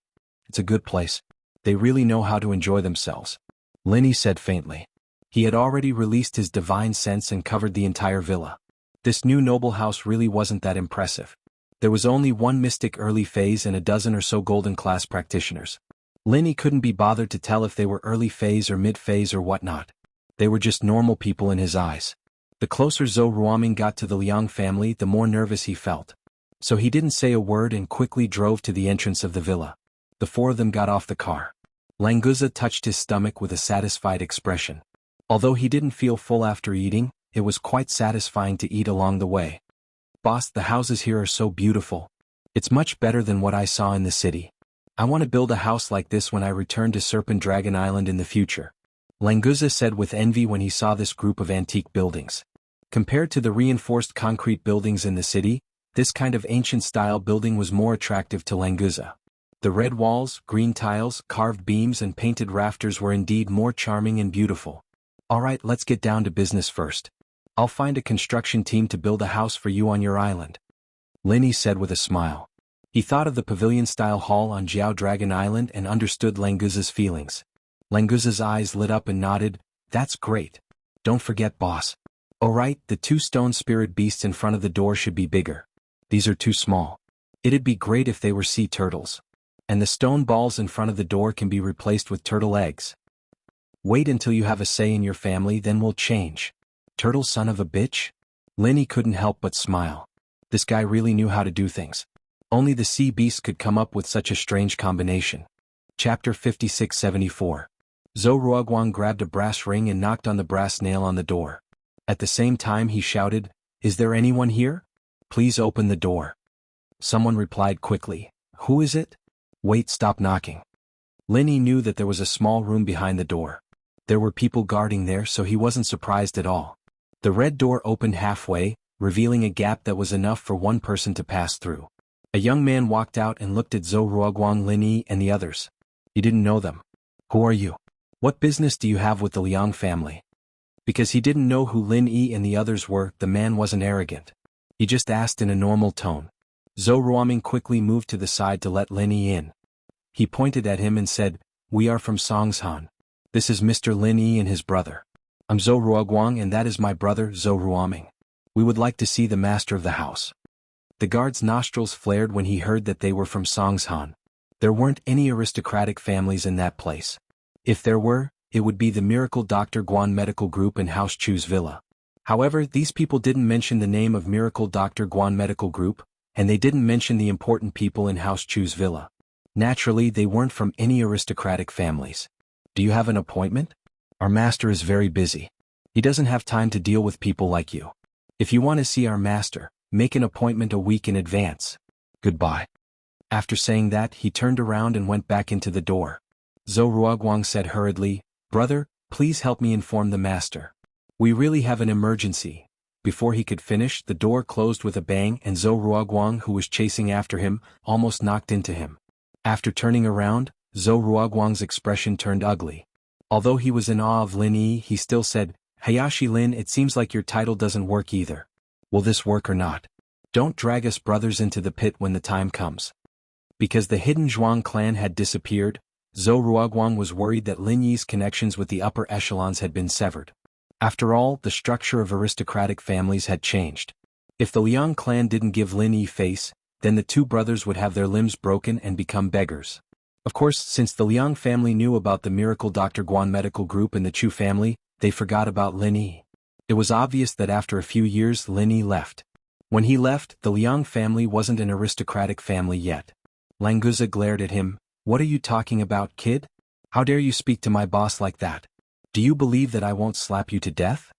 It's a good place. They really know how to enjoy themselves." Linny said faintly. He had already released his divine sense and covered the entire villa. This new noble house really wasn't that impressive. There was only one mystic early phase and a dozen or so golden class practitioners. Linny couldn't be bothered to tell if they were early phase or mid phase or whatnot. They were just normal people in his eyes. The closer Zhou Ruoming got to the Liang family, the more nervous he felt. So he didn't say a word and quickly drove to the entrance of the villa. The four of them got off the car. Languza touched his stomach with a satisfied expression. Although he didn't feel full after eating, it was quite satisfying to eat along the way. "Boss, the houses here are so beautiful. It's much better than what I saw in the city. I want to build a house like this when I return to Serpent Dragon Island in the future," Languza said with envy when he saw this group of antique buildings. Compared to the reinforced concrete buildings in the city, this kind of ancient-style building was more attractive to Languza. The red walls, green tiles, carved beams and painted rafters were indeed more charming and beautiful. "Alright, let's get down to business first. I'll find a construction team to build a house for you on your island," Linny said with a smile. He thought of the pavilion-style hall on Jiao Dragon Island and understood Languza's feelings. Languza's eyes lit up and nodded, "That's great. Don't forget, boss. Alright, the two stone spirit beasts in front of the door should be bigger. These are too small. It'd be great if they were sea turtles. And the stone balls in front of the door can be replaced with turtle eggs. Wait until you have a say in your family, then we'll change." Turtle son of a bitch? Linny couldn't help but smile. This guy really knew how to do things. Only the sea beast could come up with such a strange combination. Chapter 5674. Zhou Ruoguang grabbed a brass ring and knocked on the brass nail on the door. At the same time he shouted, "Is there anyone here? Please open the door." Someone replied quickly, "Who is it?" "Wait, stop knocking." Linny knew that there was a small room behind the door. There were people guarding there, so he wasn't surprised at all. The red door opened halfway, revealing a gap that was enough for one person to pass through. A young man walked out and looked at Zhou Ruoguang, Linny, and the others. He didn't know them. "Who are you? What business do you have with the Liang family?" Because he didn't know who Lin Yi and the others were, the man wasn't arrogant. He just asked in a normal tone. Zhou Ruoming quickly moved to the side to let Lin Yi in. He pointed at him and said, "We are from Songshan. This is Mr. Lin Yi and his brother. I'm Zhou Ruoguang and that is my brother, Zhou Ruoming. We would like to see the master of the house." The guard's nostrils flared when he heard that they were from Songshan. There weren't any aristocratic families in that place. If there were, it would be the Miracle Dr. Guan Medical Group in House Chu's villa. However, these people didn't mention the name of Miracle Dr. Guan Medical Group, and they didn't mention the important people in House Chu's villa. Naturally, they weren't from any aristocratic families. "Do you have an appointment? Our master is very busy. He doesn't have time to deal with people like you. If you want to see our master, make an appointment a week in advance. Goodbye." After saying that, he turned around and went back into the door. Zhou Ruoguang said hurriedly, "Brother, please help me inform the master. We really have an emergency." Before he could finish, the door closed with a bang and Zhou Ruoguang, who was chasing after him, almost knocked into him. After turning around, Zhou Ruoguang's expression turned ugly. Although he was in awe of Lin Yi, he still said, "Hayashi Lin, it seems like your title doesn't work either. Will this work or not? Don't drag us brothers into the pit when the time comes." Because the hidden Zhuang clan had disappeared, Zhou Ruoguang was worried that Lin Yi's connections with the upper echelons had been severed. After all, the structure of aristocratic families had changed. If the Liang clan didn't give Lin Yi face, then the two brothers would have their limbs broken and become beggars. Of course, since the Liang family knew about the Miracle Dr. Guan Medical Group and the Chu family, they forgot about Lin Yi. It was obvious that after a few years Lin Yi left. When he left, the Liang family wasn't an aristocratic family yet. Languza glared at him. "What are you talking about, kid? How dare you speak to my boss like that? Do you believe that I won't slap you to death?"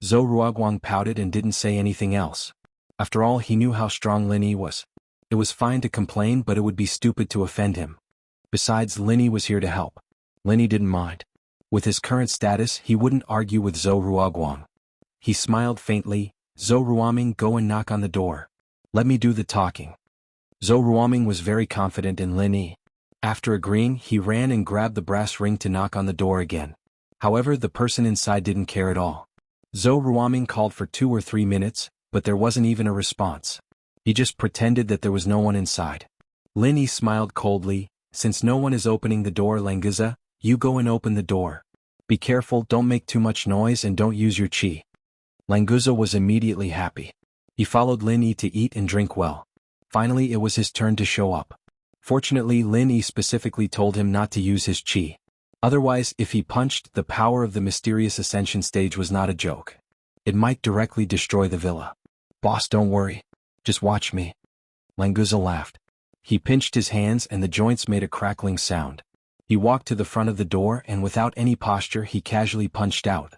Zhou Ruoguang pouted and didn't say anything else. After all, he knew how strong Lin Yi was. It was fine to complain, but it would be stupid to offend him. Besides, Lin Yi was here to help. Lin Yi didn't mind. With his current status, he wouldn't argue with Zhou Ruoguang. He smiled faintly. Zhou Ruoming, go and knock on the door. Let me do the talking. Zhou Ruoming was very confident in Lin Yi. After agreeing, he ran and grabbed the brass ring to knock on the door again. However, the person inside didn't care at all. Zhou Ruoming called for 2 or 3 minutes, but there wasn't even a response. He just pretended that there was no one inside. Lin Yi smiled coldly. Since no one is opening the door, Languza, you go and open the door. Be careful, don't make too much noise and don't use your qi. Languza was immediately happy. He followed Lin Yi to eat and drink well. Finally, it was his turn to show up. Fortunately, Lin Yi specifically told him not to use his qi. Otherwise, if he punched, the power of the mysterious ascension stage was not a joke. It might directly destroy the villa. Boss, don't worry. Just watch me. Languza laughed. He pinched his hands and the joints made a crackling sound. He walked to the front of the door and without any posture he casually punched out.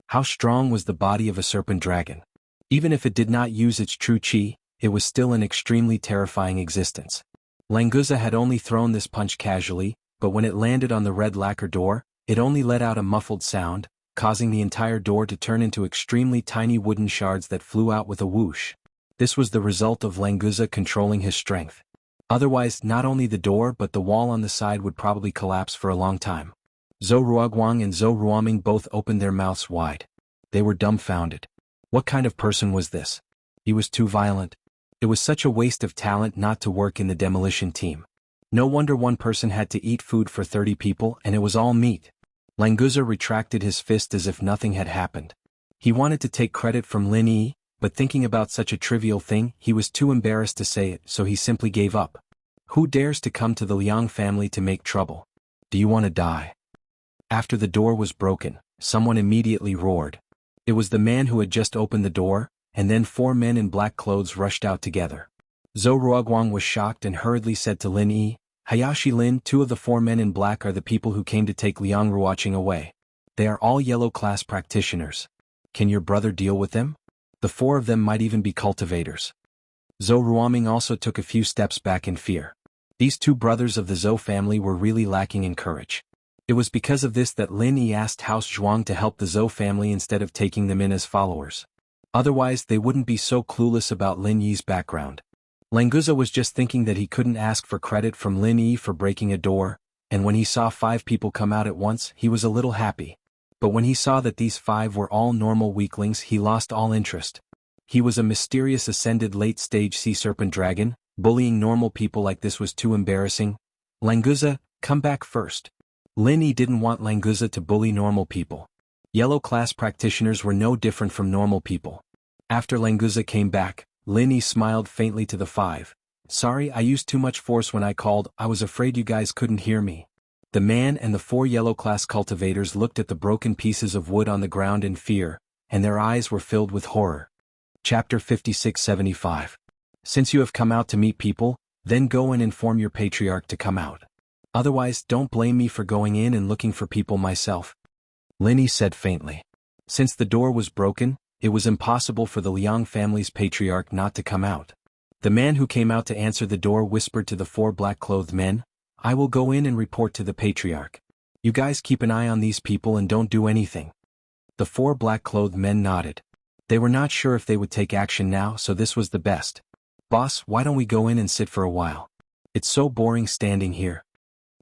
How strong was the body of a serpent dragon? Even if it did not use its true qi, it was still an extremely terrifying existence. Languza had only thrown this punch casually, but when it landed on the red lacquer door, it only let out a muffled sound, causing the entire door to turn into extremely tiny wooden shards that flew out with a whoosh. This was the result of Languza controlling his strength. Otherwise, not only the door but the wall on the side would probably collapse for a long time. Zhou Ruoguang and Zhou Ruoming both opened their mouths wide. They were dumbfounded. What kind of person was this? He was too violent. It was such a waste of talent not to work in the demolition team. No wonder one person had to eat food for 30 people and it was all meat. Languza retracted his fist as if nothing had happened. He wanted to take credit from Lin Yi, but thinking about such a trivial thing, he was too embarrassed to say it, so he simply gave up. Who dares to come to the Liang family to make trouble? Do you want to die? After the door was broken, someone immediately roared. It was the man who had just opened the door, and then 4 men in black clothes rushed out together. Zhou Ruoguang was shocked and hurriedly said to Lin Yi, Hayashi Lin, 2 of the 4 men in black are the people who came to take Liang Ruoqing away. They are all yellow class practitioners. Can your brother deal with them? The 4 of them might even be cultivators. Zhou Ruoming also took a few steps back in fear. These 2 brothers of the Zhou family were really lacking in courage. It was because of this that Lin Yi asked House Zhuang to help the Zhou family instead of taking them in as followers. Otherwise, they wouldn't be so clueless about Lin Yi's background. Languza was just thinking that he couldn't ask for credit from Lin Yi for breaking a door, and when he saw 5 people come out at once, he was a little happy. But when he saw that these 5 were all normal weaklings, he lost all interest. He was a mysterious ascended late-stage sea serpent dragon. Bullying normal people like this was too embarrassing. Languza, come back first. Lin Yi didn't want Languza to bully normal people. Yellow class practitioners were no different from normal people. After Languza came back, Lin Yi smiled faintly to the 5. Sorry, I used too much force when I called, I was afraid you guys couldn't hear me. The man and the 4 yellow class cultivators looked at the broken pieces of wood on the ground in fear, and their eyes were filled with horror. Chapter 5675. Since you have come out to meet people, then go and inform your patriarch to come out. Otherwise, don't blame me for going in and looking for people myself. Lin Yi said faintly. Since the door was broken, it was impossible for the Liang family's patriarch not to come out. The man who came out to answer the door whispered to the 4 black-clothed men, I will go in and report to the patriarch. You guys keep an eye on these people and don't do anything. The 4 black-clothed men nodded. They were not sure if they would take action now, so this was the best. Boss, why don't we go in and sit for a while? It's so boring standing here.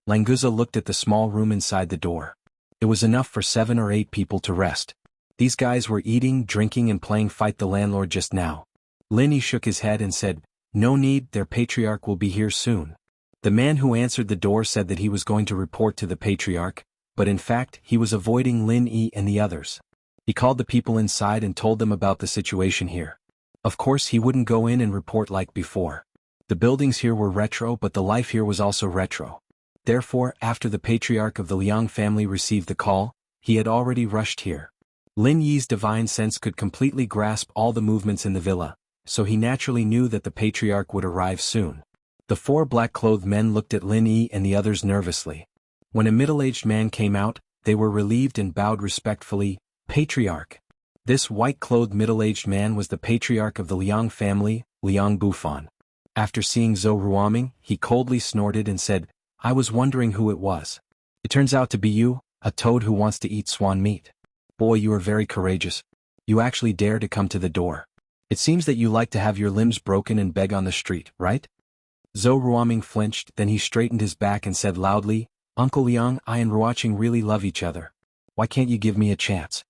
Languza looked at the small room inside the door. It was enough for 7 or 8 people to rest. These guys were eating, drinking and playing fight the landlord just now. Lin Yi shook his head and said, no need, their patriarch will be here soon. The man who answered the door said that he was going to report to the patriarch, but in fact, he was avoiding Lin Yi and the others. He called the people inside and told them about the situation here. Of course, he wouldn't go in and report like before. The buildings here were retro, but the life here was also retro. Therefore, after the patriarch of the Liang family received the call, he had already rushed here. Lin Yi's divine sense could completely grasp all the movements in the villa, so he naturally knew that the patriarch would arrive soon. The 4 black-clothed men looked at Lin Yi and the others nervously. When a middle-aged man came out, they were relieved and bowed respectfully, Patriarch. This white-clothed middle-aged man was the patriarch of the Liang family, Liang Bufan. After seeing Zhou Ruoming, he coldly snorted and said, "I was wondering who it was. It turns out to be you, a toad who wants to eat swan meat. Boy, you are very courageous. You actually dare to come to the door. It seems that you like to have your limbs broken and beg on the street, right?" Zhou Ruoming flinched, then he straightened his back and said loudly, "Uncle Liang, I and Ruoqing really love each other. Why can't you give me a chance?"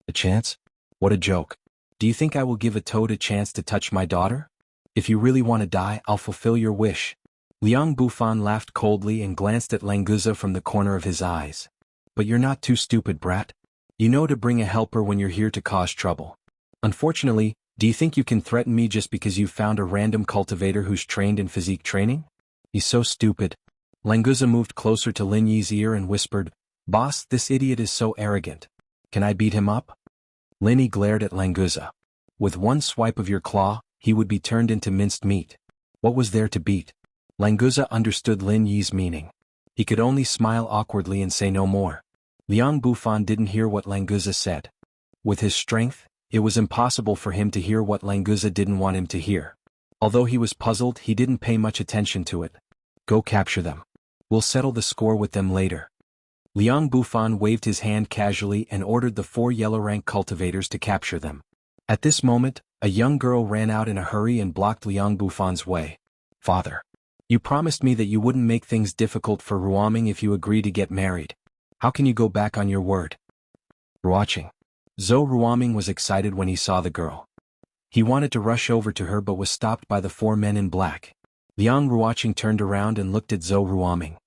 "A chance? What a joke. Do you think I will give a toad a chance to touch my daughter? If you really want to die, I'll fulfill your wish." Liang Bufan laughed coldly and glanced at Languza from the corner of his eyes. "But you're not too stupid, brat. You know to bring a helper when you're here to cause trouble. Unfortunately, do you think you can threaten me just because you found a random cultivator who's trained in physique training? He's so stupid." Languza moved closer to Lin Yi's ear and whispered, "Boss, this idiot is so arrogant. Can I beat him up?" Lin Yi glared at Languza. "With one swipe of your claw, he would be turned into minced meat. What was there to beat?" Languza understood Lin Yi's meaning. He could only smile awkwardly and say no more. Liang Bufan didn't hear what Languza said. With his strength, it was impossible for him to hear what Languza didn't want him to hear. Although he was puzzled, he didn't pay much attention to it. "Go capture them. We'll settle the score with them later." Liang Bufan waved his hand casually and ordered the 4 yellow-rank cultivators to capture them. At this moment, a young girl ran out in a hurry and blocked Liang Bufan's way. "Father, you promised me that you wouldn't make things difficult for Ruoming if you agree to get married. How can you go back on your word?" Ruoqing. Zhou Ruoming was excited when he saw the girl. He wanted to rush over to her but was stopped by the 4 men in black. Liang Ruoqing turned around and looked at Zhou Ruoming.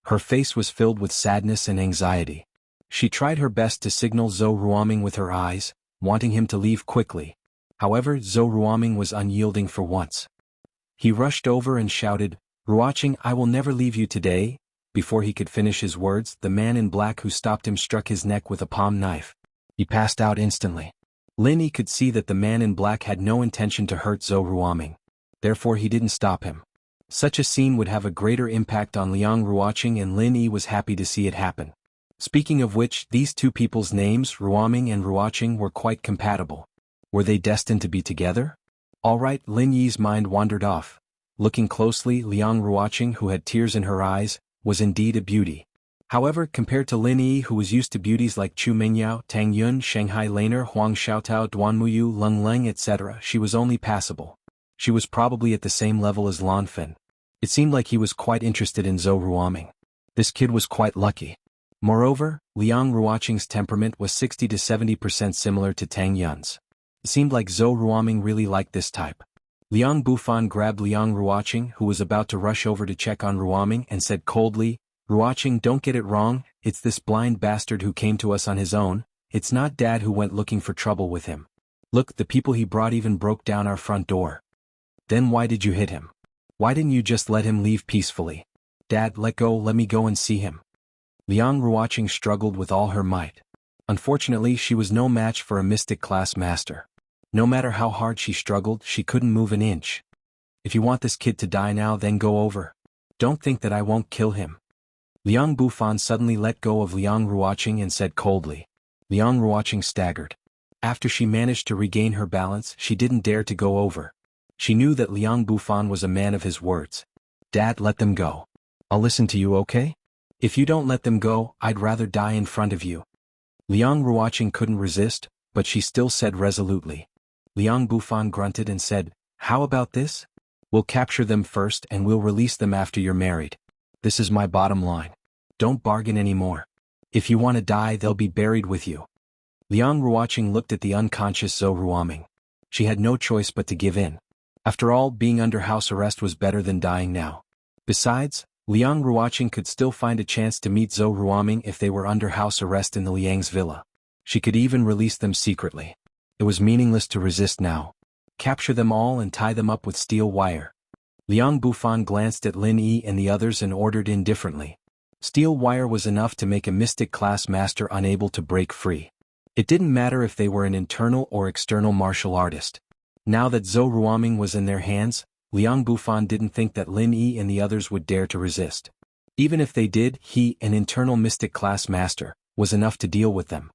Her face was filled with sadness and anxiety. She tried her best to signal Zhou Ruoming with her eyes, wanting him to leave quickly. However, Zhou Ruoming was unyielding for once. He rushed over and shouted, "Ruoqing, I will never leave you today." Before he could finish his words, the man in black who stopped him struck his neck with a palm knife. He passed out instantly. Lin Yi could see that the man in black had no intention to hurt Zhou Ruoming. Therefore he didn't stop him. Such a scene would have a greater impact on Liang Ruoqing, and Lin Yi was happy to see it happen. Speaking of which, these two people's names, Ruoming and Ruoqing, were quite compatible. Were they destined to be together? Alright, Lin Yi's mind wandered off. Looking closely, Liang Ruoqing, who had tears in her eyes, was indeed a beauty. However, compared to Lin Yi, who was used to beauties like Chu Mingyao, Tang Yun, Shanghai Laner, Huang Xiaotao, Duan Muyu, Leng Leng, etc., she was only passable. She was probably at the same level as Lan Fin. It seemed like he was quite interested in Zhou Ruoming. This kid was quite lucky. Moreover, Liang Ruoqing's temperament was 60 to 70% similar to Tang Yun's. It seemed like Zhou Ruoming really liked this type. Liang Bufan grabbed Liang Ruoqing, who was about to rush over to check on Ruoming, and said coldly, "Ruoqing, don't get it wrong, it's this blind bastard who came to us on his own. It's not Dad who went looking for trouble with him. Look, the people he brought even broke down our front door." "Then why did you hit him? Why didn't you just let him leave peacefully?" "Dad, let me go and see him." Liang Ruoqing struggled with all her might. Unfortunately, she was no match for a mystic class master. No matter how hard she struggled, she couldn't move an inch. "If you want this kid to die now, then go over. Don't think that I won't kill him." Liang Bufan suddenly let go of Liang Ruoqing and said coldly. Liang Ruoqing staggered. After she managed to regain her balance, she didn't dare to go over. She knew that Liang Bufan was a man of his words. "Dad, let them go. I'll listen to you, okay? If you don't let them go, I'd rather die in front of you." Liang Ruoqing couldn't resist, but she still said resolutely. Liang Bufan grunted and said, "How about this? We'll capture them first and we'll release them after you're married. This is my bottom line. Don't bargain anymore. If you want to die, they'll be buried with you." Liang Ruoqing looked at the unconscious Zhou Ruoming. She had no choice but to give in. After all, being under house arrest was better than dying now. Besides, Liang Ruoqing could still find a chance to meet Zhou Ruoming if they were under house arrest in the Liang's villa. She could even release them secretly. It was meaningless to resist now. Capture them all and tie them up with steel wire. Liang Bufan glanced at Lin Yi and the others and ordered indifferently. Steel wire was enough to make a mystic class master unable to break free. It didn't matter if they were an internal or external martial artist. Now that Zhou Ruoming was in their hands, Liang Bufan didn't think that Lin Yi and the others would dare to resist. Even if they did, he, an internal mystic class master, was enough to deal with them.